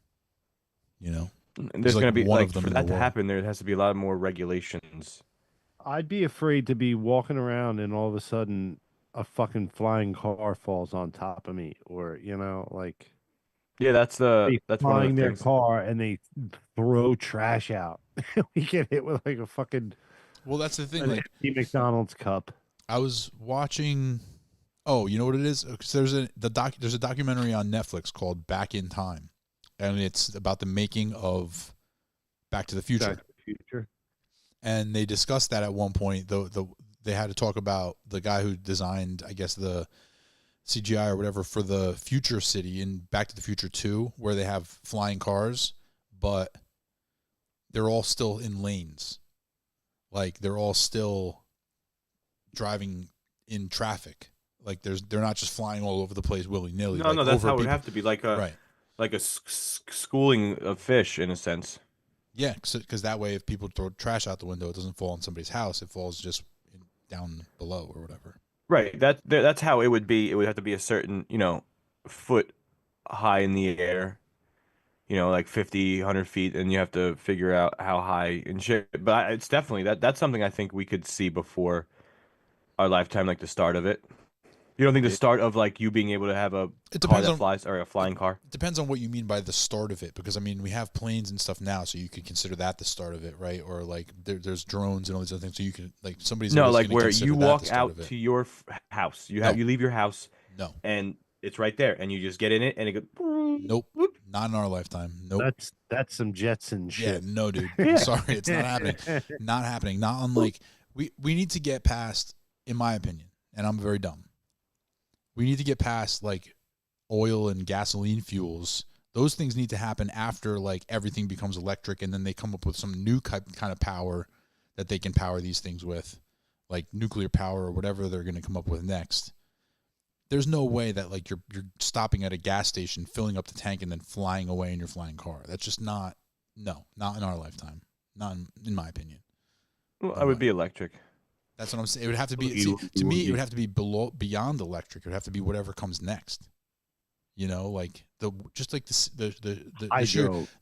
Speaker 1: There's
Speaker 2: like
Speaker 1: gonna be
Speaker 2: one
Speaker 1: like
Speaker 2: of them
Speaker 1: for
Speaker 2: in
Speaker 1: that
Speaker 2: the
Speaker 1: to
Speaker 2: world.
Speaker 1: happen. There has to be a lot more regulations.
Speaker 7: I'd be afraid to be walking around and all of a sudden a fucking flying car falls on top of me, or like
Speaker 1: Yeah, that's
Speaker 7: they
Speaker 1: one of
Speaker 7: flying
Speaker 1: the
Speaker 7: their
Speaker 1: things.
Speaker 7: car and they throw trash out. We get hit with like a fucking
Speaker 2: Well, that's the thing.
Speaker 7: an
Speaker 2: Like
Speaker 7: empty McDonald's cup.
Speaker 2: I was watching. Oh, you know what it is? 'Cause there's a documentary on Netflix called Back in Time, and it's about the making of Back to the Future.
Speaker 7: Back to the Future.
Speaker 2: And they discussed that at one point. They had to talk about the guy who designed, I guess, the CGI or whatever for the future city in Back to the Future 2, where they have flying cars, but they're all still in lanes. Like they're all still driving in traffic. Like they're not just flying all over the place willy nilly.
Speaker 1: No, that's how it would have to be. Like a
Speaker 2: Right.
Speaker 1: like a schooling of fish in a sense.
Speaker 2: Yeah, because that way, if people throw trash out the window, it doesn't fall on somebody's house. It falls just down below or whatever.
Speaker 1: Right. That's how it would be. It would have to be a certain, foot high in the air, like 50, 100 feet, and you have to figure out how high and shit. But it's definitely that's something I think we could see before our lifetime, like the start of it. You don't think the start of like you being able to have a
Speaker 2: It
Speaker 1: car
Speaker 2: depends
Speaker 1: that
Speaker 2: on
Speaker 1: flies or a flying car?
Speaker 2: It depends on what you mean by the start of it, because I mean we have planes and stuff now, so you could consider that the start of it, right? Or like there's drones and all these other things, so you can like somebody's
Speaker 1: No,
Speaker 2: always
Speaker 1: like
Speaker 2: gonna
Speaker 1: where
Speaker 2: consider
Speaker 1: you
Speaker 2: that the
Speaker 1: walk
Speaker 2: start
Speaker 1: out
Speaker 2: of it.
Speaker 1: to your house. You
Speaker 2: No.
Speaker 1: leave your house
Speaker 2: No,
Speaker 1: and it's right there, and you just get in it, and it goes.
Speaker 2: nope, not in our lifetime. Nope.
Speaker 7: That's some Jetson
Speaker 2: Yeah,
Speaker 7: shit.
Speaker 2: no, dude. I'm sorry, it's not happening. Not happening. Not unlike we need to get past, in my opinion, and I'm very dumb. We need to get past like oil and gasoline fuels. Those things need to happen after like everything becomes electric, and then they come up with some new kind of power that they can power these things with, like nuclear power or whatever they're going to come up with next. There's no way that like you're stopping at a gas station, filling up the tank, and then flying away in your flying car. That's just not in our lifetime. Not in my opinion.
Speaker 1: Well, I would be electric.
Speaker 2: That's what I'm saying. It would have to be to me. It would have to be beyond electric. It would have to be whatever comes next. You know, like the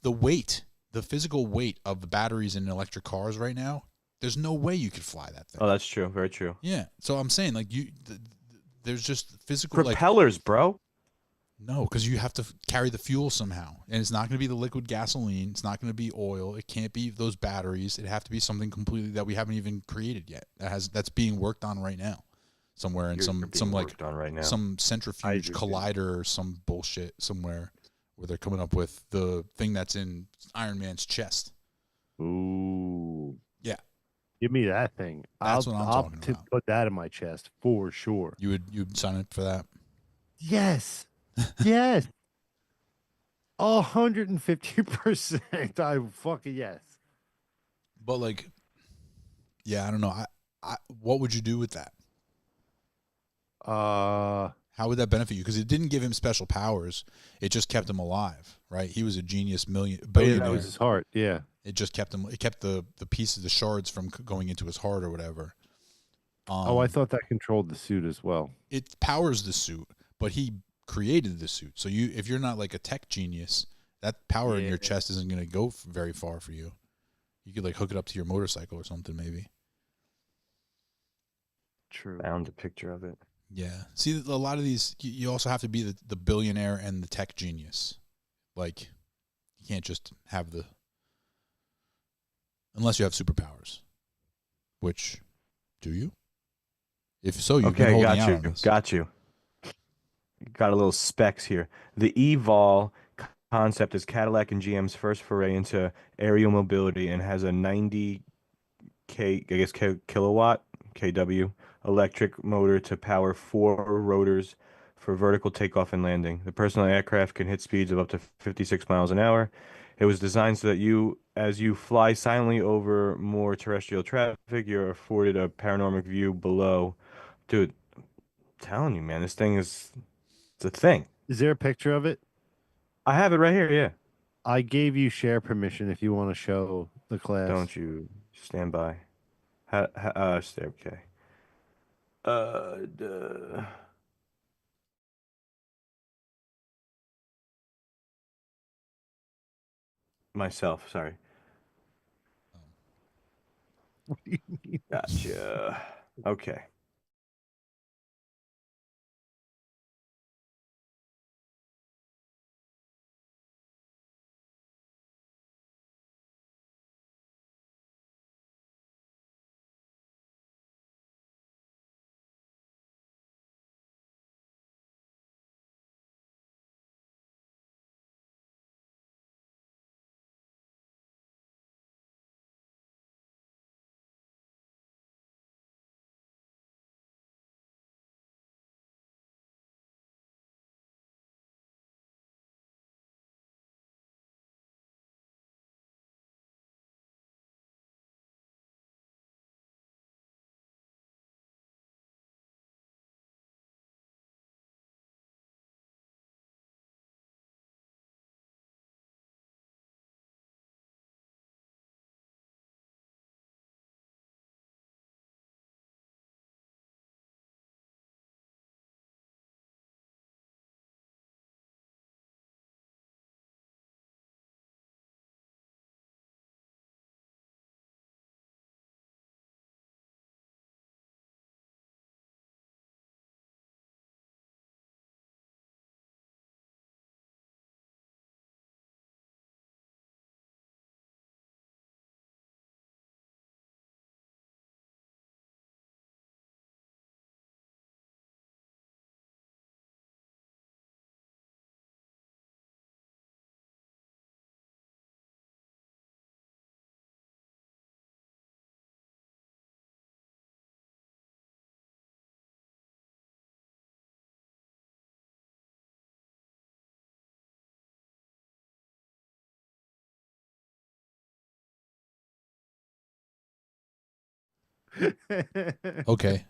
Speaker 2: weight, the physical weight of the batteries in electric cars right now. There's no way you could fly that thing.
Speaker 1: Oh, that's true. Very true.
Speaker 2: Yeah. So I'm saying like there's just physical
Speaker 1: propellers, bro.
Speaker 2: No, because you have to carry the fuel somehow, and it's not going to be the liquid gasoline. It's not going to be oil. It can't be those batteries. It have to be something completely that we haven't even created yet. That's being worked on right now, somewhere in some centrifuge collider or some bullshit somewhere where they're coming up with the thing that's in Iron Man's chest.
Speaker 7: Ooh,
Speaker 2: yeah,
Speaker 7: give me that thing.
Speaker 2: That's what I'm talking about.
Speaker 7: Put that in my chest for sure.
Speaker 2: You'd sign up for that?
Speaker 7: Yes. Yes. 150%. I fucking yes.
Speaker 2: But like, yeah, I don't know. I what would you do with that? How would that benefit you? Because it didn't give him special powers. It just kept him alive, right? He was a genius billionaire.
Speaker 7: That was his heart. Yeah.
Speaker 2: It just kept him. It kept the pieces, the shards from going into his heart or whatever.
Speaker 7: I thought that controlled the suit as well.
Speaker 2: It powers the suit, but he created the suit. So if you're not like a tech genius, that power in your chest isn't going to go very far for you. You could like hook it up to your motorcycle or something, maybe.
Speaker 7: True.
Speaker 1: Found a picture of it.
Speaker 2: Yeah. See, a lot of these, you also have to be the billionaire and the tech genius. Like, you can't just have unless you have superpowers. Which, do you? If so, you've been holding out on this.
Speaker 1: Got you. Got a little specs here. The eVol concept is Cadillac and GM's first foray into aerial mobility and has a 90 kilowatt kW electric motor to power 4 rotors for vertical takeoff and landing. The personal aircraft can hit speeds of up to 56 miles an hour. It was designed so that as you fly silently over more terrestrial traffic, you're afforded a panoramic view below. Dude, I'm telling you, man, this thing it's a thing.
Speaker 7: Is there a picture of it?
Speaker 1: I have it right here, yeah.
Speaker 7: I gave you share permission if you want to show the class.
Speaker 1: Don't you stand by. Okay. Myself, sorry. Gotcha. Okay.
Speaker 2: Okay.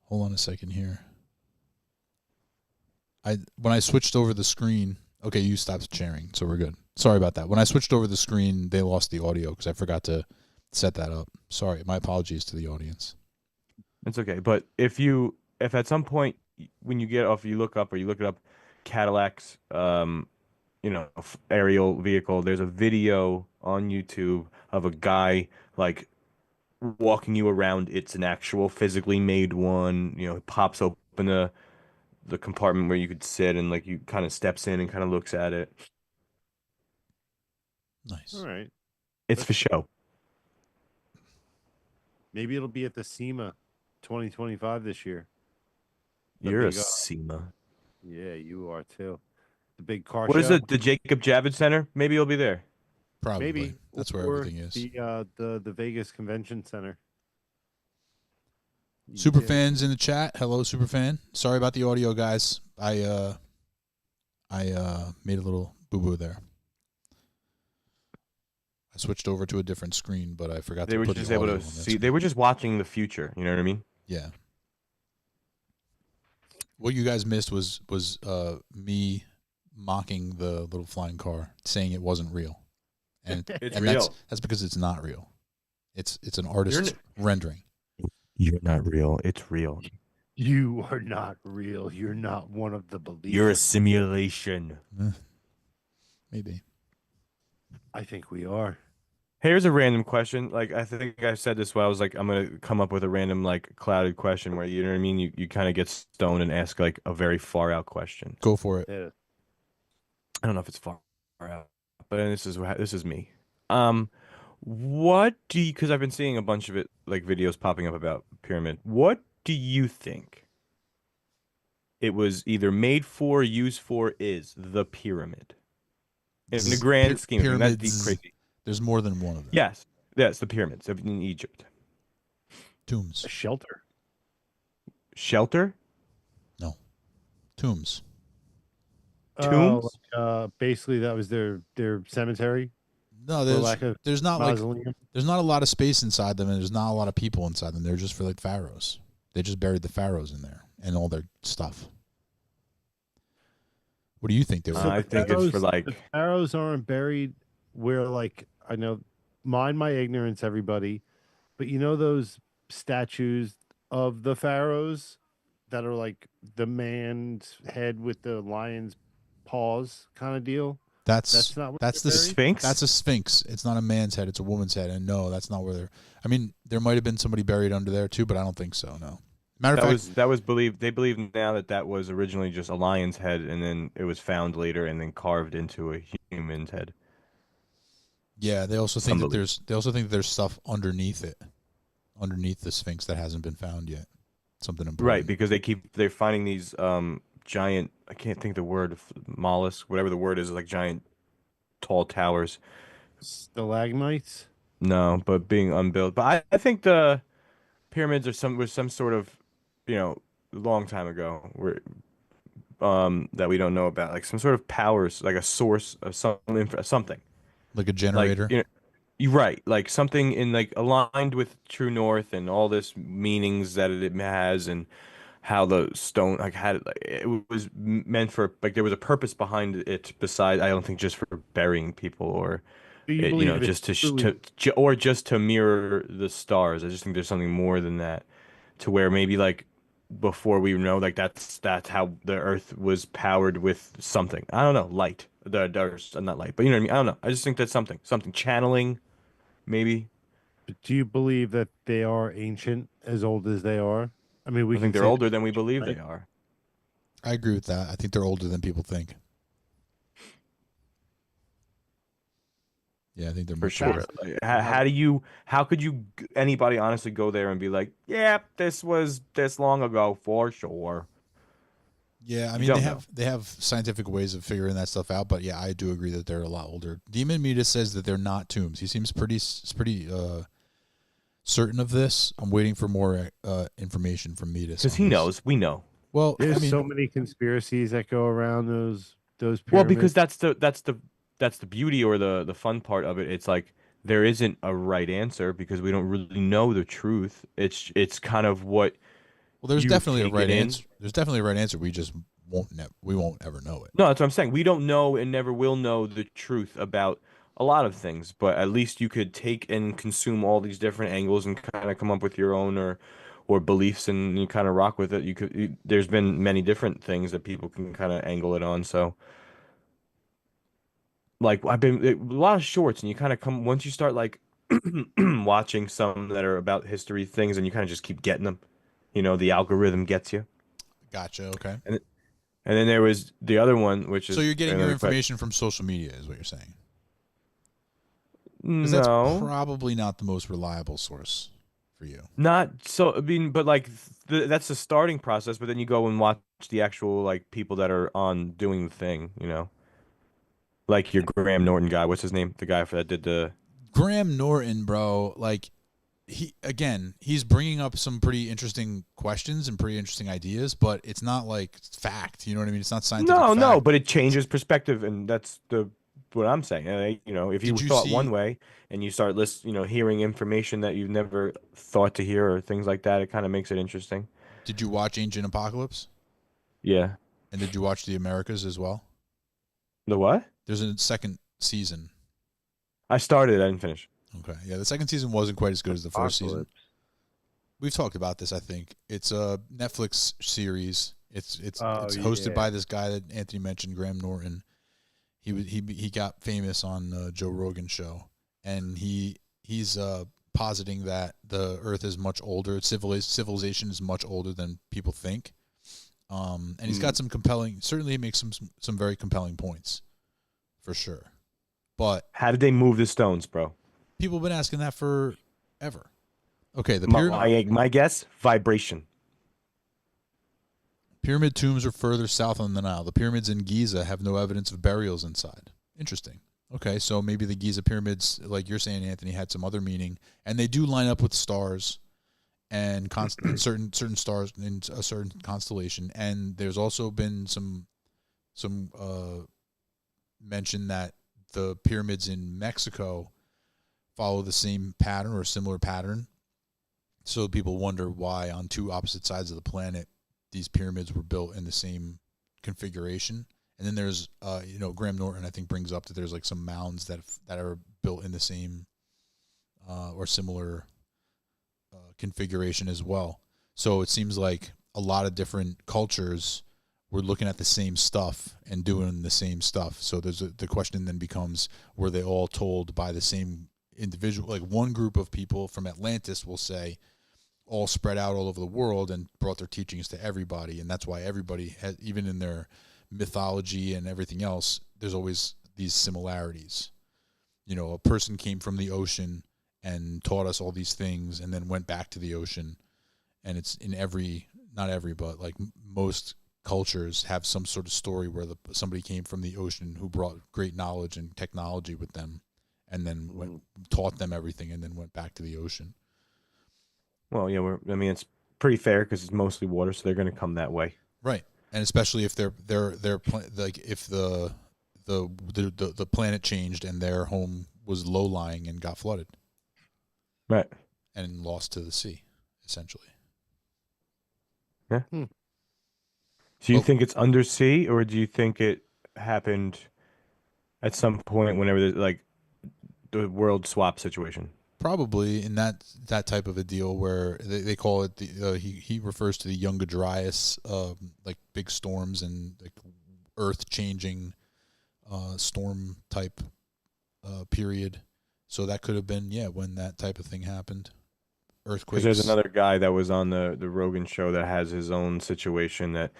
Speaker 2: Hold on a second here. When I switched over the screen, okay, you stopped sharing, so we're good. Sorry about that. When I switched over the screen, they lost the audio because I forgot to set that up. Sorry, my apologies to the audience.
Speaker 1: It's okay. But if at some point when you get off, you look up or you look it up, Cadillac's, aerial vehicle. There's a video on YouTube of a guy like walking you around. It's an actual physically made one. It pops open the compartment where you could sit and like you kind of steps in and kind of looks at it.
Speaker 2: Nice.
Speaker 7: All right.
Speaker 1: It's for show.
Speaker 7: Maybe it'll be at the SEMA 2025 this year.
Speaker 1: You're a
Speaker 7: big,
Speaker 1: SEMA.
Speaker 7: Yeah, you are too. The big car
Speaker 1: What
Speaker 7: show.
Speaker 1: is it? The Jacob Javits Center? Maybe you'll be there.
Speaker 2: Probably.
Speaker 7: Maybe
Speaker 2: That's where
Speaker 7: or
Speaker 2: everything is.
Speaker 7: The Vegas Convention Center.
Speaker 2: Super
Speaker 7: Yeah.
Speaker 2: fans in the chat. Hello, super fan. Sorry about the audio, guys. I made a little boo boo there. I switched over to a different screen, but I forgot
Speaker 1: They
Speaker 2: to
Speaker 1: were
Speaker 2: put
Speaker 1: just
Speaker 2: the
Speaker 1: able
Speaker 2: audio
Speaker 1: to
Speaker 2: on that
Speaker 1: see.
Speaker 2: screen.
Speaker 1: They were just watching the future. You know what I mean?
Speaker 2: Yeah. What you guys missed was me mocking the little flying car, saying it wasn't real, and
Speaker 1: It's
Speaker 2: and
Speaker 1: real.
Speaker 2: that's because it's not real. It's an artist's rendering.
Speaker 1: You're not real. It's real.
Speaker 7: You are not real. You're not one of the believers.
Speaker 1: You're a simulation.
Speaker 2: Maybe.
Speaker 7: I think we are.
Speaker 1: Here's a random question. Like I think I said this when I was like, I'm gonna come up with a random like clouded question where you know what I mean. You kind of get stoned and ask like a very far out question.
Speaker 2: Go for it.
Speaker 7: Yeah.
Speaker 1: I don't know if it's far out, but this is me. What do you? Because I've been seeing a bunch of it like videos popping up about pyramid. What do you think it was either made for, used for? Is the pyramid in the grand scheme? Of things, that's deep
Speaker 2: Pyramids.
Speaker 1: crazy.
Speaker 2: There's more than one of them.
Speaker 1: Yes, the pyramids in Egypt.
Speaker 2: Tombs.
Speaker 7: A shelter.
Speaker 1: Shelter?
Speaker 2: Tombs.
Speaker 1: Tombs?
Speaker 7: Basically, that was their cemetery.
Speaker 2: No,
Speaker 7: For lack of
Speaker 2: there's not
Speaker 7: mausoleum.
Speaker 2: there's not a lot of space inside them, and there's not a lot of people inside them. They're just for like pharaohs. They just buried the pharaohs in there and all their stuff. What do you think they were?
Speaker 1: I think it's for like
Speaker 7: the pharaohs aren't buried where like I know. Mind my ignorance, everybody, but you know those statues of the pharaohs that are like the man's head with the lion's paws kind of deal.
Speaker 2: That's
Speaker 7: not where
Speaker 2: that's
Speaker 7: they're
Speaker 2: the
Speaker 7: buried?
Speaker 1: Sphinx.
Speaker 2: That's a sphinx. It's not a man's head. It's a woman's head. And no, that's not where they're. I mean, there might have been somebody buried under there too, but I don't think so. No. Matter of fact,
Speaker 1: that was believed. They believe now that was originally just a lion's head, and then it was found later and then carved into a human's head.
Speaker 2: yeah. They also think that
Speaker 1: Unbelievable.
Speaker 2: there's stuff underneath it, underneath the sphinx that hasn't been found yet. Something important.
Speaker 1: Right, because they're finding these giant. I can't think the word. Mollusk, whatever the word is, like giant, tall towers.
Speaker 7: Stalagmites.
Speaker 1: No, but being unbuilt. But I think the pyramids was some sort of, a long time ago where that we don't know about, like some sort of powers, like a source of something.
Speaker 2: Like a generator.
Speaker 1: Like, you're right, like something in like aligned with True North and all this meanings that it has and how the stone like had it, like it was meant for, like there was a purpose behind it besides, I don't think just for burying people or
Speaker 7: Do you believe it's
Speaker 1: just to
Speaker 7: truly-
Speaker 1: or just to mirror the stars. I just think there's something more than that, to where maybe like before we know, like that's how the Earth was powered with something. I don't know, light. There's not light, but you know what I mean. I don't know. I just think that's something channeling, maybe.
Speaker 7: Do you believe that they are ancient, as old as they are? I mean, we
Speaker 1: I
Speaker 7: can
Speaker 1: think they're
Speaker 7: say-
Speaker 1: older than we believe they
Speaker 7: right?
Speaker 1: are.
Speaker 2: I agree with that. I think they're older than people think. Yeah, I think they're
Speaker 1: For
Speaker 2: much
Speaker 1: sure.
Speaker 2: older.
Speaker 1: Like, how could anybody honestly go there and be like, yeah, this was this long ago for sure.
Speaker 2: Yeah, I
Speaker 1: You
Speaker 2: mean
Speaker 1: don't
Speaker 2: they have scientific ways of figuring that stuff out, but yeah, I do agree that they're a lot older. Demon Media says that they're not tombs. He seems pretty certain of this. I'm waiting for more information from Metis.
Speaker 1: Because he knows, we know.
Speaker 2: Well,
Speaker 7: There's
Speaker 2: I mean,
Speaker 7: so many conspiracies that go around those pyramids.
Speaker 1: Well, because that's the beauty or the fun part of it. It's like there isn't a right answer because we don't really know the truth. It's kind of what
Speaker 2: Well, there's
Speaker 1: you
Speaker 2: definitely a
Speaker 1: take
Speaker 2: right
Speaker 1: it in.
Speaker 2: answer. There's definitely a right answer. We just we won't ever know it.
Speaker 1: No, that's what I'm saying. We don't know and never will know the truth about a lot of things, but at least you could take and consume all these different angles and kind of come up with your own or beliefs, and you kind of rock with it. There's been many different things that people can kind of angle it on. So, like a lot of shorts, and you kind of come once you start like watching some that are about history things, and you kind of just keep getting them. You know, the algorithm gets you.
Speaker 2: Gotcha. Okay.
Speaker 1: And then there was the other one, which is
Speaker 2: So you're getting your
Speaker 1: another
Speaker 2: information from social media, is what you're saying? Because that's
Speaker 1: No,
Speaker 2: probably not the most reliable source for you.
Speaker 1: not so. I mean, but like that's the starting process. But then you go and watch the actual like people that are on doing the thing. You know, like your Graham Norton guy. What's his name? The guy that did the.
Speaker 2: Graham Norton, bro, like he's bringing up some pretty interesting questions and pretty interesting ideas, but it's not like fact. You know what I mean? It's not scientific.
Speaker 1: No,
Speaker 2: fact.
Speaker 1: but it changes perspective, and that's what I'm saying. You know, if you
Speaker 2: Did you
Speaker 1: thought
Speaker 2: see-
Speaker 1: one way and you start hearing information that you've never thought to hear or things like that, it kind of makes it interesting.
Speaker 2: Did you watch Ancient Apocalypse?
Speaker 1: Yeah.
Speaker 2: And did you watch The Americas as well?
Speaker 1: The what?
Speaker 2: There's a second season.
Speaker 1: I started. I didn't finish.
Speaker 2: Okay. Yeah, the second season wasn't quite as good as the first season.
Speaker 7: Apocalypse.
Speaker 2: We've talked about this, I think. It's a Netflix series. It's hosted
Speaker 7: yeah.
Speaker 2: by this guy that Anthony mentioned, Graham Norton. He got famous on Joe Rogan show, and he's positing that the Earth is much older. Civilization is much older than people think. And he's got some compelling. Certainly, he makes some very compelling points, for sure. But
Speaker 1: How did they move the stones, bro?
Speaker 2: people have been asking that forever. Okay, the pyramid.
Speaker 1: My guess, vibration.
Speaker 2: Pyramid tombs are further south on the Nile. The pyramids in Giza have no evidence of burials inside. Interesting. Okay, so maybe the Giza pyramids, like you're saying, Anthony, had some other meaning, and they do line up with stars and certain stars in a certain constellation. And there's also been some mention that the pyramids in Mexico follow the same pattern or a similar pattern. So people wonder why on two opposite sides of the planet these pyramids were built in the same configuration. And then there's, Graham Norton, I think, brings up that there's like some mounds that are built in the same or similar configuration as well. So it seems like a lot of different cultures were looking at the same stuff and doing the same stuff. So the question then becomes, were they all told by the same individual? Like one group of people from Atlantis will say, all spread out all over the world and brought their teachings to everybody. And that's why everybody has, even in their mythology and everything else, there's always these similarities. You know, a person came from the ocean and taught us all these things and then went back to the ocean. And it's in not every, but like most cultures have some sort of story where somebody came from the ocean who brought great knowledge and technology with them and then taught them everything and then went back to the ocean.
Speaker 1: Well, yeah, it's pretty fair because it's mostly water, so they're going to come that way.
Speaker 2: Right. And especially if they're like if the planet changed and their home was low lying and got flooded.
Speaker 1: Right.
Speaker 2: And lost to the sea, essentially.
Speaker 1: Yeah. Do you think it's undersea, or do you think it happened at some point whenever there's like the world swap situation?
Speaker 2: Probably in that type of a deal where they call it he refers to the Younger Dryas, like big storms and like earth changing storm type period. So that could have been when that type of thing happened. Earthquakes.
Speaker 1: Because there's another guy that was on the Rogan show that has his own situation that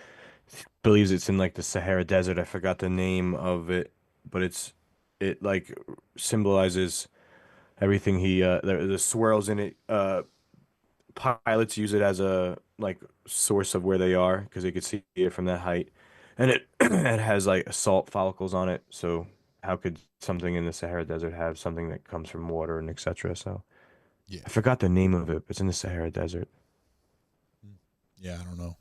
Speaker 1: believes it's in like the Sahara Desert. I forgot the name of it, but it like symbolizes everything the swirls in it. Pilots use it as a like source of where they are because they could see it from that height, and it it has like salt follicles on it. So how could something in the Sahara Desert have something that comes from water and etc.? So
Speaker 2: yeah,
Speaker 1: I forgot the name of it. But it's in the Sahara Desert.
Speaker 2: Yeah, I don't know.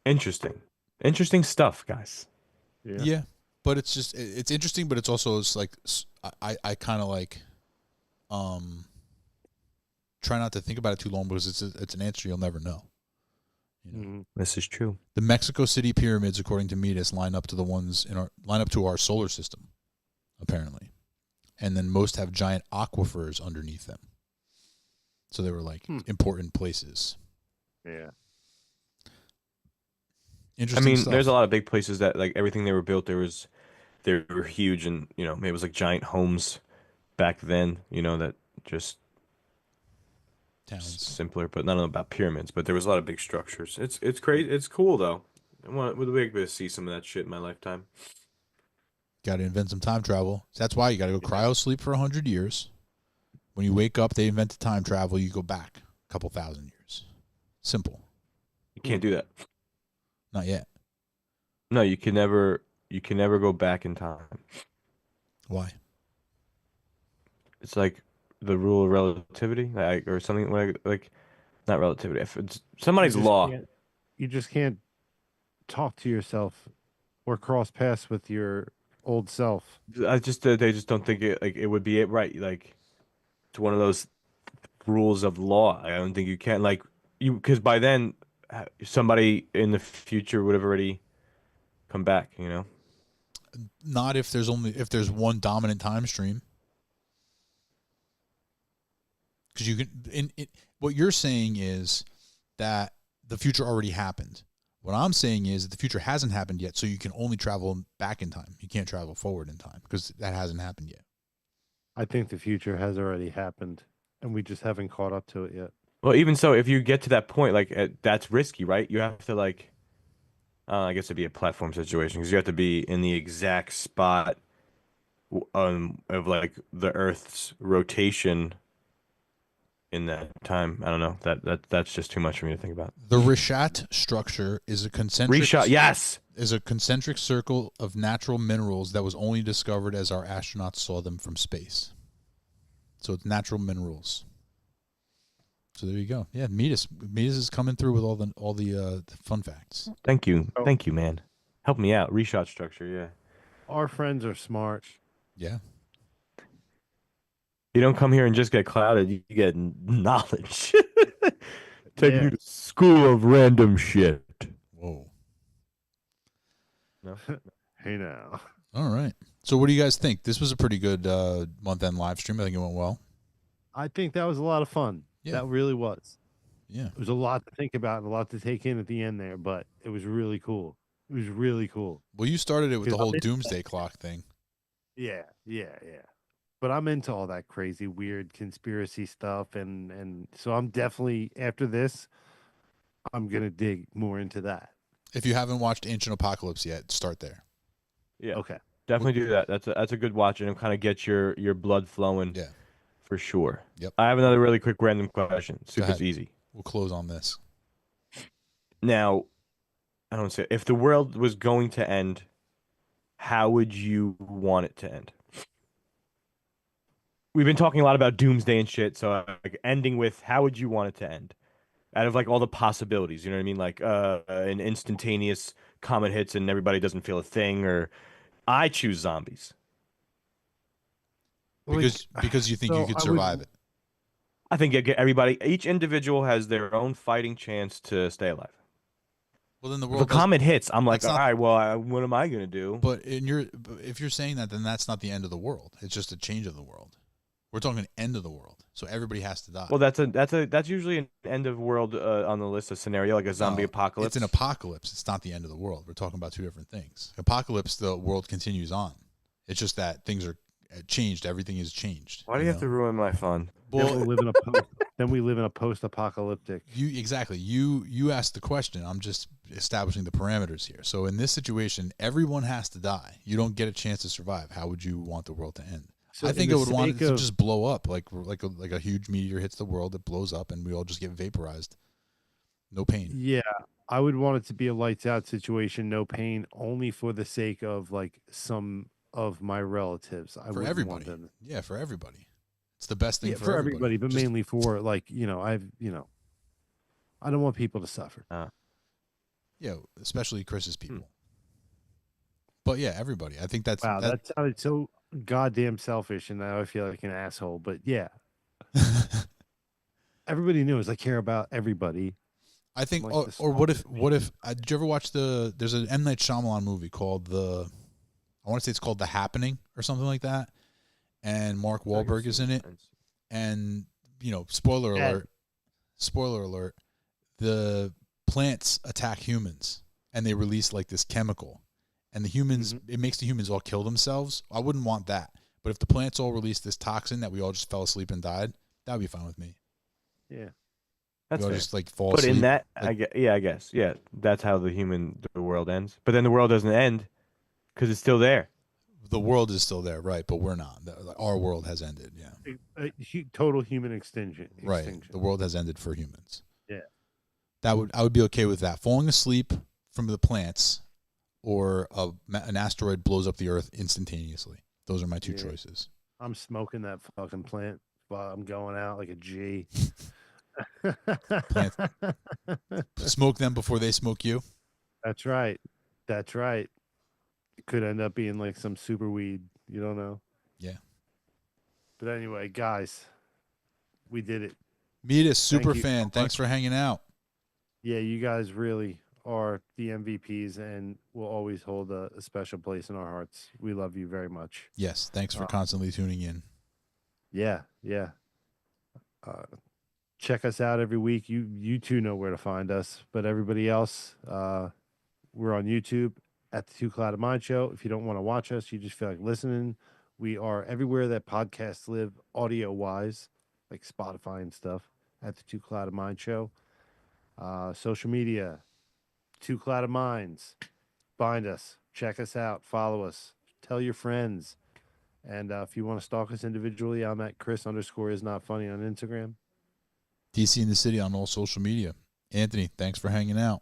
Speaker 1: Interesting stuff, guys.
Speaker 2: Yeah. But it's just it's interesting, but it's also it's like I kind of like try not to think about it too long because it's an answer you'll never know. You know?
Speaker 1: This is true.
Speaker 2: The Mexico City pyramids, according to Metis, line up to our solar system, apparently, and then most have giant aquifers underneath them. So they were like important places.
Speaker 7: Yeah.
Speaker 2: Interesting stuff.
Speaker 1: There's a lot of big places that like everything they were built. They were huge, and maybe it was like giant homes back then. That just
Speaker 2: towns.
Speaker 1: simpler, but I don't know about pyramids. But there was a lot of big structures. It's crazy. It's cool though. Would like to see some of that shit in my lifetime.
Speaker 2: Got to invent some time travel. That's why you got to go cryo sleep for 100 years. When you wake up, they invented time travel. You go back a couple thousand years. Simple.
Speaker 1: You can't do that.
Speaker 2: Not yet.
Speaker 1: No, you can never go back in time.
Speaker 2: Why?
Speaker 1: It's like the rule of relativity, or something like not relativity. If it's somebody's law.
Speaker 7: You just can't talk to yourself or cross paths with your old self.
Speaker 1: They just don't think it would be it right. Like it's one of those rules of law. I don't think you can because by then somebody in the future would have already come back.
Speaker 2: Not if there's one dominant time stream. Because you can. What you're saying is that the future already happened. What I'm saying is that the future hasn't happened yet, so you can only travel back in time. You can't travel forward in time because that hasn't happened yet. I
Speaker 7: think the future has already happened, and we just haven't caught up to it yet.
Speaker 1: Well, even so, if you get to that point, that's risky, right? You have to I guess it'd be a platform situation because you have to be in the exact spot of the Earth's rotation in that time. I don't know. That's just too much for me to think about.
Speaker 2: The Rishat structure is a concentric circle of natural minerals that was only discovered as our astronauts saw them from space. So it's natural minerals. So there you go. Yeah, Metis is coming through with all the fun facts.
Speaker 1: Thank you, man. Help me out. Rishat structure, yeah.
Speaker 7: Our friends are smart.
Speaker 2: Yeah.
Speaker 1: You don't come here and just get clouded. You get knowledge. Taking you to school of random shit.
Speaker 2: Whoa.
Speaker 1: No.
Speaker 7: Hey now.
Speaker 2: All right. So what do you guys think? This was a pretty good month-end live stream. I think it went well.
Speaker 7: I think that was a lot of fun.
Speaker 2: Yeah.
Speaker 7: That really was.
Speaker 2: Yeah.
Speaker 7: It was a lot to think about and a lot to take in at the end there, but it was really cool. It was really cool.
Speaker 2: Well, you started it with the whole doomsday clock thing.
Speaker 7: Yeah. But I'm into all that crazy, weird conspiracy stuff, and so I'm definitely, after this, I'm going to dig more into that.
Speaker 2: If you haven't watched Ancient Apocalypse yet, start there.
Speaker 1: Yeah.
Speaker 7: Okay.
Speaker 1: Definitely do that. That's a good watch, and it'll kind of get your blood flowing.
Speaker 2: Yeah.
Speaker 1: For sure.
Speaker 2: Yep.
Speaker 1: I have another really quick random question. Super easy.
Speaker 2: We'll close on this.
Speaker 1: Now, I don't say if the world was going to end, how would you want it to end? We've been talking a lot about doomsday and shit, so ending with how would you want it to end? Out of all the possibilities, you know what I mean? Like an instantaneous comet hits and everybody doesn't feel a thing, or I choose zombies.
Speaker 2: Because you think you could survive it.
Speaker 1: I think each individual has their own fighting chance to stay alive.
Speaker 2: Well, then the world.
Speaker 1: If a comet hits, I'm like, all right, well, what am I gonna do?
Speaker 2: But if you're saying that, then that's not the end of the world. It's just a change of the world. We're talking end of the world, so everybody has to die.
Speaker 1: Well, that's usually an end of world on the list of scenario, like a zombie apocalypse.
Speaker 2: It's an apocalypse. It's not the end of the world. We're talking about two different things. Apocalypse, the world continues on. It's just that things are changed. Everything is changed.
Speaker 1: Why do you have to ruin my fun?
Speaker 7: Well, then we live in a post-apocalyptic.
Speaker 2: You asked the question. I'm just establishing the parameters here. So in this situation, everyone has to die. You don't get a chance to survive. How would you want the world to end? So I think I would want it to just blow up, like a huge meteor hits the world, it blows up, and we all just get vaporized. No pain.
Speaker 7: Yeah, I would want it to be a lights out situation, no pain, only for the sake of some of my relatives.
Speaker 2: For everybody. Yeah, for everybody. It's the best thing
Speaker 7: for everybody, but just mainly for I don't want people to suffer.
Speaker 2: Yeah, especially Chris's people. But yeah, everybody. I think that's
Speaker 7: Wow, that sounded so goddamn selfish, and now I feel like an asshole. But yeah, everybody knows I care about everybody.
Speaker 2: I think,
Speaker 7: Like the
Speaker 2: or what if,
Speaker 7: smallest
Speaker 2: did you ever watch there's an M. Night Shyamalan movie called I want to say it's called The Happening or something like that. And Mark Wahlberg is in it. And, spoiler alert, the plants attack humans and they release like this chemical. And the humans, it makes the humans all kill themselves. I wouldn't want that. But if the plants all release this toxin that we all just fell asleep and died, that would be fine with me.
Speaker 7: Yeah.
Speaker 1: That's
Speaker 2: we all
Speaker 1: fair.
Speaker 2: just like fall
Speaker 1: But
Speaker 2: asleep.
Speaker 1: in that,
Speaker 2: like,
Speaker 1: I guess, yeah, that's how the world ends. But then the world doesn't end because it's still there.
Speaker 2: the world is still there, right? But we're not. Our world has ended. Yeah.
Speaker 7: Total human extinction.
Speaker 2: Right. The world has ended for humans.
Speaker 7: Yeah.
Speaker 2: I would be okay with that. Falling asleep from the plants, or an asteroid blows up the Earth instantaneously. Those are my two choices.
Speaker 7: I'm smoking that fucking plant while I'm going out like a G.
Speaker 2: Smoke them before they smoke you.
Speaker 7: That's right. That's right. It could end up being like some super weed. You don't know.
Speaker 2: Yeah.
Speaker 7: But anyway, guys, we did it.
Speaker 2: Meet us, super
Speaker 7: you
Speaker 2: fan.
Speaker 7: so
Speaker 2: Thanks
Speaker 7: much.
Speaker 2: for hanging out.
Speaker 7: Yeah, you guys really are the MVPs and will always hold a special place in our hearts. We love you very much.
Speaker 2: Yes. Thanks for constantly tuning in.
Speaker 7: Yeah, yeah. Check us out every week. You two know where to find us, but everybody else, we're on YouTube at the Two Clouded Mind Show. If you don't want to watch us, you just feel like listening, we are everywhere that podcasts live, audio wise, like Spotify and stuff, at the Two Clouded Mind Show. Social media, Two Clouded Minds. Find us, check us out, follow us, tell your friends. And if you want to stalk us individually, I'm at Chris_is_not_funny on Instagram.
Speaker 2: DC in the City on all social media. Anthony, thanks for hanging out.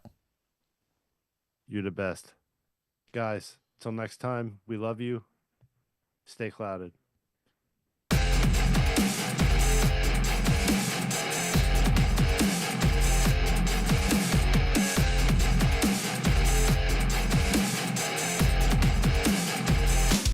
Speaker 7: You're the best. Guys, till next time, we love you. Stay clouded.